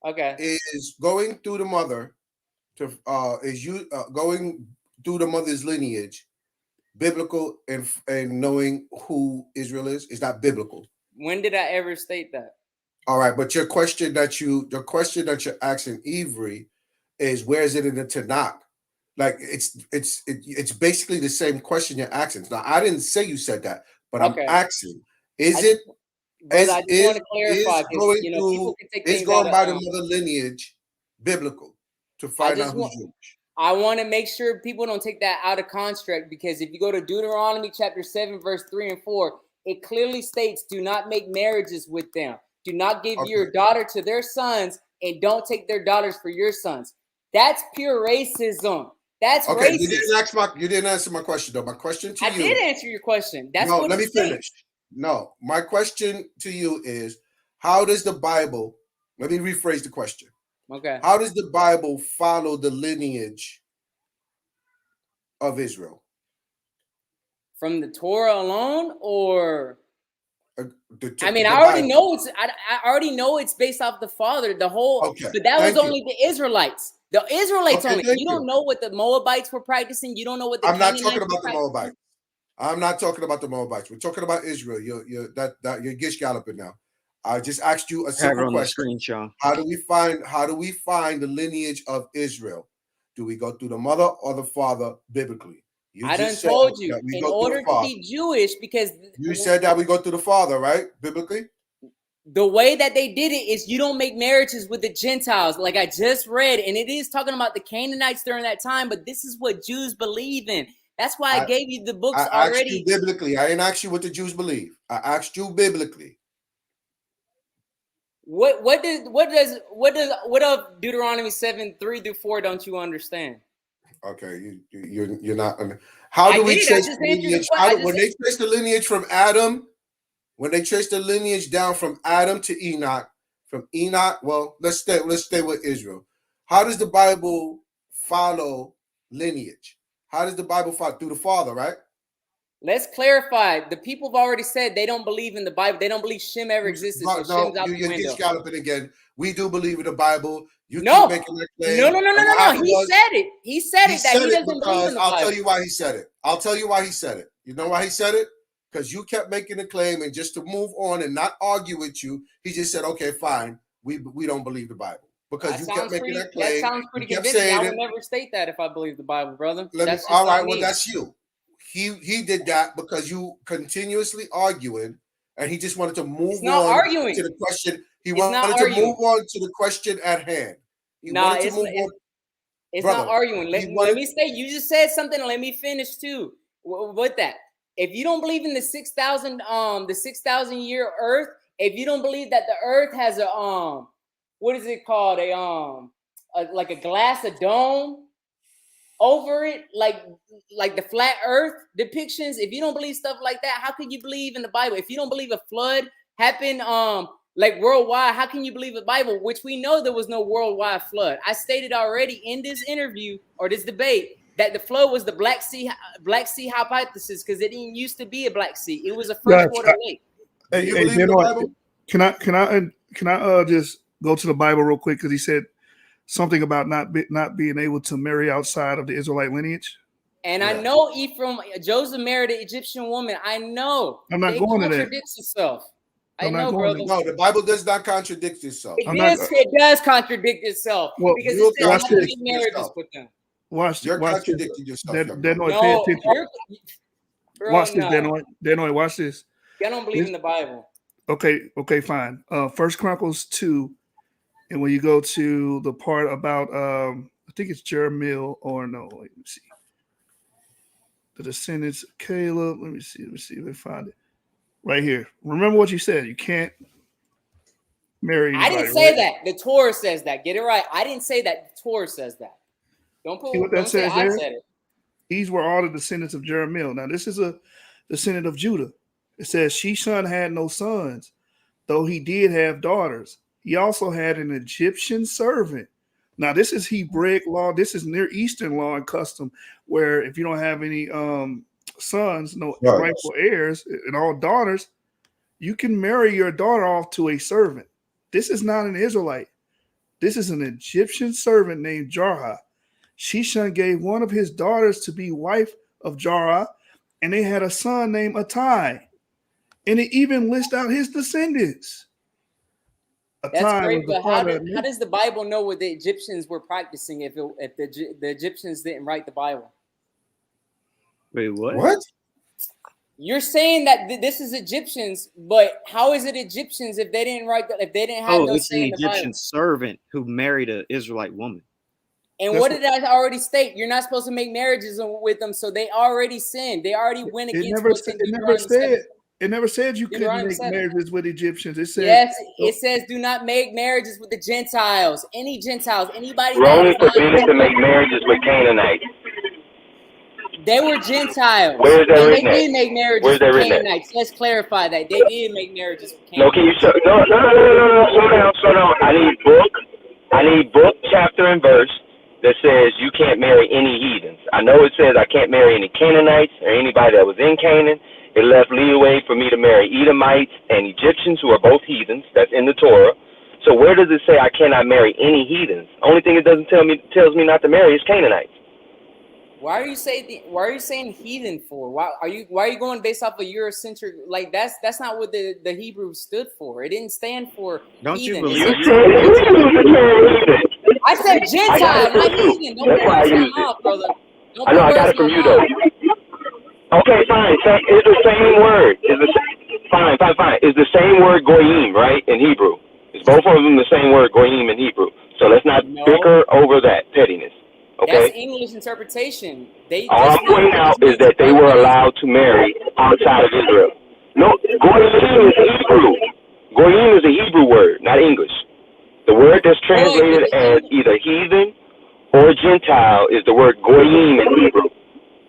Okay. Is going through the mother to going through the mother's lineage biblical and knowing who Israel is? Is that biblical? When did I ever state that? All right, but the question that you're asking Avery is, where is it in the Tanakh? Like it's basically the same question you're asking. Now I didn't say you said that, but Okay. I'm asking, is I it Brother, I just want to clarify because people can take things going out by of, the mother lineage biblical to find out who's Jewish? I want to make sure people don't take that out of construct, because if you go to Deuteronomy chapter 7, verse 3 and 4, it clearly states, do not make marriages with them. Do not give your daughter to their sons, and don't take their daughters for your sons. That's pure racism. That's okay. racist. You didn't answer my question though. My question to you. I did answer your question. That's no. what Let me finish. No, my question to you is, how does the Bible? Let me rephrase the question. Okay. How does the Bible follow the lineage of Israel? From the Torah alone, or I already know it's based off the father. The whole, but that was only the Israelites. The Israelites only. You don't know what the Moabites were practicing. You don't know what the Canaanites not talking about the Moabites. I'm not talking about the Moabites. We're talking about Israel. You're gish galloping now. I just asked you a simple question. How do we find the lineage of Israel? Do we go through the mother or the father biblically? I done told you, in order to be Jewish, because you said that we go through the father, right? Biblically? The way that they did it is you don't make marriages with the Gentiles, like I just read, and it is talking about the Canaanites during that time, but this is what Jews believe in. That's why I gave you the books already. I asked you biblically. I didn't ask you what the Jews believe. I asked you biblically. What of Deuteronomy 7, 3 through 4 don't you understand? Okay, you're not. How do we trace the lineage? When they trace the lineage from Adam, when they trace the lineage down from Adam to Enoch, from Enoch, well, let's stay with Israel. How does the Bible follow lineage? How does the Bible follow? Through the father, right? Let's clarify. The people have already said they don't believe in the Bible. They don't believe Shem ever existed. So Shem's out the window. You're scalloping again. We do believe in the Bible. You keep making that claim. No. He said it. He said it that he doesn't believe in the Bible. I'll tell you why he said it. I'll tell you why he said it. You know why he said it? Because you kept making a claim, and just to move on and not argue with you, he just said, "Okay, fine. We don't believe the Bible." Because you kept making that claim. That sounds pretty convincing. I would never state that if I believe the Bible, brother. All right, well, that's you. He did that because you continuously arguing, and he just wanted to move on to the question. He wanted to move on to the question at hand. It's not arguing. Let me say, you just said something. Let me finish too with that. If you don't believe in the 6,000 year Earth, if you don't believe that the Earth has a what is it called, like a glass, a dome over it, like the flat Earth depictions. If you don't believe stuff like that, how can you believe in the Bible? If you don't believe a flood happened like worldwide, how can you believe the Bible, which we know there was no worldwide flood? I stated already in this interview or this debate that the flood was the Black Sea hypothesis, because it didn't used to be a Black Sea. It was a freshwater lake. Hey, you believe in the Bible? Can I just go to the Bible real quick, because he said something about not being able to marry outside of the Israelite lineage. And I know Ephraim, Joseph married an Egyptian woman. I know. I'm not going to that. It contradicts itself. I know, brother. No, the Bible does not contradict itself. It does contradict itself. Well, because it says not to be marriages with them. You're contradicting yourself. Danooi, pay attention. Watch this, Danooi. Danooi, watch this. I don't believe in the Bible. Okay, fine. 1 Chronicles 2, and when you go to the part about I think it's Jeremiah, or no, wait, let me see. The descendants of Caleb. Let me see if I find it. Right here. Remember what you said. You can't. marry I anybody. didn't say right? that. The Torah says that. Get it right. I didn't say that. The Torah says that. Don't See what that don't say says I there? said it. These were all the descendants of Jeremiah. Now, this is a descendant of Judah. It says, Shishon had no sons, though he did have daughters. He also had an Egyptian servant. Now, this is Hebraic law. This is Near Eastern law and custom, where if you don't have any sons, no Right. rightful heirs, and all daughters, you can marry your daughter off to a servant. This is not an Israelite. This is an Egyptian servant named Jarha. Shishon gave one of his daughters to be wife of Jarha, and they had a son named Attai. And it even lists out his descendants. That's Attai great, was but the father of how does the Bible know what the Egyptians were practicing if the Egyptians didn't write the Bible? Wait, what? What? You're saying that this is Egyptians, but how is it Egyptians if they didn't write if they didn't have Oh, no it's an say in the Egyptian Bible? servant who married an Israelite woman. And That's what did I already state? You're not supposed to make marriages with them, so they already sinned. They already went It against never what's said. in It never Deuteronomy said. 7. It never said you couldn't Deuteronomy make 7. marriages with Egyptians. It said. Yes, it says do not make marriages with the Gentiles. Any Gentiles, anybody We're that only is not forbidden to make marriages with Canaanites. they were Gentiles. Where is that And written they at? did make marriages Where's that with written at? Canaanites. Let's clarify that. They did make marriages with No, can you Canaanites. show? No. Slow down. I need book, chapter, and verse that says you can't marry any heathens. I know it says I can't marry any Canaanites or anybody that was in Canaan. It left leeway for me to marry Edomites and Egyptians, who are both heathens. That's in the Torah. So where does it say I cannot marry any heathens? Only thing it doesn't tells me not to marry is Canaanites. Why are you saying heathen for? Why are you going based off of Eurocentric? Like that's not what the Hebrew stood for. It didn't stand for Don't you heathen. believe You you? said you used the term heathen. I said I got Gentile, it from not you. heathen. Don't That's put why I words in my used it. mouth, brother. Don't I know put I got words it from in you my though. mouth. Okay, fine. It's the same word. Fine. It's the same word goyim, right? In Hebrew. It's both of them the same word goyim in Hebrew. So let's not No, bicker over that pettiness. that's Okay? English interpretation. They All just I'm pointing out which is that means they other were than allowed to marry outside of Israel. No, goyim is Hebrew. Goyim is a Hebrew word, not English. The word that's translated as either heathen or Gentile is the word goyim in Hebrew.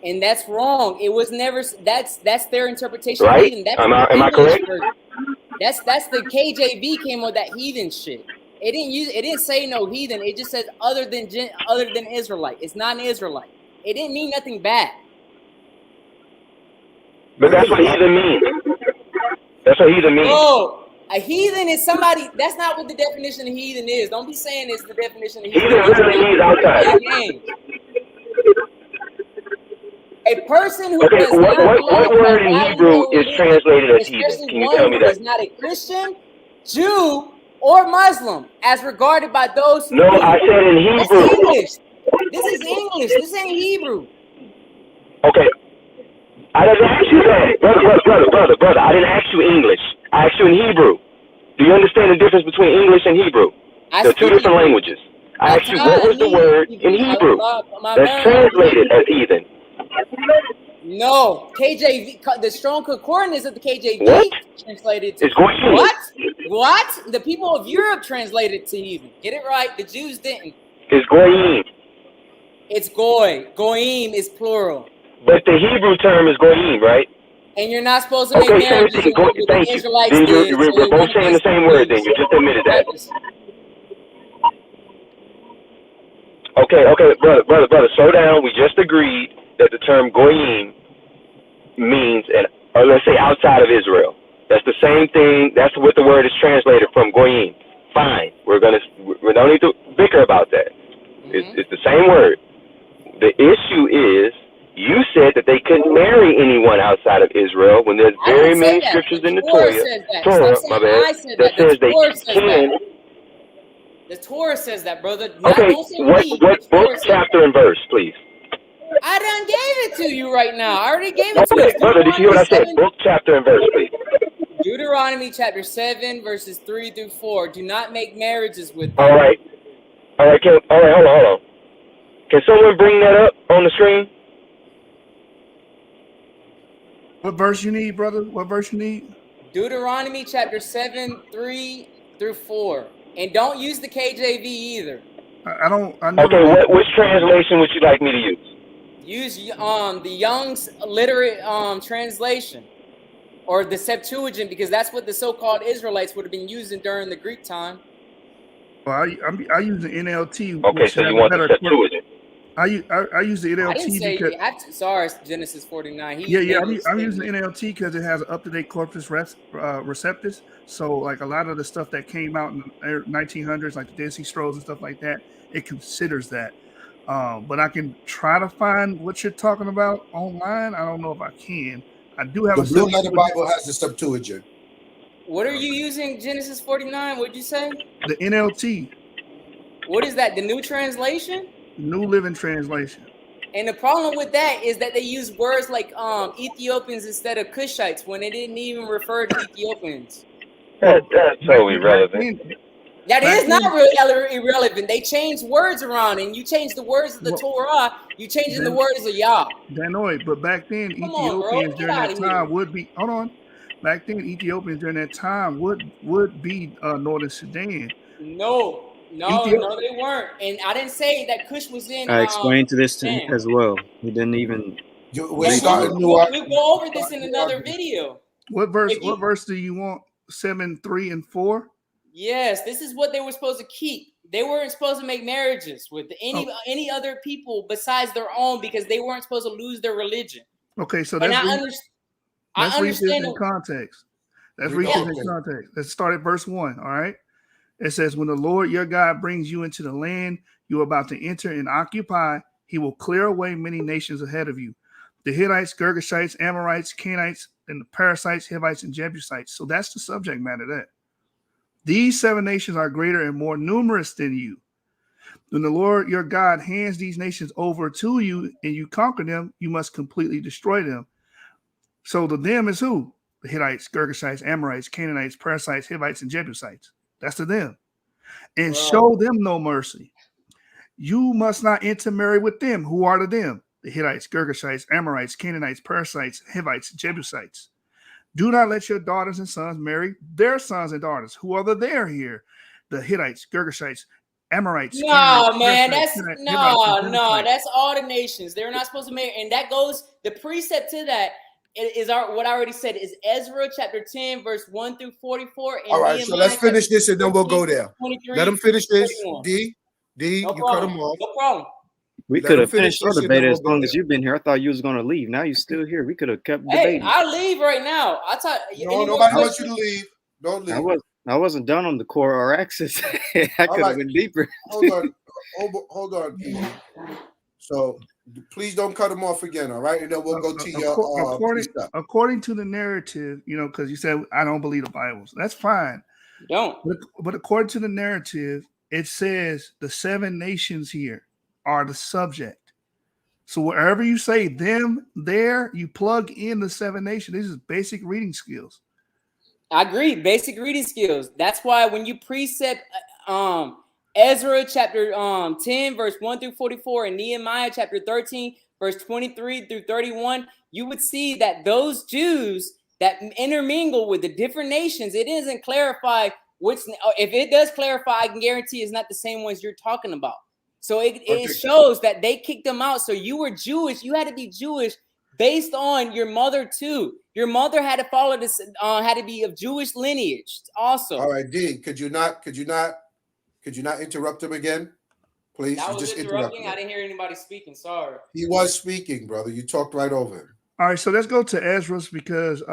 and that's wrong. It was never. That's their interpretation of Right? heathen. That's Am the I English correct? version. That's the KJV came with that heathen shit. It didn't say no heathen. It just says other than Israelite. It's not an Israelite. It didn't mean nothing bad. But that's what heathen means. That's what heathen means. Bro, a heathen is somebody. That's not what the definition of heathen is. Don't be saying it's the definition of heathen. Heathen literally means outside. A person who Okay, does not what word in Hebrew is translated as heathen? especially Can you one tell me who that? is not a Christian, Jew, or Muslim, as regarded by those who No, do. I said in That's Hebrew. English. This is English. This ain't Hebrew. Okay. I didn't ask you that. Brother. I didn't ask you English. I asked you in Hebrew. Do you understand the difference between English and Hebrew? They're two different languages. I asked you what was the word in Hebrew that's translated as heathen. No, KJV, the Strong Concordance of the KJV What? translated to It's goyim. What? The people of Europe translated to heathen. Get it right. The Jews didn't. It's goyim. It's goy. Goyim is plural. But the Hebrew term is goyim, right? And you're not supposed to make Okay, same marriages thing. with the Thank you. Israelites Then did. we're both saying the same word. Then you just admitted that. Okay, brother. Slow down. We just agreed that the term goyim means, or let's say outside of Israel. That's the same thing. That's what the word is translated from, goyim. Fine. We don't need to bicker about that. It's the same word. The issue is, you said that they couldn't marry anyone outside of Israel when there's very many scriptures in the Torah, that says they can. The Torah says that, brother. Okay, what book, chapter, and verse, please? I done gave it to you right now. I already gave it to you. Okay, brother, did you hear what I said? Book, chapter, and verse, please. Deuteronomy chapter 7, verses 3 through 4. Do not make marriages with them. All right, hold on. Can someone bring that up on the screen? What verse you need, brother? What verse you need? Deuteronomy chapter 7, 3 through 4. And don't use the KJV either. I don't. I never. Okay, which translation would you like me to use? Use the Young's literate translation, or the Septuagint, because that's what the so-called Israelites would have been using during the Greek time. Well, I use the NLT. Okay, so you want the Septuagint. I use the NLT. I didn't say because, you have to. Sorry, Genesis 49. I'm using the NLT because it has an up-to-date corpus receptus. So, like a lot of the stuff that came out in the 1900s, like the Dead Sea Scrolls and stuff like that, it considers that. But I can try to find what you're talking about online. I don't know if I can. I do have the Blue Letter Bible has the Septuagint. What are you using? Genesis 49. What'd you say? The NLT. What is that? The New Translation? New Living Translation. And the problem with that is that they use words like Ethiopians instead of Cushites when they didn't even refer to Ethiopians. That's so irrelevant. That is not really irrelevant. They changed words around, and you change the words of the Torah, you changing the words of Yah. Danooi, but back then Ethiopians during that time would be. Hold on. Back then Ethiopians during that time would be Northern Sudan. No, they weren't. And I didn't say that Cush was in. I explained to this to him as well. He didn't even. We'll go over this in another video. What verse? What verse do you want? 7, 3, and 4. Yes, this is what they were supposed to keep. They weren't supposed to make marriages with any other people besides their own because they weren't supposed to lose their religion. Okay, so I understand in context. That's read this in context. Let's start at verse 1. All right. It says, when the Lord your God brings you into the land you are about to enter and occupy, he will clear away many nations ahead of you. The Hittites, Girgashites, Amorites, Canaanites, and the Perizzites, Hivites, and Jebusites. So that's the subject matter there. These 7 nations are greater and more numerous than you. When the Lord your God hands these nations over to you and you conquer them, you must completely destroy them. So the them is who? The Hittites, Girgashites, Amorites, Canaanites, Perizzites, Hivites, and Jebusites. That's the them. And show them no mercy. You must not intermarry with them. Who are the them? The Hittites, Girgashites, Amorites, Canaanites, Perizzites, Hivites, Jebusites. Do not let your daughters and sons marry their sons and daughters. Who are the there here? The Hittites, Girgashites, Amorites. No, man, that's all the nations. They're not supposed to marry. And that goes, the precept to that is what I already said is Ezra chapter 10, verse 1 through 44. And all right, so let's finish this and then we'll go there. Let them finish this. D, you cut them off. No problem. We could have finished our debate as long as you've been here. I thought you was going to leave. Now you're still here. We could have kept debating. I'll leave right now. No, nobody wants you to leave. Don't leave. I wasn't done on the core or axis. I could have been deeper. Hold on. So please don't cut them off again, all right? And then we'll go to your according to the narrative, because you said I don't believe the Bible. That's fine. You don't. But according to the narrative, it says the 7 nations here are the subject. So wherever you say them there, you plug in the 7 nations. This is basic reading skills. I agree. Basic reading skills. That's why when you precept Ezra chapter 10, verse 1 through 44, and Nehemiah chapter 13, verse 23 through 31, you would see that those Jews that intermingle with the different nations, it doesn't clarify which. If it does clarify, I can guarantee it's not the same ones you're talking about. So it shows that they kicked them out. So you were Jewish. You had to be Jewish based on your mother too. Your mother had to follow this. Had to be of Jewish lineage also. All right, D. Could you not interrupt him again, please? That was interrupting. I didn't hear anybody speaking. Sorry. He was speaking, brother. You talked right over him. All right, so let's go to Ezra's because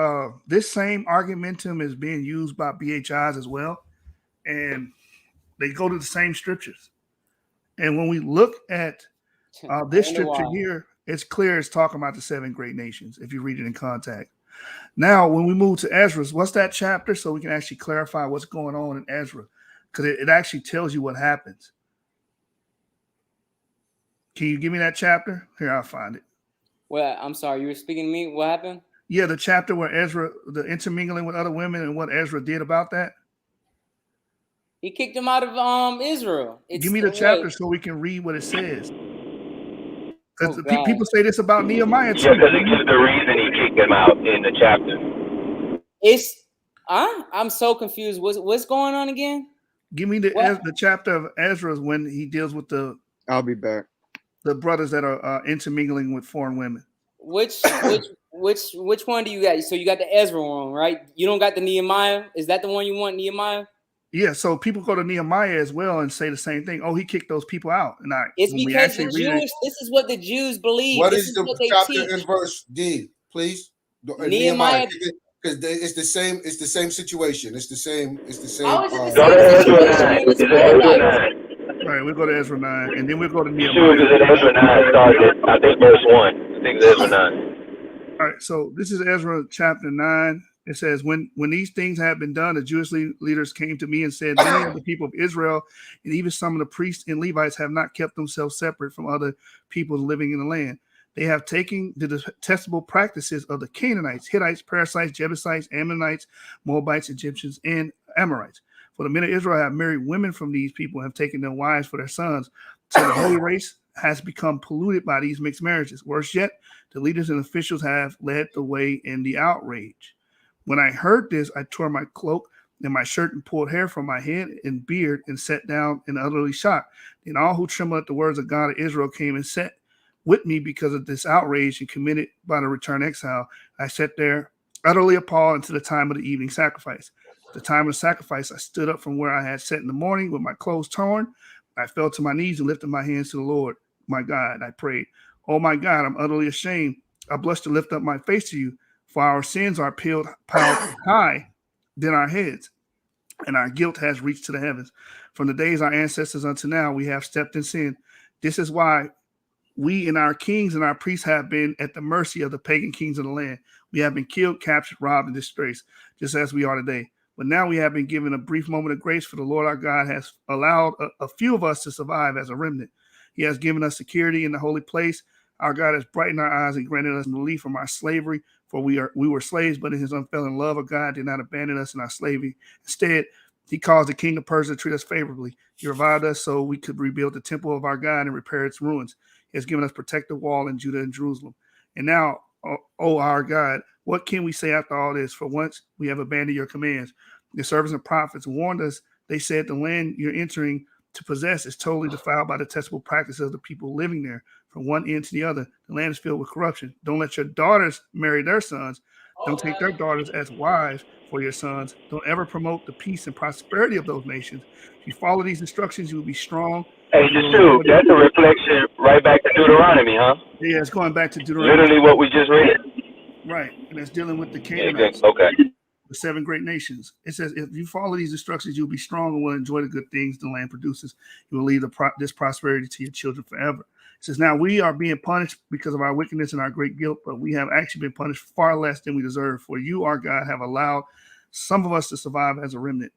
this same argumentum is being used by BHIs as well, and they go to the same scriptures. And when we look at this scripture here, it's clear it's talking about the 7 great nations if you read it in context. Now, when we move to Ezra's, what's that chapter? So we can actually clarify what's going on in Ezra, because it actually tells you what happens. Can you give me that chapter? Here, I'll find it. Well, I'm sorry, you were speaking to me. What happened? Yeah, the chapter where Ezra, the intermingling with other women and what Ezra did about that. He kicked him out of Israel. Give me the chapter so we can read what it says. Because people say this about Nehemiah too. Yeah, because it gives the reason he kicked him out in the chapter. I'm so confused. What's going on again? Give me the chapter of Ezra when he deals with I'll be back. the brothers that are intermingling with foreign women. Which one do you got? So you got the Ezra one, right? You don't got the Nehemiah. Is that the one you want, Nehemiah? Yeah, so people go to Nehemiah as well and say the same thing. Oh, he kicked those people out. And it's because the Jews. This is what the Jews believe. What this is the what they chapter teach. and verse, D, please? Nehemiah. Because it's the same. It's the same situation. It's the same. It's the same. How is it the Go same to Ezra situation 9. when Is it's it Ezra Moabites? 9? Right, we'll go to Ezra 9, and then we'll go to Sure, Nehemiah. because Ezra 9 started, I think, verse 1. I think it's Ezra 9. All right, so this is Ezra chapter 9. It says, when these things had been done, the Jewish leaders came to me and said, many of the people of Israel and even some of the priests and Levites have not kept themselves separate from other peoples living in the land. They have taken the detestable practices of the Canaanites, Hittites, Perizzites, Jebusites, Ammonites, Moabites, Egyptians, and Amorites. For the men of Israel have married women from these people and have taken their wives for their sons. So the holy race has become polluted by these mixed marriages. Worse yet, the leaders and officials have led the way in the outrage. When I heard this, I tore my cloak and my shirt and pulled hair from my head and beard and sat down in utterly shock. Then all who trembled at the words of God of Israel came and sat with me because of this outrage and committed by the return exile. I sat there utterly appalled until the time of the evening sacrifice. At the time of the sacrifice, I stood up from where I had sat in the morning with my clothes torn. I fell to my knees and lifted my hands to the Lord. My God, I prayed. Oh my God, I'm utterly ashamed. I blush to lift up my face to you, for our sins are piled high than our heads, and our guilt has reached to the heavens. From the days our ancestors unto now, we have stepped in sin. This is why we and our kings and our priests have been at the mercy of the pagan kings of the land. We have been killed, captured, robbed, and disgraced, just as we are today. But now we have been given a brief moment of grace, for the Lord our God has allowed a few of us to survive as a remnant. He has given us security in the holy place. Our God has brightened our eyes and granted us relief from our slavery, for we were slaves, but in his unfailing love of God did not abandon us in our slavery. Instead, he caused the king of Persia to treat us favorably. He revived us so we could rebuild the temple of our God and repair its ruins. He has given us protective wall in Judah and Jerusalem. And now, oh our God, what can we say after all this? For once we have abandoned your commands. The servants and prophets warned us. They said the land you're entering to possess is totally defiled by the detestable practices of the people living there. From one end to the other, the land is filled with corruption. Don't let your daughters marry their sons. Don't take their daughters as wives for your sons. Don't ever promote the peace and prosperity of those nations. If you follow these instructions, you will be strong. Hey, Sue, that's a reflection right back to Deuteronomy, huh? Yeah, it's going back to Deuteronomy. Literally what we just read. Right, and it's dealing with the Canaanites. Okay. The 7 great nations. It says, if you follow these instructions, you'll be strong and will enjoy the good things the land produces. You will leave this prosperity to your children forever. It says, now we are being punished because of our wickedness and our great guilt, but we have actually been punished far less than we deserve. For you, our God, have allowed some of us to survive as a remnant.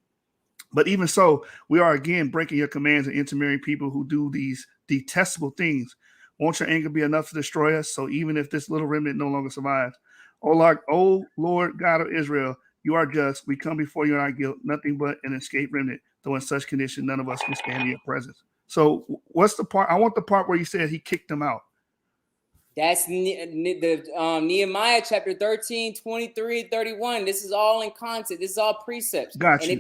But even so, we are again breaking your commands and intermarrying people who do these detestable things. Won't your anger be enough to destroy us? So even if this little remnant no longer survives, O Lord God of Israel, you are just. We come before you in our guilt, nothing but an escaped remnant. Though in such condition, none of us can stand in your presence. So what's the part? I want the part where you said he kicked them out. That's the Nehemiah chapter 13, 23, 31. This is all in context. This is all precepts. Got you.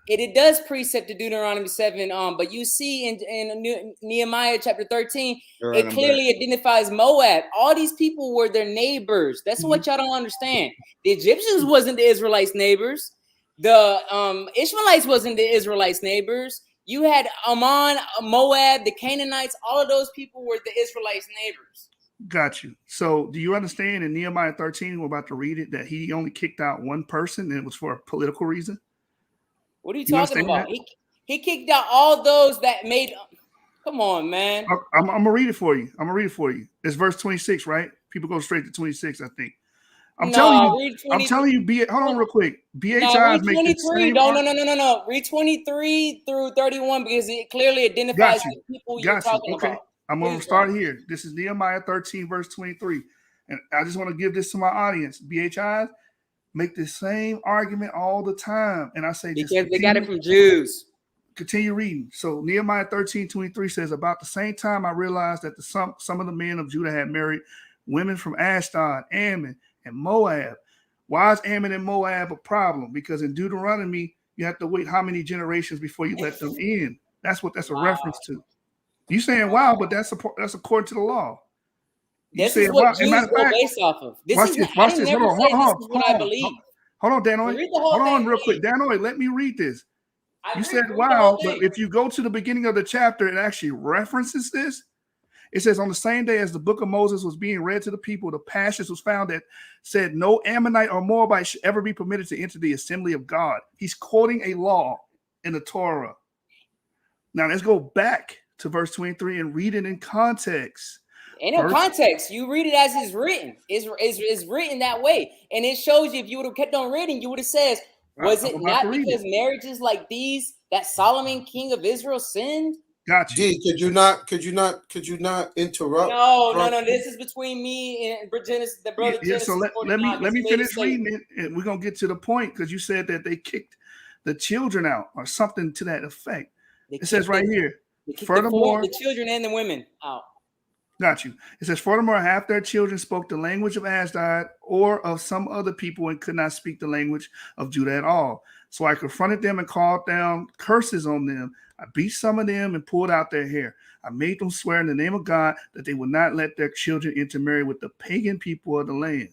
And it does precept to Deuteronomy 7. But you see in Nehemiah chapter 13, it clearly identifies Moab. All these people were their neighbors. That's what y'all don't understand. The Egyptians wasn't the Israelites' neighbors. The Ishmaelites wasn't the Israelites' neighbors. You had Ammon, Moab, the Canaanites. All of those people were the Israelites' neighbors. Got you. So do you understand in Nehemiah 13, we're about to read it, that he only kicked out one person and it was for a political reason? What are you talking about? He kicked out all those that made. Come on, man. I'm gonna read it for you. It's verse 26, right? People go straight to 26, I think. I'm telling you. Hold on, real quick. BHI make the same. No. Read 23 through 31 because it clearly identifies the people you're talking about. I'm gonna start here. This is Nehemiah 13, verse 23, and I just want to give this to my audience. BHI make the same argument all the time. And I say, because they got it from Jews. Continue reading. So Nehemiah 13:23 says, about the same time I realized that some of the men of Judah had married women from Ashdod, Ammon, and Moab. Why is Ammon and Moab a problem? Because in Deuteronomy, you have to wait how many generations before you let them in. That's what that's a reference to. You saying wow, but that's according to the law. You This is what Jews go based off of. This watch is this. not, Watch I didn't this. never Hold say on. this is what I believe. Hold on, Danooi. Read the whole Hold on thing, real quick. Danooi, let me read this. I You said read the wow, whole but thing. if you go to the beginning of the chapter, it actually references this. It says, on the same day as the book of Moses was being read to the people, the passage was found that said no Ammonite or Moabite should ever be permitted to enter the assembly of God. He's quoting a law in the Torah. Now let's go back to verse 23 and read it in context. Ain't no context. You read it as it's written. It's written that way. And it shows you, if you would have kept on reading, you would have said, was it not because marriages like these that Solomon, king of Israel, sinned? Got you. D, could you not interrupt? No. This is between me and Genesis, the brother Genesis. So let me finish reading it, and we're gonna get to the point, because you said that they kicked the children out or something to that effect. It says right here. Furthermore, the children and the women out. Got you. It says, furthermore, half their children spoke the language of Ashdod or of some other people and could not speak the language of Judah at all. So I confronted them and called down curses on them. I beat some of them and pulled out their hair. I made them swear in the name of God that they would not let their children intermarry with the pagan people of the land.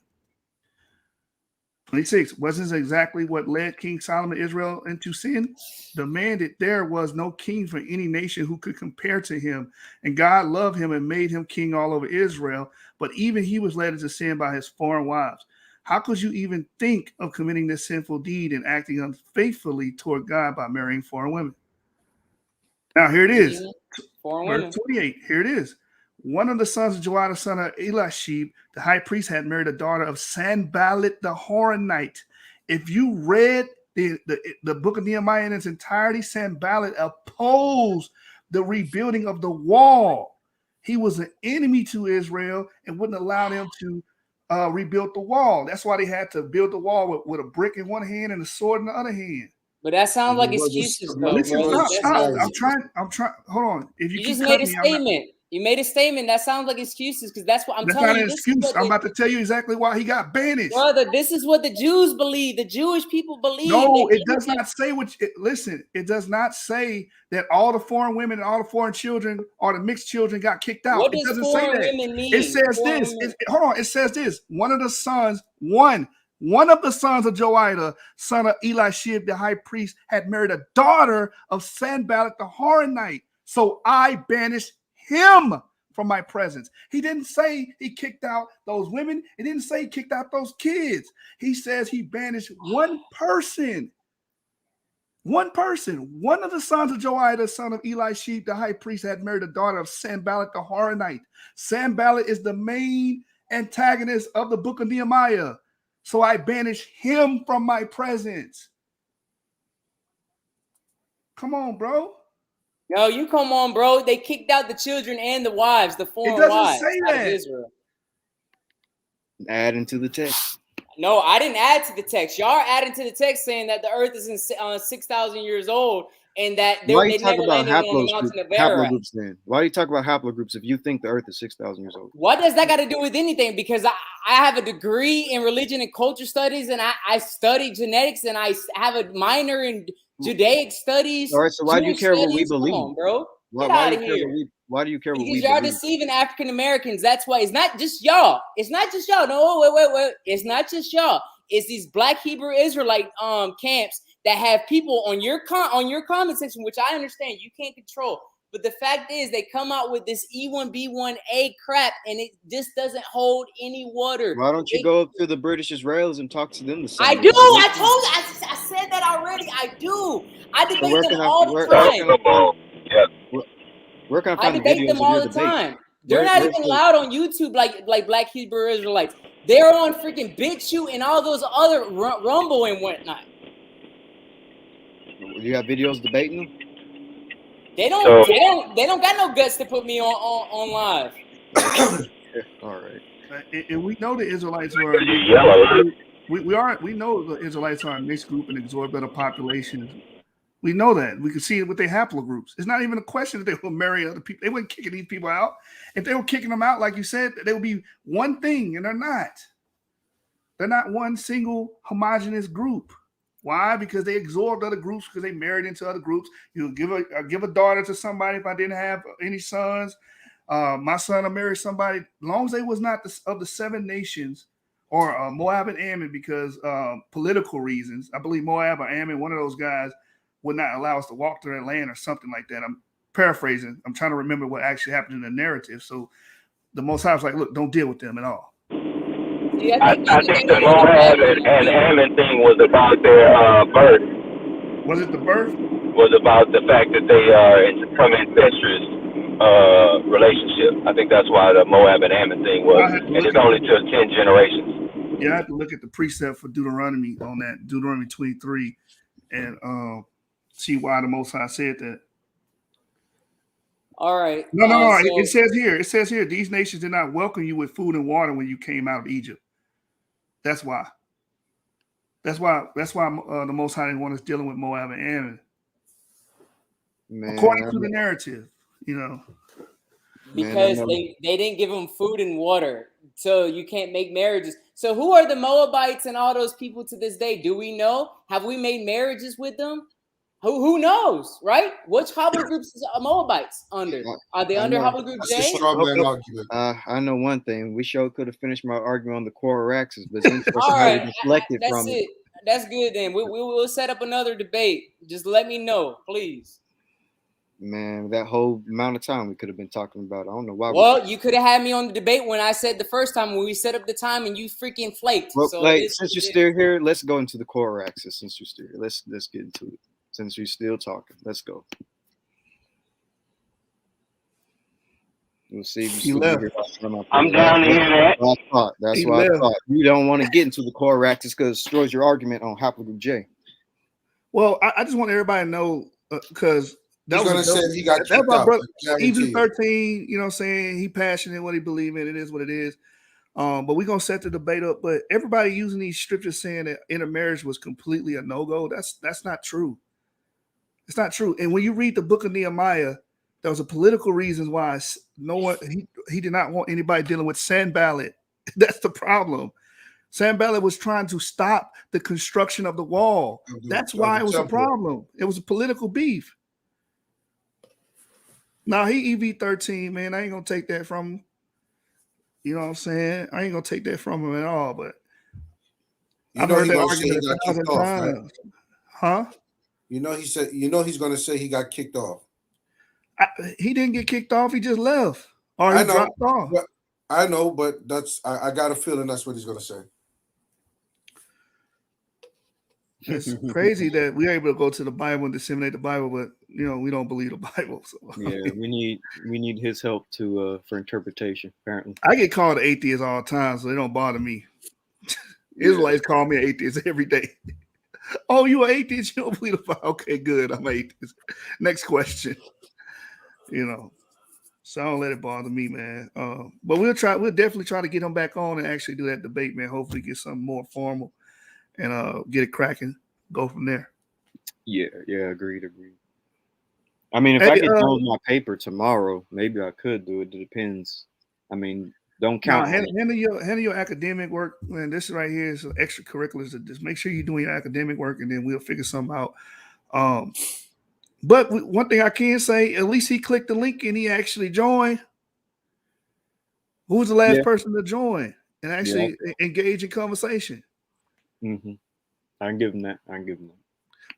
26. Wasn't this exactly what led King Solomon Israel into sin? The man that there was no king for any nation who could compare to him. And God loved him and made him king all over Israel. But even he was led into sin by his foreign wives. How could you even think of committing this sinful deed and acting unfaithfully toward God by marrying foreign women? Now, here it is. Verse 28. Here it is. One of the sons of Joiada, son of Eliashib, the high priest, had married a daughter of Sanballat the Horonite. If you read the book of Nehemiah in its entirety, Sanballat opposed the rebuilding of the wall. He was an enemy to Israel and wouldn't allow them to rebuild the wall. That's why they had to build the wall with a brick in one hand and a sword in the other hand. But that sounds like excuses, though. Listen, stop. I'm trying. Hold on. If you just made a statement. You made a statement that sounds like excuses, because that's what I'm telling you. That's not an excuse. I'm about to tell you exactly why he got banished. Brother, this is what the Jews believe. The Jewish people believe. No, it does not say listen, it does not say that all the foreign women and all the foreign children or the mixed children got kicked out. What It does doesn't say that. Women mean? It says this. Hold on. It says this. One of the sons of Joiada, son of Eliashib, the high priest, had married a daughter of Sanballat the Horonite. So I banished him from my presence. He didn't say he kicked out those women. He didn't say he kicked out those kids. He says he banished one person. One person. One of the sons of Joiada, son of Eliashib, the high priest, had married a daughter of Sanballat the Horonite. Sanballat is the main antagonist of the book of Nehemiah. So I banished him from my presence. Come on, bro. No, you come on, bro. They kicked out the children and the wives, the foreign wives. It doesn't say that. Israel. Adding to the text. No, I didn't add to the text. Y'all are adding to the text saying that the earth is 6,000 years old and that they never landed on the mountain of haplogroups then? Why do you talk about haplogroups if you think the earth is 6,000 years old? What does that got to do with anything? Because I have a degree in religion and culture studies, and I study genetics, and I have a minor in Judaic studies. All right, so why do you care what we believe? Come on, bro. Why do you care what we believe? Because y'all deceiving African Americans. That's why it's not just y'all. It's not just y'all. No, wait. It's not just y'all. It's these Black Hebrew Israelite camps that have people on your comment section, which I understand you can't control. But the fact is, they come out with this E1B1A crap, and it just doesn't hold any water. Why don't you go up to the British Israelis and talk to them the same? I do. I told you. I said that already. I do. I debate them all the time. Where can I find I debate them all the time. They're not even allowed on YouTube like Black Hebrew Israelites. They're on freaking BitChute and all those other Rumble and whatnot. You have videos debating them? They don't got no guts to put me on live. All right. And we know the Israelites are we know the Israelites are a mixed group and absorb better populations. We know that. We can see it with their haplogroups. It's not even a question that they will marry other people. They weren't kicking these people out. If they were kicking them out, like you said, they would be one thing, and they're not. They're not one single homogenous group. Why? Because they absorbed other groups, because they married into other groups. You give a daughter to somebody if I didn't have any sons. My son will marry somebody, as long as they was not of the 7 nations or Moab and Ammon, because political reasons. I believe Moab or Ammon, one of those guys, would not allow us to walk through their land or something like that. I'm paraphrasing. I'm trying to remember what actually happened in the narrative. So the Most High was like, look, don't deal with them at all. See, I think the Moab and Ammon thing was about their birth. Was it the birth? Was about the fact that they are in some incestuous relationship. I think that's why the Moab and Ammon thing was, and it's only took 10 generations. Yeah, I have to look at the precept for Deuteronomy on that, Deuteronomy 23, and see why the Most High said that. All right. No. So, it says here, these nations did not welcome you with food and water when you came out of Egypt. That's why. That's why the Most High didn't want us dealing with Moab and Ammon. Man, according to the narrative, because they didn't give them food and water, so you can't make marriages. So who are the Moabites and all those people to this day? Do we know? Have we made marriages with them? Who knows, right? Which Hobble groups is Moabites under? Are they under Hobble Group J? That's a straw man argument. I know one thing. We sure could have finished my argument on the core axis, but since All right, deflected that's from it. That's good then. We'll set up another debate. Just let me know, please. Man, that whole amount of time we could have been talking about. I don't know why. Well, you could have had me on the debate when I said the first time when we set up the time and you freaking flaked. Well, so since you're still here, let's go into the core axis. Since you're still here, let's get into it. Since you're still talking, let's go. We'll see if you still here. I'm down to hear that. That's why I thought you don't want to get into the core axis because it destroys your argument on haplogroup J. Well, I just want everybody to know because He's gonna say he got kicked my out. brother. Even 13, you know what I'm saying? He passionate in what he believe in. It is what it is. But we're gonna set the debate up. But everybody using these scriptures saying that intermarriage was completely a no-go. That's not true. It's not true. And when you read the book of Nehemiah, there was a political reasons why no one he did not want anybody dealing with Sanballat. That's the problem. Sanballat was trying to stop the construction of the wall. That's why it was a problem. It was a political beef. Now he EV13, man. I ain't gonna take that from him. You know what I'm saying? I ain't gonna take that from him at all. But I've heard that argument 1,000 times. Right? Huh? You know, he said. You know, he's gonna say he got kicked off. He didn't get kicked off. He just left, or he dropped off. I know, but I got a feeling that's what he's gonna say. It's crazy that we're able to go to the Bible and disseminate the Bible, but we don't believe the Bible. So. Yeah, we need his help for interpretation. Apparently, I get called an atheist all the time, so they don't bother me. Israelites call me an atheist every day. Oh, you an atheist? You don't believe the Bible? Okay, good. I'm an atheist. Next question. So I don't let it bother me, man. But we'll definitely try to get him back on and actually do that debate, man. Hopefully get something more formal and get it cracking. Go from there. Yeah, agreed. I mean, if I could close my paper tomorrow, maybe I could do it. It depends. I mean, don't count. Handle your academic work, man. This right here is extracurriculars. Just make sure you're doing your academic work, and then we'll figure something out. But one thing I can say, at least he clicked the link and he actually joined. Who was the last person to join and actually engage in conversation? Mm-hmm. I can give him that.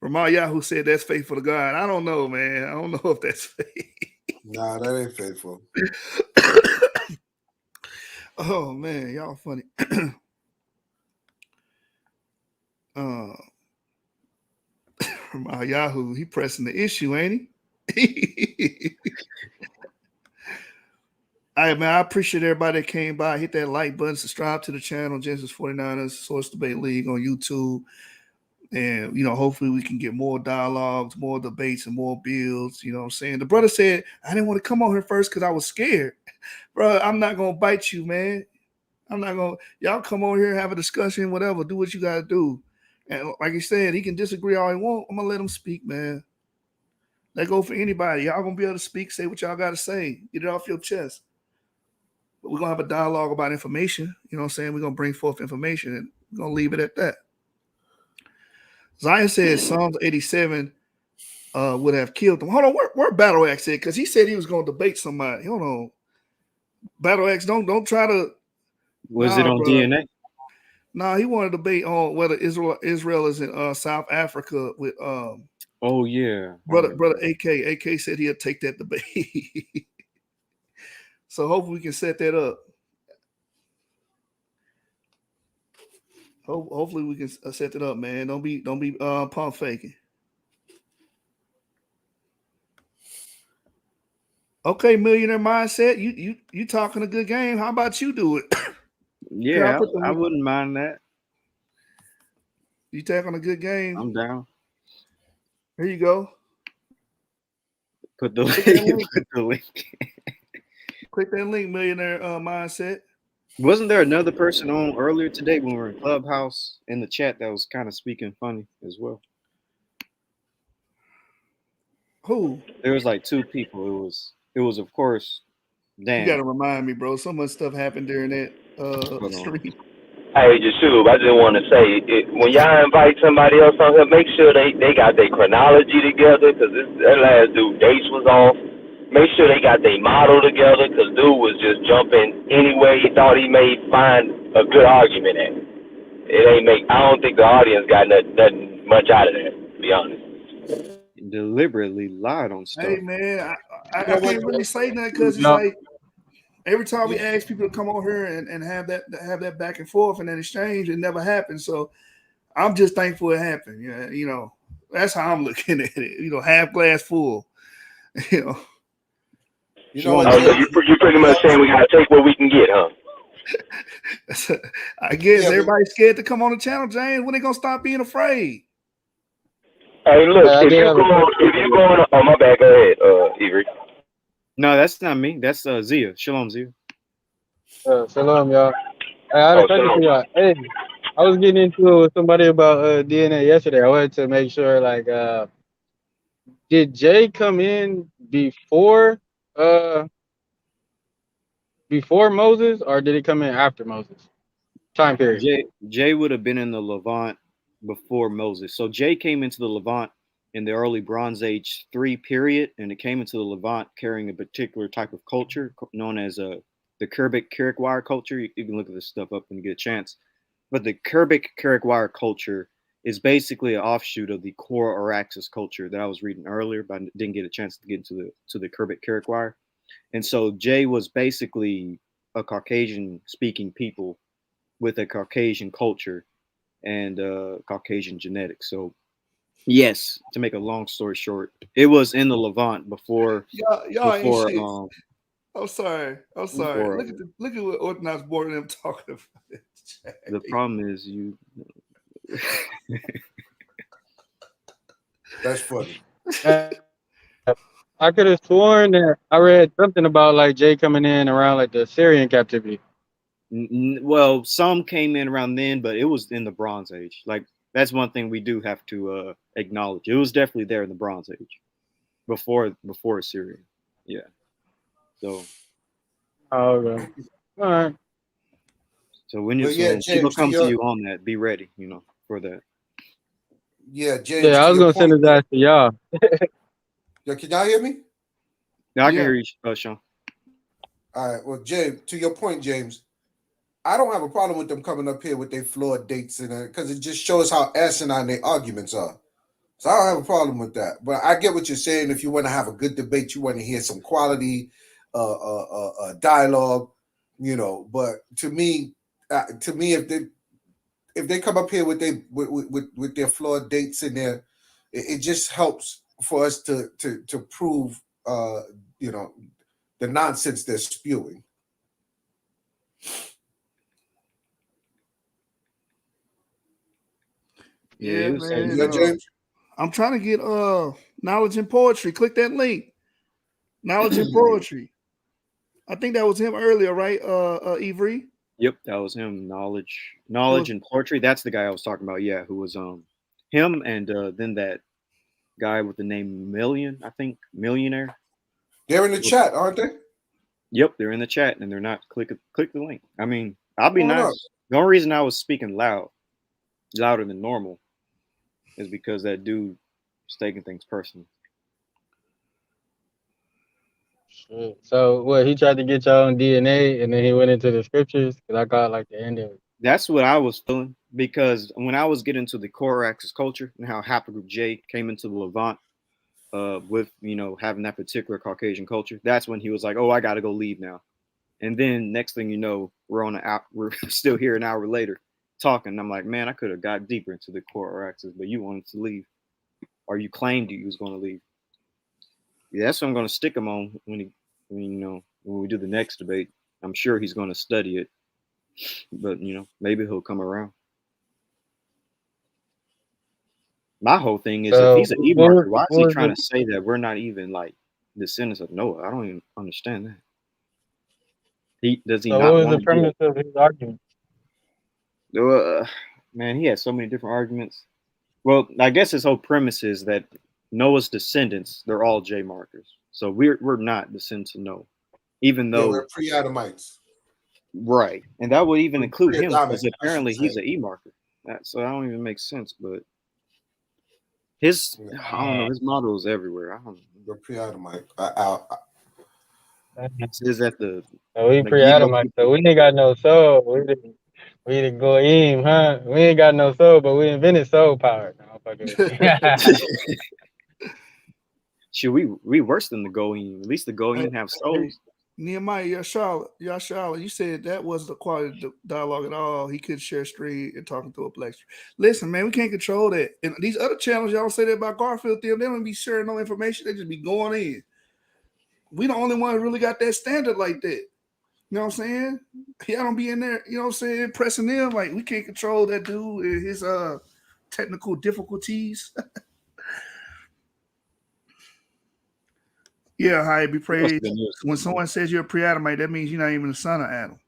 YASHAR-YA'OH said that's faithful to God. I don't know, man. I don't know if that's faith. Nah, that ain't faithful. Oh man, y'all funny. YASHAR-YA'OH, he pressing the issue, ain't he? All right, man. I appreciate everybody that came by. Hit that like button, subscribe to the channel, Genesis 49ers, Source Debate League on YouTube. And hopefully we can get more dialogues, more debates, and more builds. You know what I'm saying? The brother said, I didn't want to come on here first because I was scared. Bro, I'm not gonna bite you, man. I'm not gonna y'all come over here, have a discussion, whatever, do what you gotta do. And like he said, he can disagree all he want. I'm gonna let him speak, man. Let go for anybody. Y'all gonna be able to speak, say what y'all gotta say, get it off your chest. But we're gonna have a dialogue about information. You know what I'm saying? We're gonna bring forth information, and We're gonna leave it at that. Zion says Psalms 87 would have killed him. Hold on, where Battle Axe at? Because he said he was gonna debate somebody. Hold on. Battle Axe, don't try to. Was it on bro. DNA? No, he wanted to debate on whether Israel is in South Africa with Oh yeah, brother AK. AK said he'll take that debate. So hopefully we can set that up. Hopefully we can set that up, man. Don't be pump faking. Okay, millionaire mindset. You talking a good game. How about you do it? Yeah, I wouldn't mind that. You talking a good game. I'm down. Here you go. Put the link. Put the link. Click that link, millionaire mindset. Wasn't there another person on earlier today when we were in Clubhouse in the chat that was kind of speaking funny as well? Who? There was like two people. It was of course Dan. You gotta remind me, bro. So much stuff happened during that stream. Hey, Yashub, I just want to say, when y'all invite somebody else on here, make sure they got their chronology together, because that last dude, dates was off. Make sure they got their model together, because dude was just jumping any way he thought he may find a good argument at. I don't think the audience got nothing much out of that, to be honest. Deliberately lied on stuff. Hey, man, I can't really say that because it's like, every time we ask people to come on here and have that back and forth and that exchange, it never happens. So I'm just thankful it happened. Yeah, you know, that's how I'm looking at it. You know, half glass full. You know. So you pretty much saying we gotta take what we can get, huh? I guess everybody's scared to come on the channel, James. When they gonna stop being afraid? Hey, look, if you're going, oh my bad, go ahead, Avery. No, that's not me. That's Zia. Shalom, Zia. Shalom, y'all. Hey, I had a question for y'all. Hey, I was getting into it with somebody about DNA yesterday. I wanted to make sure, like, did Jay come in before Moses, or did he come in after Moses? Time period. Jay would have been in the Levant before Moses. So Jay came into the Levant in the early Bronze Age 3 period, and it came into the Levant carrying a particular type of culture known as the Kerbic-Carrick-Wire culture. You can look at this stuff up when you get a chance. But the Kerbic-Carrick-Wire culture is basically an offshoot of the Core Araxes culture that I was reading earlier, but I didn't get a chance to get into the Kerbic-Carrick-Wire. And so Jay was basically a Caucasian-speaking people with a Caucasian culture and Caucasian genetics. So yes, to make a long story short, it was in the Levant before. Y'all ain't shit. I'm sorry. Look at what Orthodox board of them talking about. The problem is you. That's funny. I could have sworn that I read something about like Jay coming in around like the Assyrian captivity. Well, some came in around then, but it was in the Bronze Age. Like, that's one thing we do have to acknowledge. It was definitely there in the Bronze Age, before Assyria. Yeah. So. Oh, okay. All right. So when people come to you on that, be ready, for that. Yeah, James. Yeah, I was gonna send his ass to y'all. Yeah, can y'all hear me? Yeah, I can hear you, Sean. All right. Well, James, to your point, James, I don't have a problem with them coming up here with their flawed dates and because it just shows how asinine their arguments are. So I don't have a problem with that. But I get what you're saying. If you want to have a good debate, you want to hear some quality dialogue, But to me, if they come up here with their flawed dates in there, it just helps for us to prove the nonsense they're spewing. Yeah, man. Yeah, James. I'm trying to get knowledge in poetry. Click that link. Knowledge in poetry. I think that was him earlier, right? Avery. Yep, that was him. Knowledge and poetry. That's the guy I was talking about. Yeah, who was him and then that guy with the name Millionaire. They're in the chat, aren't they? Yep, they're in the chat, and they're not. Click the link. I mean, I'll be nice. The only reason I was speaking loud louder than normal is because that dude is taking things personal. Shit. So what? He tried to get your own DNA, and then he went into the scriptures. Cause I got like the ending. That's what I was feeling because when I was getting to the core axis culture and how haplogroup J came into the Levant with having that particular Caucasian culture, that's when he was like, "Oh, I got to go leave now." And then next thing you know, we're still here an hour later talking. I'm like, man, I could have got deeper into the core axis, but you wanted to leave, or you claimed you was going to leave. Yeah, that's what I'm going to stick him on when we do the next debate. I'm sure he's going to study it, but maybe he'll come around. My whole thing is, if he's an E marker, why is he trying to say that we're not even like descendants of Noah? I don't even understand that. Does he So not what was want the premise of his argument? Man, he has so many different arguments. Well, I guess his whole premise is that Noah's descendants, they're all J markers. So we're not descendants of Noah, even though we're pre-Adamites. Right. And that would even include him Pre-Adamic, because apparently he's an E marker. So that don't even make sense. But I don't know, his model is everywhere. I don't know. We're pre-Adamite. Is that So we pre-Adamite, so we ain't got no soul. We the goyim, huh? We ain't got no soul, but we invented soul power. No, Should we worse than the Goyim? At least the Goyim have souls. Nehemiah YASHAR-YA'OH, you said that wasn't a quality dialogue at all. He could share screen and talking to a black. Listen, man, we can't control that. And these other channels, y'all say that about Garfield, they don't be sharing no information. They just be going in. We the only one who really got that standard like that. You know what I'm saying? Y'all don't be in there, you know what I'm saying, pressing them. Like, we can't control that dude and his technical difficulties. Yeah, how be praised. When someone says you're a pre-Adamite, that means you're not even the son of Adam.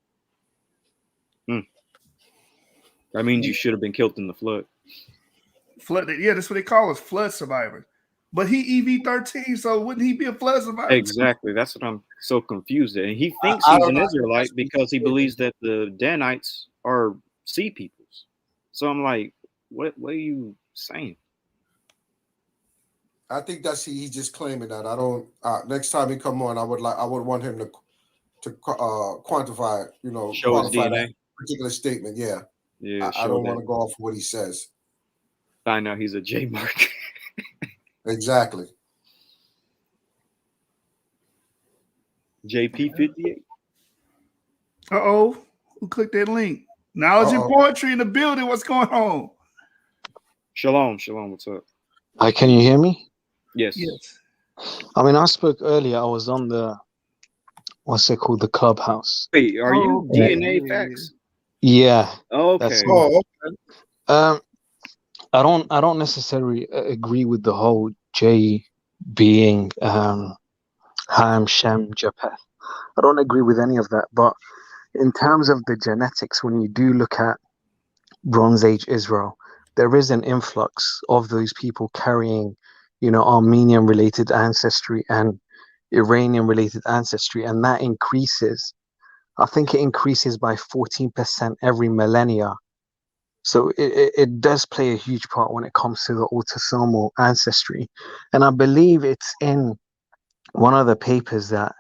That means you should have been killed in the flood. Yeah, that's what they call us, flood survivors. But he EV13, so wouldn't he be a flood survivor? Exactly. That's what I'm so confused at. And he thinks he's an Israelite because he believes that the Danites are sea peoples. So I'm like, what are you saying? I think he's just claiming that. I don't. Next time he come on, I would want him to quantify, Show his qualify DNA. that particular statement. Yeah. Yeah. I don't want to go off of what he says. Find out he's a J mark. Exactly. JP58. Uh-oh. Who clicked that link? Knowledge and poetry in the building. What's going on? Shalom. What's up? Hi, can you hear me? Yes. I mean, I spoke earlier. I was on the, what's it called? The Clubhouse. Wait, are you DNA facts? Yeah. Okay. I don't necessarily agree with the whole J being Ham, Shem, Japheth. I don't agree with any of that. But in terms of the genetics, when you do look at Bronze Age Israel, there is an influx of those people carrying, Armenian-related ancestry and Iranian-related ancestry, and that increases. I think it increases by 14% every millennia. So it does play a huge part when it comes to the autosomal ancestry. And I believe it's in one of the papers that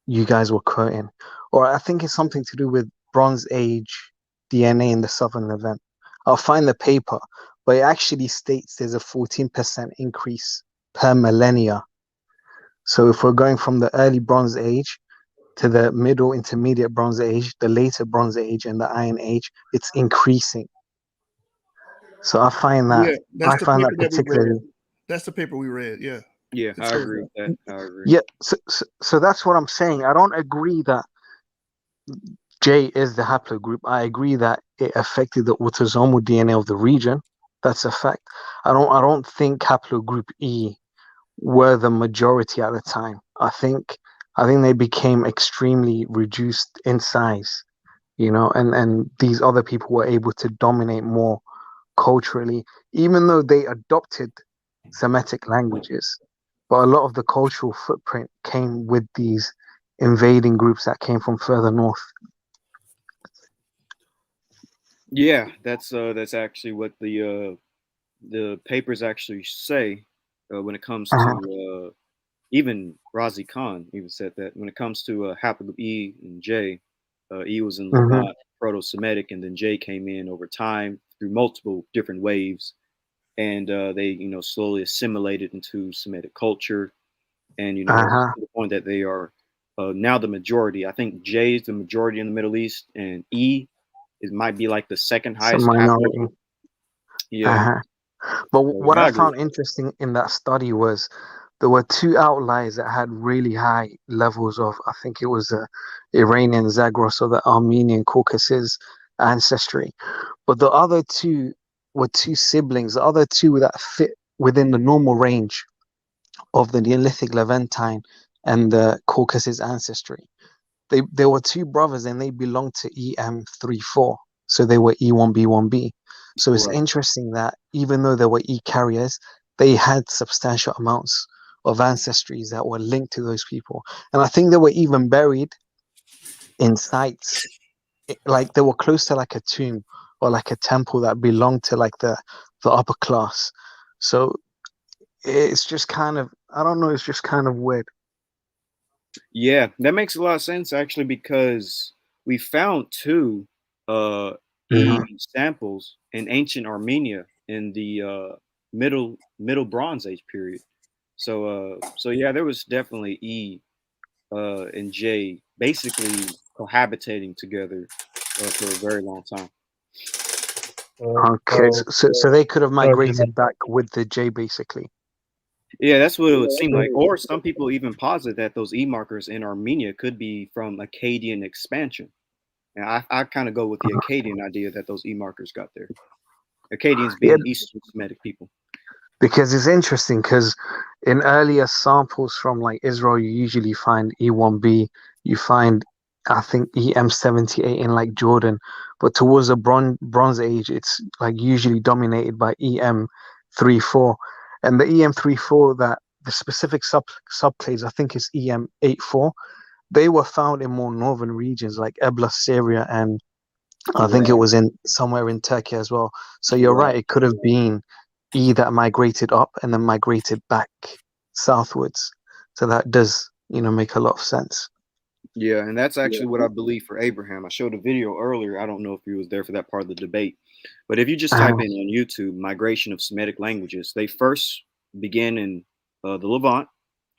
you guys were quoting, or I think it's something to do with Bronze Age DNA in the Southern Levant. I'll find the paper, but it actually states there's a 14% increase per millennia. So if we're going from the early Bronze Age to the middle intermediate Bronze Age, the later Bronze Age, and the Iron Age, it's increasing. So I find that particularly. That's the paper we read. Yeah. Yeah, I agree with that. I agree. Yeah, so that's what I'm saying. I don't agree that J is the haplogroup. I agree that it affected the autosomal DNA of the region. That's a fact. I don't think haplogroup E were the majority at the time. I think they became extremely reduced in size, and these other people were able to dominate more culturally, even though they adopted Semitic languages. But a lot of the cultural footprint came with these invading groups that came from further north. Yeah, that's actually what the papers actually say when it comes Uh-huh. to even Razi Khan even said that when it comes to haplogroup E and J, E was in Hmm. Levant, Proto-Semitic, and then J came in over time through multiple different waves, and they slowly assimilated into Semitic culture, and Uh-huh. to the point that they are now the majority. I think J is the majority in the Middle East, and E it might be like the second It's a highest minority. haplogroup. Yeah, Uh-huh. But so what I I agree. found interesting in that study was there were two outliers that had really high levels of, I think it was Iranian Zagros or the Armenian Caucasus ancestry. But the other two were two siblings, the other two that fit within the normal range of the Neolithic Levantine and the Caucasus ancestry. They were two brothers and they belonged to EM34. So they were E1B1B. So it's Right. interesting that even though they were E carriers, they had substantial amounts of ancestries that were linked to those people. And I think they were even buried in sites like they were close to like a tomb or like a temple that belonged to like the upper class. So it's just kind of, I don't know, it's just kind of weird. Yeah, that makes a lot of sense actually because we found two E Mhm. samples in ancient Armenia in the middle Bronze Age period. So yeah, there was definitely E and J basically cohabitating together for a very long time. Okay, so they could have migrated back with the J basically. Yeah, that's what it would seem like. Or some people even posit that those E markers in Armenia could be from Akkadian expansion. And I kind of go with the Akkadian idea that those E markers got there. Akkadians Yeah, being Eastern Semitic people. because it's interesting because in earlier samples from like Israel, you usually find E1B, you find I think EM78 in like Jordan, but towards the Bronze Age, it's like usually dominated by EM34, and the EM34 that the specific subclades I think is EM84. They were found in more northern regions like Ebla, Syria, and I think it Right, was in somewhere in Turkey as well. So you're right. right, it could have been E that migrated up and then migrated back southwards. So that does, make a lot of sense. Yeah, and that's actually what I believe for Abraham. I showed a video earlier. I don't know if he was there for that part of the debate, but if you just type Uh, in on YouTube migration of Semitic languages, they first begin in the Levant,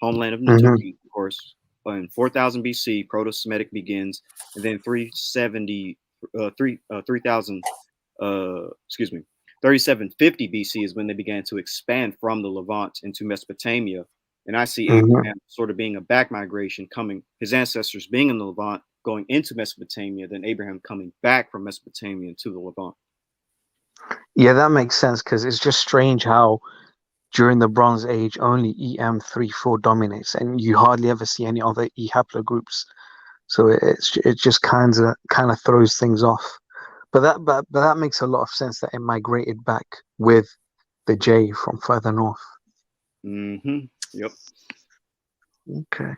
homeland of mhm, Natufi, of course. In 4000 BC, Proto-Semitic begins, and then 3000, excuse me, 3750 BC is when they began to expand from the Levant into Mesopotamia. And I see mhm. Abraham sort of being a back migration coming, his ancestors being in the Levant, going into Mesopotamia, then Abraham coming back from Mesopotamia to the Levant. Yeah, that makes sense because it's just strange how during the Bronze Age only EM34 dominates and you hardly ever see any other E haplogroups. So it just kind of throws things off. But that makes a lot of sense that it migrated back with the J from further north. Mm-hmm. Yep. Okay.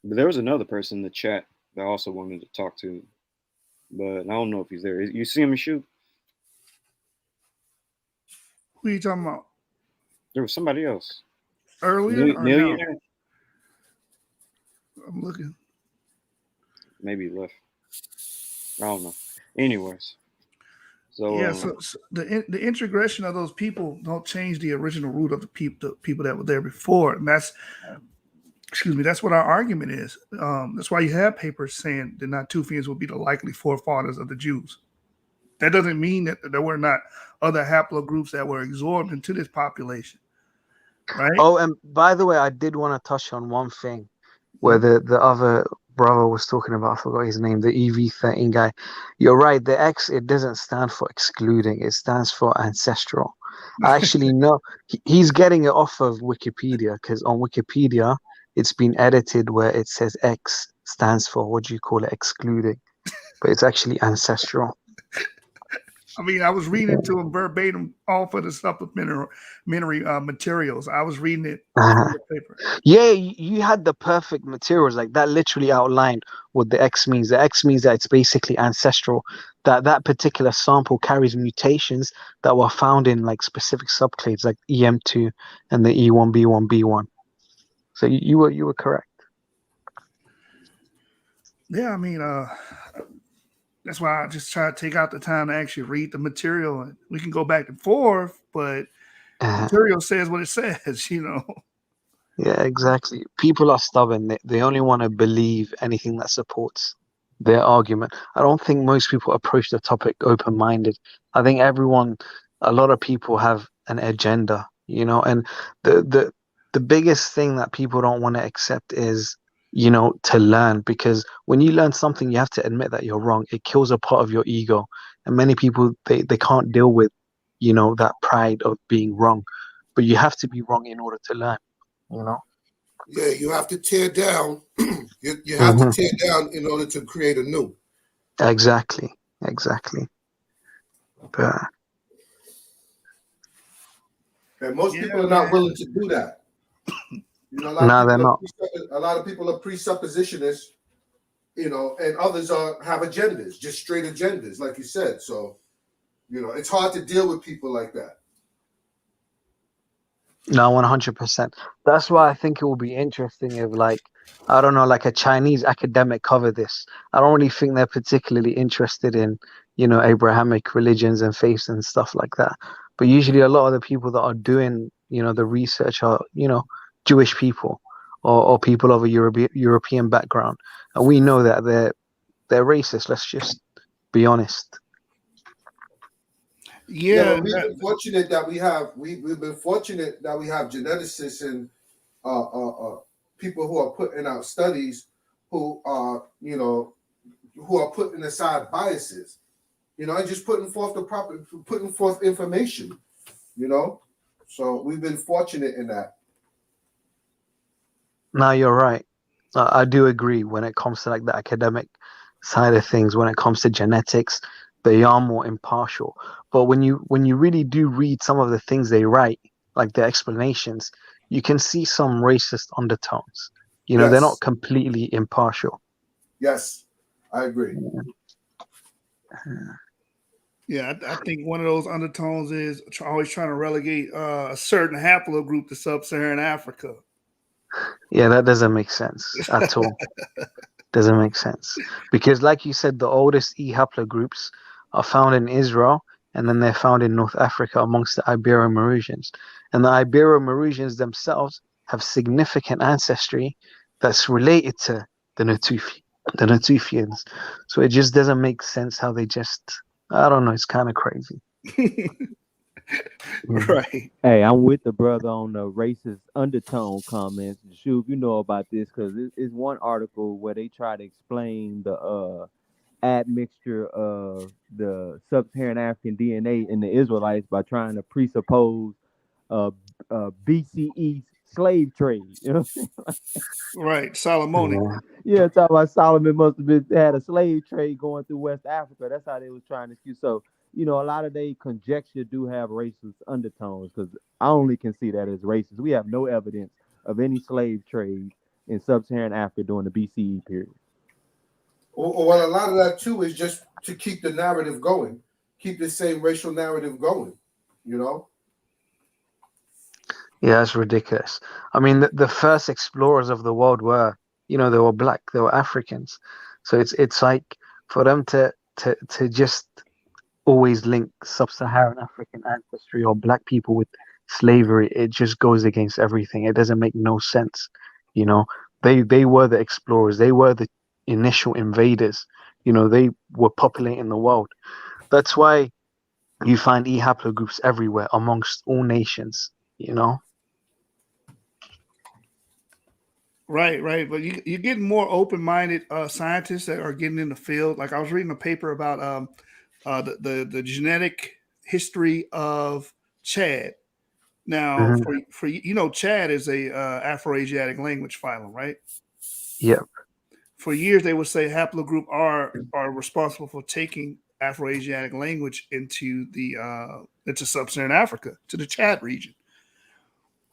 But there was another person in the chat that I also wanted to talk to, but I don't know if he's there. You see him shoot? Who are you talking about? There was somebody else. Earlier or now? Millionaire? I'm looking. Maybe he left. I don't know. Anyways, so Yeah, so the integration of those people don't change the original root of the people that were there before, and that's that's what our argument is. That's why you have papers saying the Natufians will be the likely forefathers of the Jews. That doesn't mean that there were not other haplogroups that were absorbed into this population, right? Oh, and by the way, I did want to touch on one thing where Mhm. the other brother was talking about. I forgot his name, the EV13 guy. You're right. The X, it doesn't stand for excluding. It stands for ancestral. I actually know he's getting it off of Wikipedia because on Wikipedia it's been edited where it says X stands for what do you call it, excluding, but it's actually ancestral. I mean, I was reading it to him verbatim off of the supplementary materials. I was reading it from the paper. Yeah, you had the perfect materials. Like that literally outlined what the X means. The X means that it's basically ancestral. That particular sample carries mutations that were found in like specific subclades like EM2 and the E1B1B1. So you were correct. Yeah, I mean, that's why I just try to take out the time to actually read the material. And we can go back and forth, but material says what it says, you know. Yeah, exactly. People are stubborn. They only want to believe anything that supports their argument. I don't think most people approach the topic open-minded. I think a lot of people have an agenda, you know, and the biggest thing that people don't want to accept is, you know, to learn, because when you learn something, you have to admit that you're wrong. It kills a part of your ego. And many people, they can't deal with, you know, that pride of being wrong. But you have to be wrong in order to learn. You know? Yeah, you have to tear down. you have to tear down in order to create a new. Exactly. But, and most people are not willing to do that. You know, they're not. A lot of people are presuppositionists, you know, and others have agendas, just straight agendas, like you said. So, you know, it's hard to deal with people like that. No, 100%. That's why I think it will be interesting if, like, I don't know, like a Chinese academic cover this. I don't really think they're particularly interested in, you know, Abrahamic religions and faiths and stuff like that. But usually a lot of the people that are doing, you know, the research are, you know, Jewish people or people of a European background. And we know that they're racist. Let's just be honest. Yeah, but we've been fortunate that we've been fortunate that we have geneticists and people who are putting out studies who are, you know, who are putting aside biases, you know, and just putting forth information, you know. So we've been fortunate in that. No, you're right. I do agree when it comes to like the academic side of things. When it comes to genetics, they are more impartial. But when you really do read some of the things they write, like the explanations, you can see some racist undertones. You know, they're not completely impartial. Yes, I agree. Yeah, I think one of those undertones is always trying to relegate a certain haplogroup to sub-Saharan Africa. Yeah, that doesn't make sense at all. Doesn't make sense. Because like you said, the oldest E haplogroups are found in Israel, and then they're found in North Africa amongst the Ibero-Maurusians. And the Ibero-Maurusians themselves have significant ancestry that's related to the Natufians. So it just doesn't make sense how they just, I don't know, it's kind of crazy. Right. Hey, I'm with the brother on the racist undertone comments. Shub, you know about this because it's one article where they try to explain the admixture of the sub-Saharan African DNA in the Israelites by trying to presuppose BCE slave trade. You know what I'm saying? Right, Solomonic. Yeah, talking about Solomon must have had a slave trade going through West Africa. That's how they was trying to excuse. So, you know, a lot of they conjecture do have racist undertones because I only can see that as racist. We have no evidence of any slave trade in sub-Saharan Africa during the BCE period. Well, a lot of that too is just to keep the narrative going, keep the same racial narrative going, you know? Yeah, it's ridiculous. I mean, the first explorers of the world were, you know, they were black, they were Africans. So it's like for them to just always link sub-Saharan African ancestry or black people with slavery, it just goes against everything. It doesn't make no sense. You know, they were the explorers, they were the initial invaders. You know, they were populating the world. That's why you find E haplogroups everywhere amongst all nations, you know. Right. But you're getting more open-minded scientists that are getting in the field. Like I was reading a paper about the genetic history of Chad. Now, for you know, Chad is a Afro-Asiatic language phylum, right? Yep. For years, they would say haplogroup R are responsible for taking Afro-Asiatic language into sub-Saharan Africa, to the Chad region.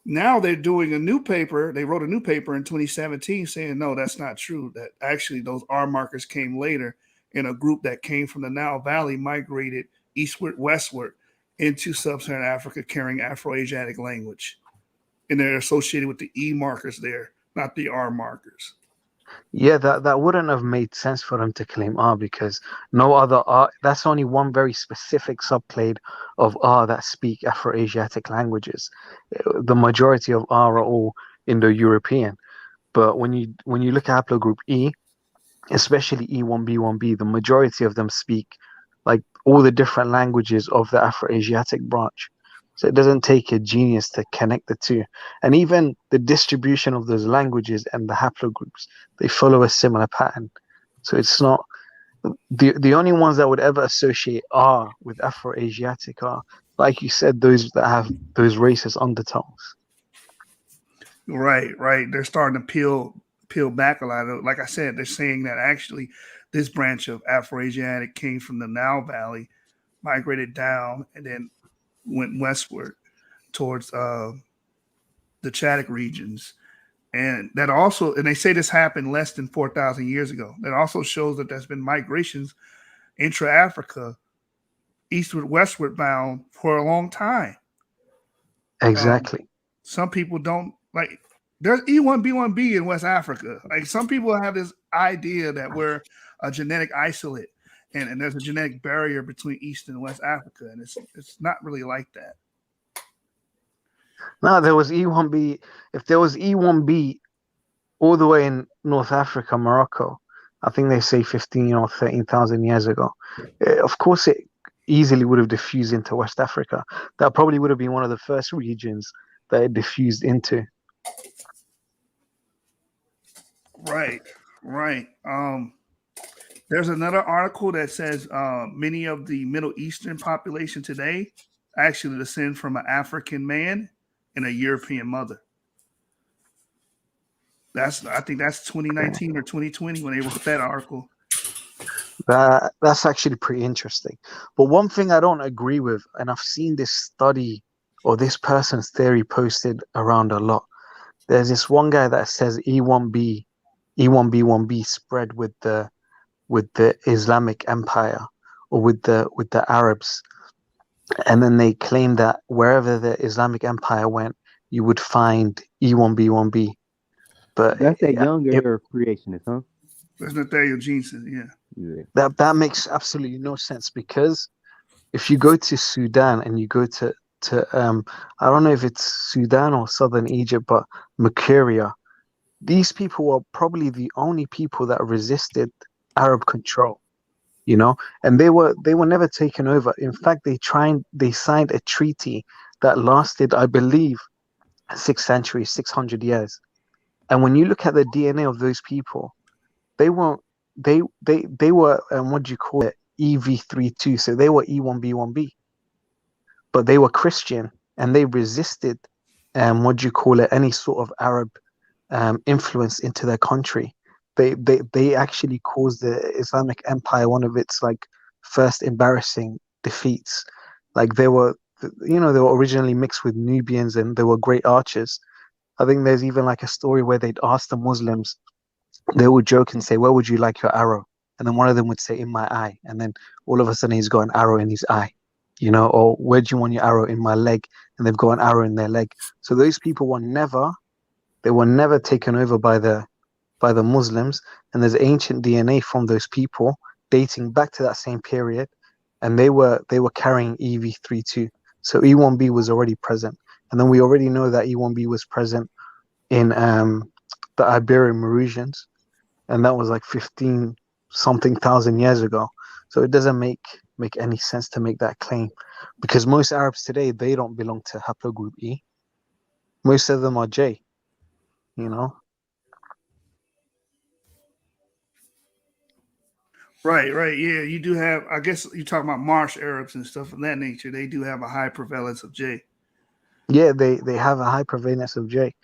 Now they're doing a new paper. They wrote a new paper in 2017 saying, no, that's not true. That actually those R markers came later, and a group that came from the Nile Valley migrated eastward, westward into sub-Saharan Africa carrying Afro-Asiatic language. And they're associated with the E markers there, not the R markers. Yeah, that wouldn't have made sense for them to claim R, because no other R, that's only one very specific subclade of R that speak Afro-Asiatic languages. The majority of R are all Indo-European. But when you look at haplogroup E, especially E1B1B, the majority of them speak like all the different languages of the Afro-Asiatic branch. So it doesn't take a genius to connect the two. And even the distribution of those languages and the haplogroups, they follow a similar pattern. So it's not the only ones that would ever associate R with Afro-Asiatic are, like you said, those that have those racist undertones. Right. They're starting to peel back a lot of, like I said, they're saying that actually this branch of Afro-Asiatic came from the Nile Valley, migrated down, and then went westward towards the Chadic regions. And that also, and they say this happened less than 4,000 years ago. That also shows that there's been migrations intra-Africa, eastward, westward bound for a long time. Exactly. Some people don't, like, there's E1B1B in West Africa. Like, some people have this idea that we're a genetic isolate, and there's a genetic barrier between East and West Africa, and it's not really like that. No, there was E1B. If there was E1B all the way in North Africa, Morocco, I think they say 15 or 13,000 years ago. Of course, it easily would have diffused into West Africa. That probably would have been one of the first regions that it diffused into. Right. There's another article that says many of the Middle Eastern population today actually descend from an African man and a European mother. I think that's 2019 or 2020 when they wrote that article. That's actually pretty interesting. But one thing I don't agree with, and I've seen this study or this person's theory posted around a lot. There's this one guy that says E1B1B spread with the Islamic Empire or with the Arabs, and then they claim that wherever the Islamic Empire went, you would find E1B1B. But That's that younger era creationist, huh? That's Nathaniel Jensen, yeah. That makes absolutely no sense, because if you go to Sudan and you go to I don't know if it's Sudan or southern Egypt, but Mercuria, these people were probably the only people that resisted Arab control, and they were never taken over. In fact, they signed a treaty that lasted, I believe, 6 centuries, 600 years. And when you look at the DNA of those people, they were what do you call it, EV32, so they were E1B1B, but they were Christian and they resisted what do you call it, any sort of Arab influence into their country. They actually caused the Islamic Empire one of its first embarrassing defeats. Like they were originally mixed with Nubians and they were great archers. I think there's even a story where they'd ask the Muslims, they would joke and say, "Where would you like your arrow?" And then one of them would say, "In my eye." And then all of a sudden he's got an arrow in his eye, or "Where do you want your arrow?" "In my leg." And they've got an arrow in their leg. So those people were never taken over by the Muslims. And there's ancient DNA from those people dating back to that same period. And they were carrying EV32. So E1B was already present. And then we already know that E1B was present in the Iberian Mauritians, and that was 15 something thousand years ago. So it doesn't make any sense to make that claim, because most Arabs today, they don't belong to haplogroup E. Most of them are J. Right. Yeah, you do have, I guess you're talking about marsh Arabs and stuff of that nature. They do have a high prevalence of J. Yeah, they have a high prevalence of J.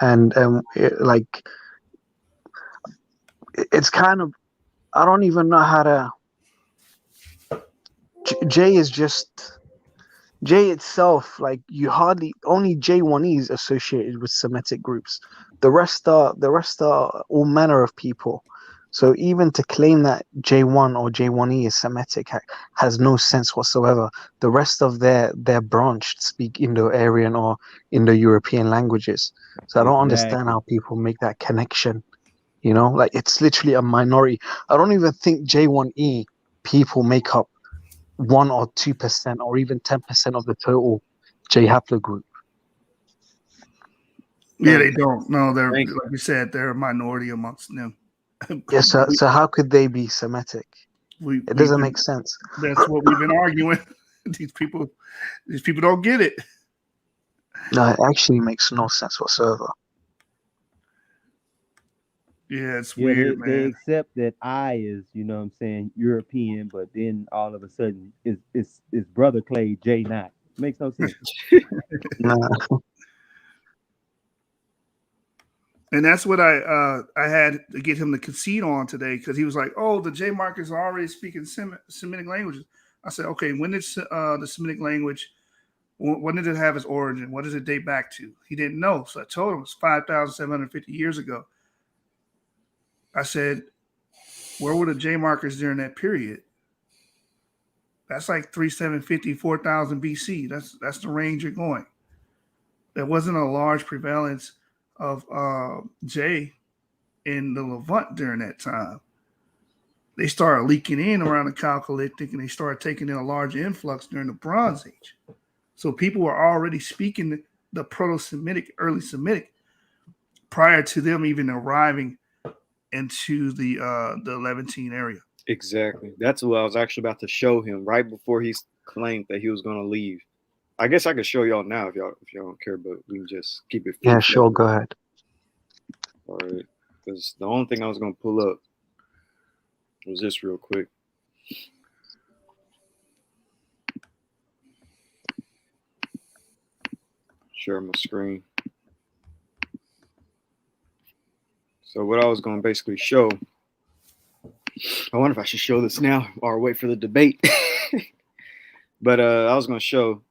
And it's kind of, I don't even know how to J is just J itself. Like you hardly only J1E is associated with Semitic groups. The rest are all manner of people. So even to claim that J1 or J1E is Semitic has no sense whatsoever. The rest of their branch speak Indo-Aryan or Indo-European languages. So I don't understand how people make that connection. You know, like it's literally a minority. I don't even think J1E people make up 1 or 2% or even 10% of the total J haplogroup. Yeah, they don't. No, they're Thank like you said, they're a minority amongst them. Yeah, so how could they be Semitic? It doesn't make sense. That's what we've been arguing. These people don't get it. No, it actually makes no sense whatsoever. Yeah, it's weird, man. They accept that I is, you know what I'm saying, European, but then all of a sudden it's brother Clay J not. Makes no sense. And that's what I had to get him to concede on today, because he was like, "Oh, the J markers are already speaking Semitic languages." I said, "Okay, when did the Semitic language? When did it have its origin? What does it date back to?" He didn't know, so I told him it's 5,750 years ago. I said, "Where were the J markers during that period?" That's like 3,750, 4,000 BC. That's the range you're going. There wasn't a large prevalence of J in the Levant during that time. They started leaking in around the Chalcolithic, and they started taking in a large influx during the Bronze Age. So people were already speaking the Proto-Semitic, early Semitic, prior to them even arriving into the Levantine area. Exactly. That's what I was actually about to show him right before he claimed that he was going to leave. I guess I could show y'all now if y'all don't care, but we can just keep it. Yeah, sure, go ahead. All right, because the only thing I was going to pull up was this real quick. Share my screen. So what I was going to basically show, I wonder if I should show this now or wait for the debate. But I was going to show,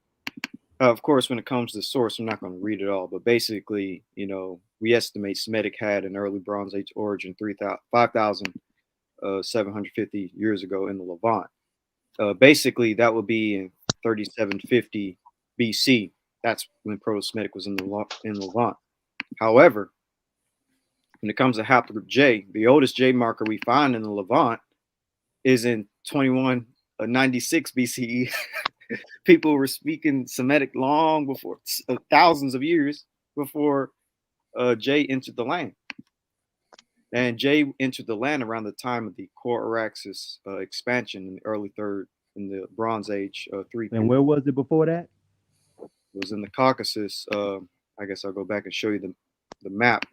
of course, when it comes to the source, I'm not going to read it all, but basically, you know, we estimate Semitic had an early Bronze Age origin 5,750 years ago in the Levant. Basically, that would be in 3750 BC. That's when Proto-Semitic was in the Levant. However, when it comes to haplogroup J, the oldest J marker we find in the Levant is in 2196 BCE. People were speaking Semitic long before, thousands of years before J entered the land. And J entered the land around the time of the Core-Araxes expansion in the early third, in the Bronze Age 3. And where was it before that? It was in the Caucasus. I guess I'll go back and show you the map.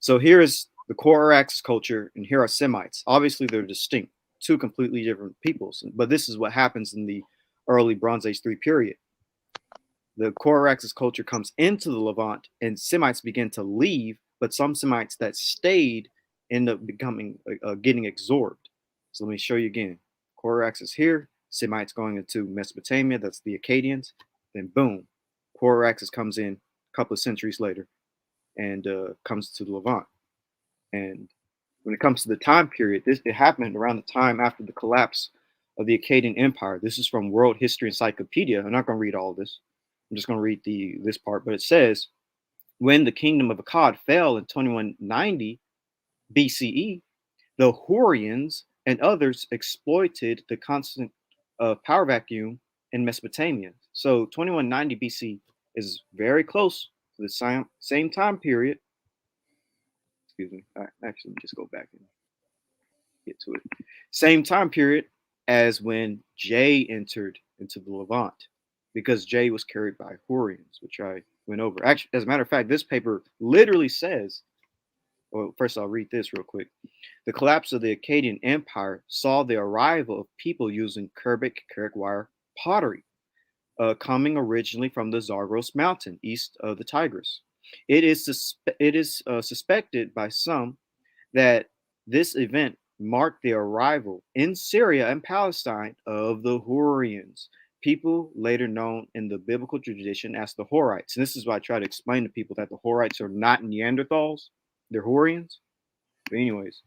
So here is the Core-Araxes culture, and here are Semites. Obviously, they're distinct, two completely different peoples. But this is what happens in the early Bronze Age 3 period. The Core-Araxes culture comes into the Levant, and Semites begin to leave, but some Semites that stayed end up becoming getting absorbed. So let me show you again. Core-Araxes here, Semites going into Mesopotamia, that's the Akkadians. Then boom, Core-Araxes comes in a couple of centuries later and comes to the Levant. And when it comes to the time period, it happened around the time after the collapse of the Akkadian Empire. This is from World History Encyclopedia. I'm not going to read all this. I'm just going to read this part. But it says, when the kingdom of Akkad fell in 2190 BCE, the Hurrians and others exploited the constant power vacuum in Mesopotamia. So 2190 BC is very close to the same time period. Excuse me. Actually, let me just go back and get to it. Same time period as when J entered into the Levant, because J was carried by Hurrians, which I went over. Actually, as a matter of fact, this paper literally says, well, first I'll read this real quick. The collapse of the Akkadian Empire saw the arrival of people using Kerbic wire pottery, coming originally from the Zagros Mountain, east of the Tigris. It is suspected by some that this event marked the arrival in Syria and Palestine of the Hurrians, people later known in the biblical tradition as the Horites. And this is why I try to explain to people that the Horites are not Neanderthals, they're Hurrians. But anyways,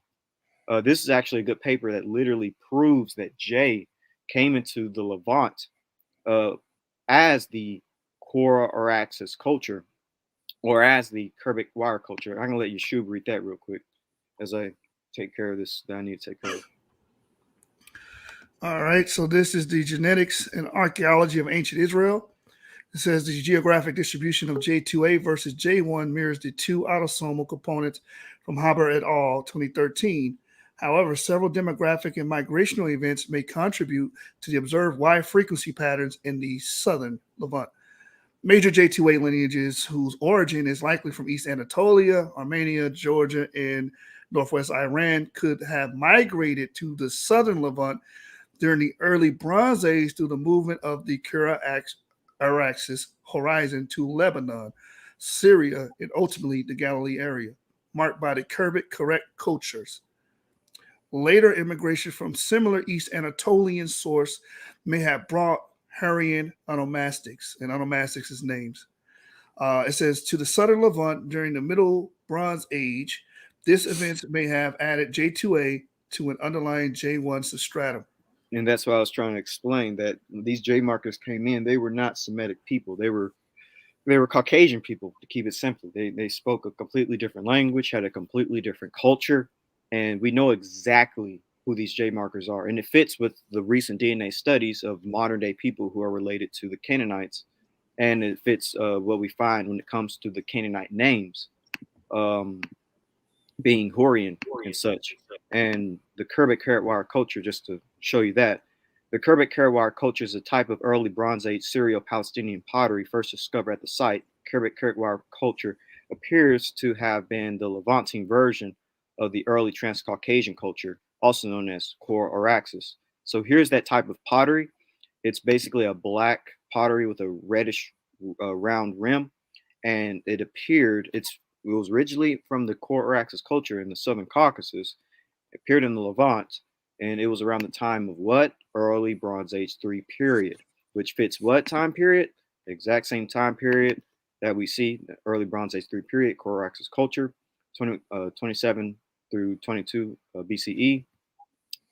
this is actually a good paper that literally proves that J came into the Levant as the Cora-Araxes culture, or as the Kerbic wire culture. I'm gonna let Yeshua read that real quick as I take care of this that I need to take care of. All right, so this is the genetics and archaeology of ancient Israel. It says the geographic distribution of J2A versus J1 mirrors the two autosomal components from Haber et al. 2013. However, several demographic and migrational events may contribute to the observed Y frequency patterns in the southern Levant. Major J2A lineages whose origin is likely from East Anatolia, Armenia, Georgia, and northwest Iran could have migrated to the southern Levant during the early Bronze Age through the movement of the Cora-Araxes horizon to Lebanon, Syria, and ultimately the Galilee area, marked by the Kerbic correct cultures. Later immigration from similar East Anatolian source may have brought Hurrian onomastics, and onomastics is names. It says to the southern Levant during the Middle Bronze Age, this event may have added J2A to an underlying J1 substratum. And that's why I was trying to explain that these J markers came in. They were not Semitic people. They were Caucasian people, to keep it simple. They spoke a completely different language, had a completely different culture, and we know exactly who these J markers are. And it fits with the recent DNA studies of modern day people who are related to the Canaanites. And it fits what we find when it comes to the Canaanite names, being Hurrian and such. And the Kerbic carrot wire culture, just to show you that, the Kerbic carrot wire culture is a type of early Bronze Age Syro-Palestinian pottery first discovered at the site. Kerbic carrot wire culture appears to have been the Levantine version of the early Transcaucasian culture, also known as Cora-Araxes. So here's that type of pottery. It's basically a black pottery with a reddish round rim, and it was originally from the Cora-Araxes culture in the Southern Caucasus. It appeared in the Levant, and it was around the time of what? Early Bronze Age 3 period, which fits what time period? The exact same time period that we see, the early Bronze Age 3 period, Cora-Araxes culture, 27 through 22 BCE,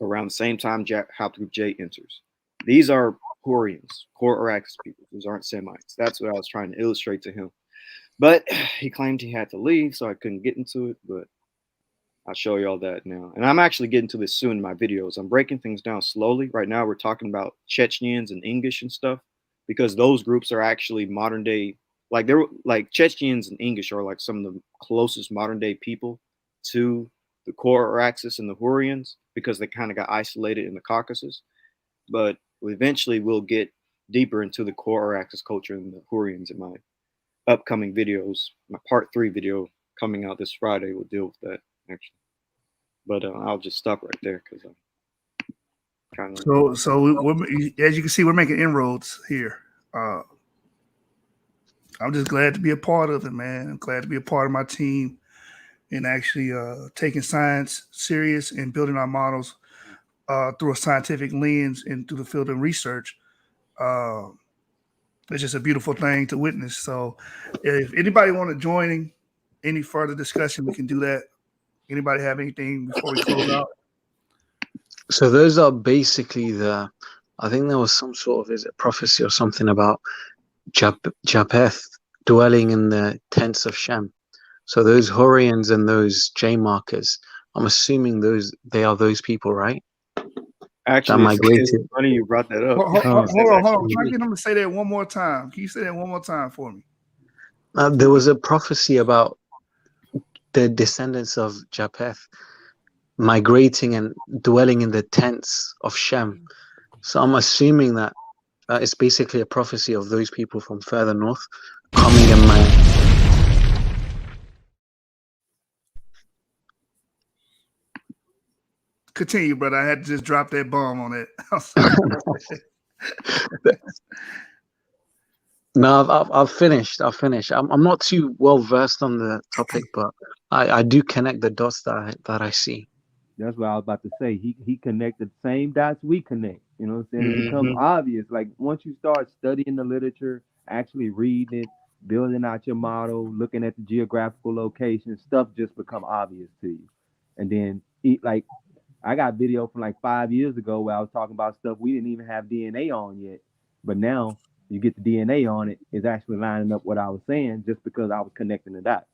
around the same time haplogroup J enters. These are Hurrians, Cora-Araxes people. These aren't Semites. That's what I was trying to illustrate to him. But he claimed he had to leave, so I couldn't get into it, but I'll show you all that now. And I'm actually getting to this soon in my videos. I'm breaking things down slowly. Right now, we're talking about Chechens and English and stuff, because those groups are actually modern day, like Chechens and English are like some of the closest modern day people to the Cora-Araxes and the Hurrians, because they kind of got isolated in the Caucasus. But eventually we'll get deeper into the Cora-Araxes culture and the Hurrians in my upcoming videos. My part 3 video coming out this Friday will deal with that, actually. But I'll just stop right there because I'm kind of. So as you can see, we're making inroads here. I'm just glad to be a part of it, man. I'm glad to be a part of my team and actually taking science serious and building our models through a scientific lens and through the field of research. It's just a beautiful thing to witness. So if anybody want to join any further discussion, we can do that. Anybody have anything before we close out? So those are basically I think there was some sort of, is it prophecy or something about Japheth dwelling in the tents of Shem. So those Hurrians and those J markers, I'm assuming they are those people, right? Actually, it's funny you brought that up. Hold on. Try to get him to say that one more time. Can you say that one more time for me? There was a prophecy about the descendants of Japheth migrating and dwelling in the tents of Shem. So I'm assuming that it's basically a prophecy of those people from further north coming and Continue, brother. I had to just drop that bomb on it. I'm sorry. No, I've finished. I'm not too well versed on the topic, but I do connect the dots that I see. That's what I was about to say. He connected the same dots we connect. You know what I'm saying? It becomes Mm-hmm. obvious. Like once you start studying the literature, actually reading it, building out your model, looking at the geographical locations, stuff just become obvious to you. And then like I got video from like 5 years ago where I was talking about stuff we didn't even have DNA on yet. But now you get the DNA on it, it's actually lining up what I was saying just because I was connecting the dots.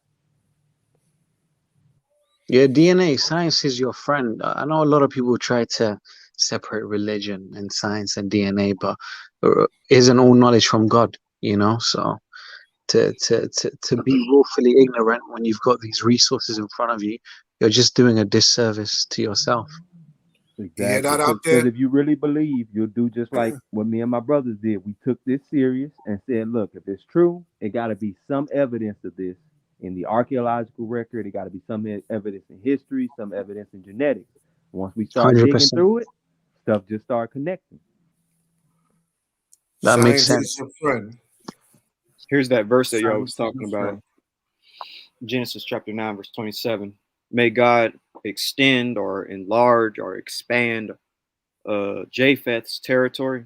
Yeah, DNA, science is your friend. I know a lot of people try to separate religion and science and DNA, but isn't all knowledge from God, you know? So to be willfully ignorant when you've got these resources in front of you, you're just doing a disservice to yourself. You hear Exactly. that out Because there? if you really believe, you'll do just like what me and my brothers did. We took this serious and said, look, if it's true, it got to be some evidence of this in the archaeological record. It got to be some evidence in history, some evidence in genetics. Once we start digging 100%. through it, stuff just start connecting. That makes Science sense. is your friend. Here's that verse that y'all Science was is talking your about. friend. Genesis chapter 9, verse 27. May God extend or enlarge or expand Japheth's territory.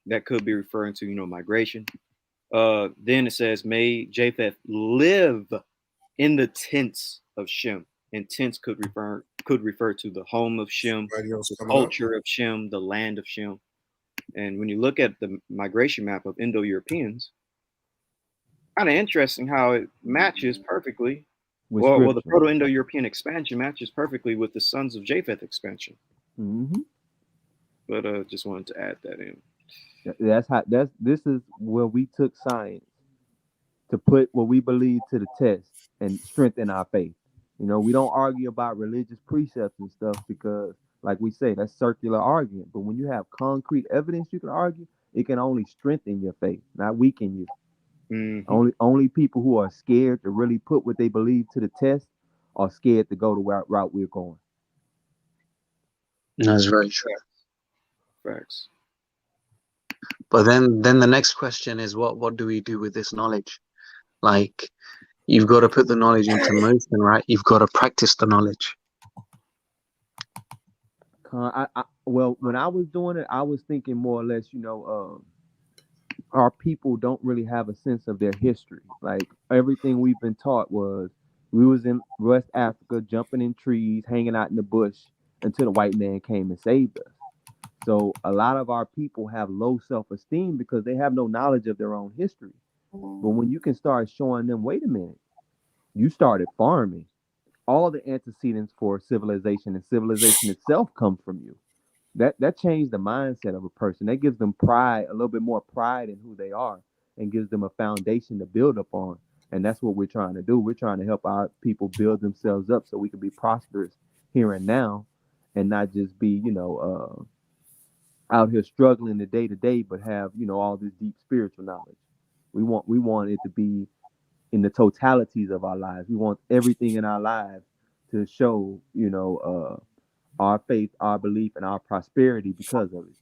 That could be referring to, migration. Then it says, may Japheth live in the tents of Shem. And tents could refer to the home of Shem, Somebody else the coming up? culture of Shem, the land of Shem. And when you look at the migration map of Indo-Europeans, kind of interesting how it matches perfectly. With Well, the scripture. Proto-Indo-European expansion matches perfectly with the sons of Japheth expansion. Mm-hmm. But just wanted to add that in. This is where we took science to put what we believe to the test and strengthen our faith. We don't argue about religious precepts and stuff because, like we say, that's circular argument. But when you have concrete evidence you can argue, it can only strengthen your faith, not weaken you. Mm-hmm. Only people who are scared to really put what they believe to the test are scared to go the route we're going. That's very true. Facts. But then the next question is what do we do with this knowledge? Like, you've got to put the knowledge into motion, right? You've got to practice the knowledge. Well, when I was doing it, I was thinking more or less, our people don't really have a sense of their history. Like everything we've been taught was we was in West Africa, jumping in trees, hanging out in the bush until the white man came and saved us. So a lot of our people have low self-esteem because they have no knowledge of their own history. But when you can start showing them, wait a minute, you started farming. All the antecedents for civilization and civilization itself come from you. That changed the mindset of a person. That gives them pride, a little bit more pride in who they are, and gives them a foundation to build upon. And that's what we're trying to do. We're trying to help our people build themselves up so we can be prosperous here and now, and not just be, out here struggling the day to day, but have all this deep spiritual knowledge. We want it to be in the totalities of our lives. We want everything in our lives to show, our faith, our belief, and our prosperity because of it.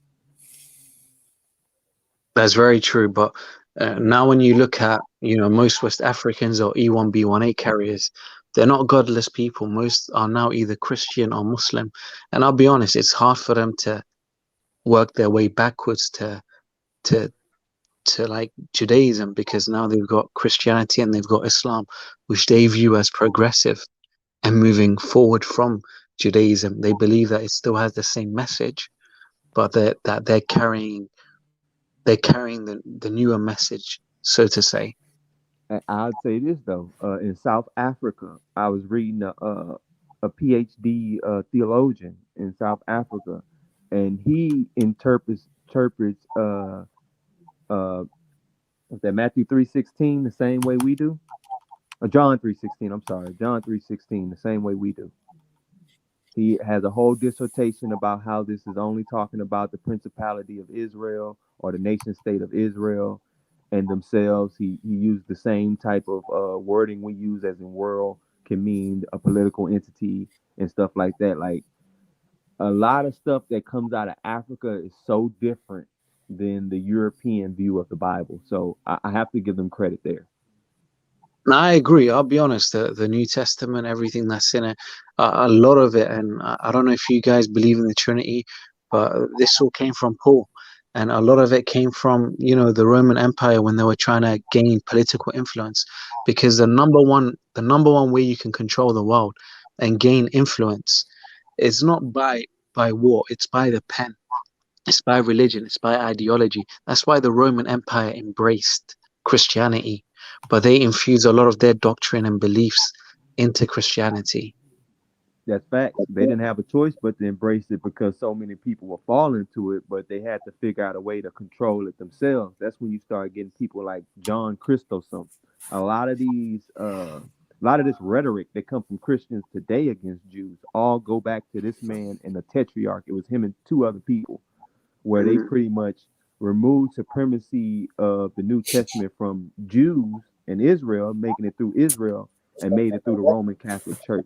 That's very true. But now when you look at, most West Africans or E1B1A carriers, they're not godless people. Most are now either Christian or Muslim. And I'll be honest, it's hard for them to work their way backwards to like Judaism, because now they've got Christianity and they've got Islam, which they view as progressive and moving forward from Judaism. They believe that it still has the same message, but they're carrying the newer message, so to say. And I'd say this though, in South Africa, I was reading a PhD theologian in South Africa, and he interprets what's that, Matthew 3:16 the same way we do, or John 3:16. I'm sorry, John 3:16 the same way we do. He has a whole dissertation about how this is only talking about the principality of Israel or the nation state of Israel and themselves. He used the same type of wording we use, as in world can mean a political entity and stuff like that. Like a lot of stuff that comes out of Africa is so different than the European view of the Bible. So I have to give them credit there. No, I agree. I'll be honest. The New Testament, everything that's in it, a lot of it, and I don't know if you guys believe in the Trinity, but this all came from Paul, and a lot of it came from the Roman Empire when they were trying to gain political influence, because the number one way you can control the world and gain influence is not by war. It's by the pen. It's by religion. It's by ideology. That's why the Roman Empire embraced Christianity, but they infused a lot of their doctrine and beliefs into Christianity. That's facts. They didn't have a choice but to embrace it because so many people were falling to it, but they had to figure out a way to control it themselves. That's when you start getting people like John Chrysostom. A lot of this rhetoric that come from Christians today against Jews all go back to this man and the tetrarch. It was him and two other people, where they pretty much removed supremacy of the New Testament from Jews and Israel, making it through Israel, and made it through the Roman Catholic Church.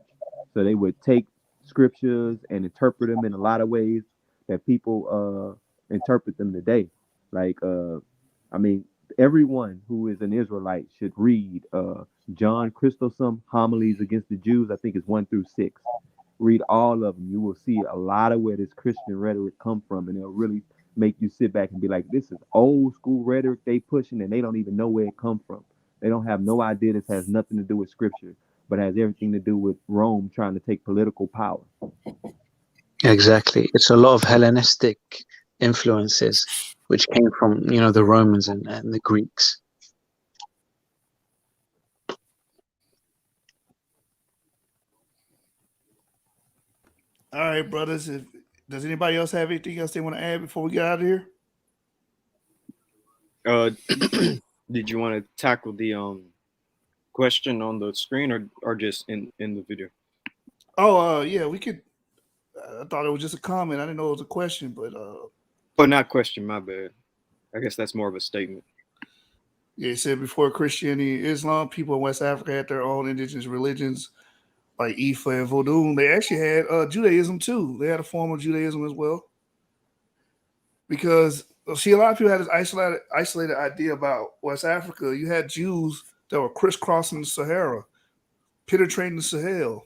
So they would take scriptures and interpret them in a lot of ways that people interpret them today. Like, I mean, everyone who is an Israelite should read John Chrysostom Homilies Against the Jews. I think it's 1-6. Read all of them. You will see a lot of where this Christian rhetoric come from, and it'll really make you sit back and be like, this is old school rhetoric they pushing, and they don't even know where it come from. They don't have no idea this has nothing to do with scripture, but has everything to do with Rome trying to take political power. Exactly. It's a lot of Hellenistic influences, which came from the Romans and the Greeks. All right, brothers. Does anybody else have anything else they want to add before we get out of here? Did you want to tackle the question on the screen or just in the video? Oh, yeah, we could. I thought it was just a comment. I didn't know it was a question, but not question. My bad. I guess that's more of a statement. Yeah, it said before Christianity and Islam, people in West Africa had their own indigenous religions like Ifa and Vodou. They actually had Judaism too. They had a form of Judaism as well. Because see, a lot of people had this isolated idea about West Africa. You had Jews that were crisscrossing the Sahara, penetrating the Sahel.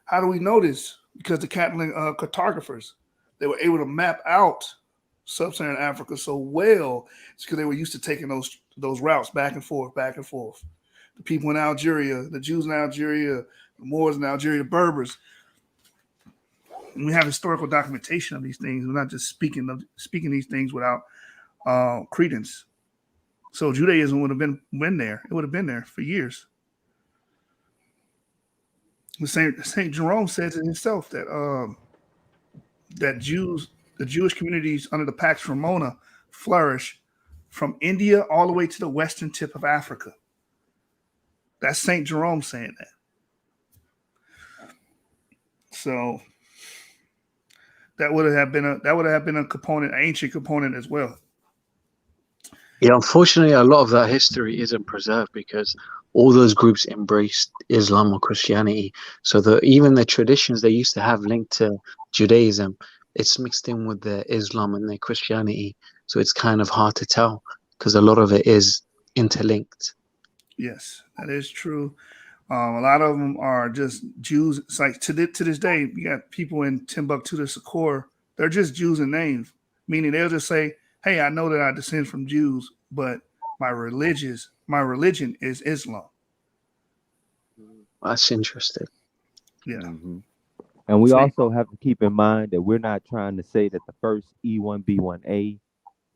How do we know this? Because the Catalan cartographers, they were able to map out sub-Saharan Africa so well. It's because they were used to taking those routes back and forth, back and forth. The people in Algeria, the Jews in Algeria, the Moors in Algeria, the Berbers. And we have historical documentation of these things. We're not just speaking these things without credence. So Judaism would have been there. It would have been there for years. The Saint Jerome says it himself that the Jewish communities under the Pax Romana flourish from India all the way to the western tip of Africa. That's Saint Jerome saying that. So that would have been a component, an ancient component as well. Yeah, unfortunately, a lot of that history isn't preserved because all those groups embraced Islam or Christianity. So even the traditions they used to have linked to Judaism, it's mixed in with their Islam and their Christianity. So it's kind of hard to tell because a lot of it is interlinked. Yes, that is true. A lot of them are just Jews. It's like to this day, you got people in Timbuktu, the Sakor. They're just Jews in names, meaning they'll just say, hey, I know that I descend from Jews, but my religion is Islam. That's interesting. Yeah. Mm-hmm. And we also have to keep in mind that we're not trying to say that the first E1B1A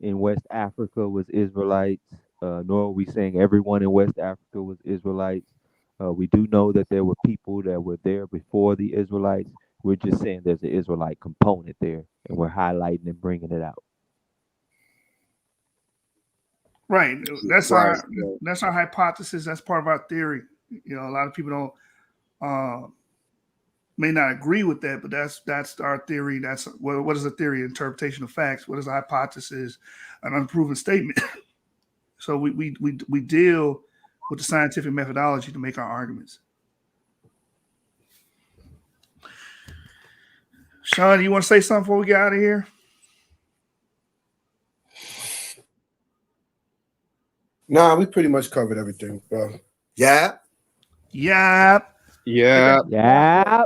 in West Africa was Israelites, nor are we saying everyone in West Africa was Israelites. We do know that there were people that were there before the Israelites. We're just saying there's an Israelite component there, and we're highlighting and bringing it out. Right. That's our hypothesis. That's part of our theory. A lot of people don't may not agree with that, but that's our theory. That's what is a theory? Interpretation of facts. What is a hypothesis? An unproven statement. So we deal with the scientific methodology to make our arguments. Sean, you want to say something before we get out of here? Nah, we pretty much covered everything, bro. Yeah. Yeah. Yeah. Yeah.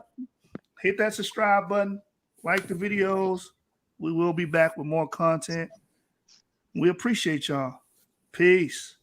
Hit that subscribe button. Like the videos. We will be back with more content. We appreciate y'all. Peace.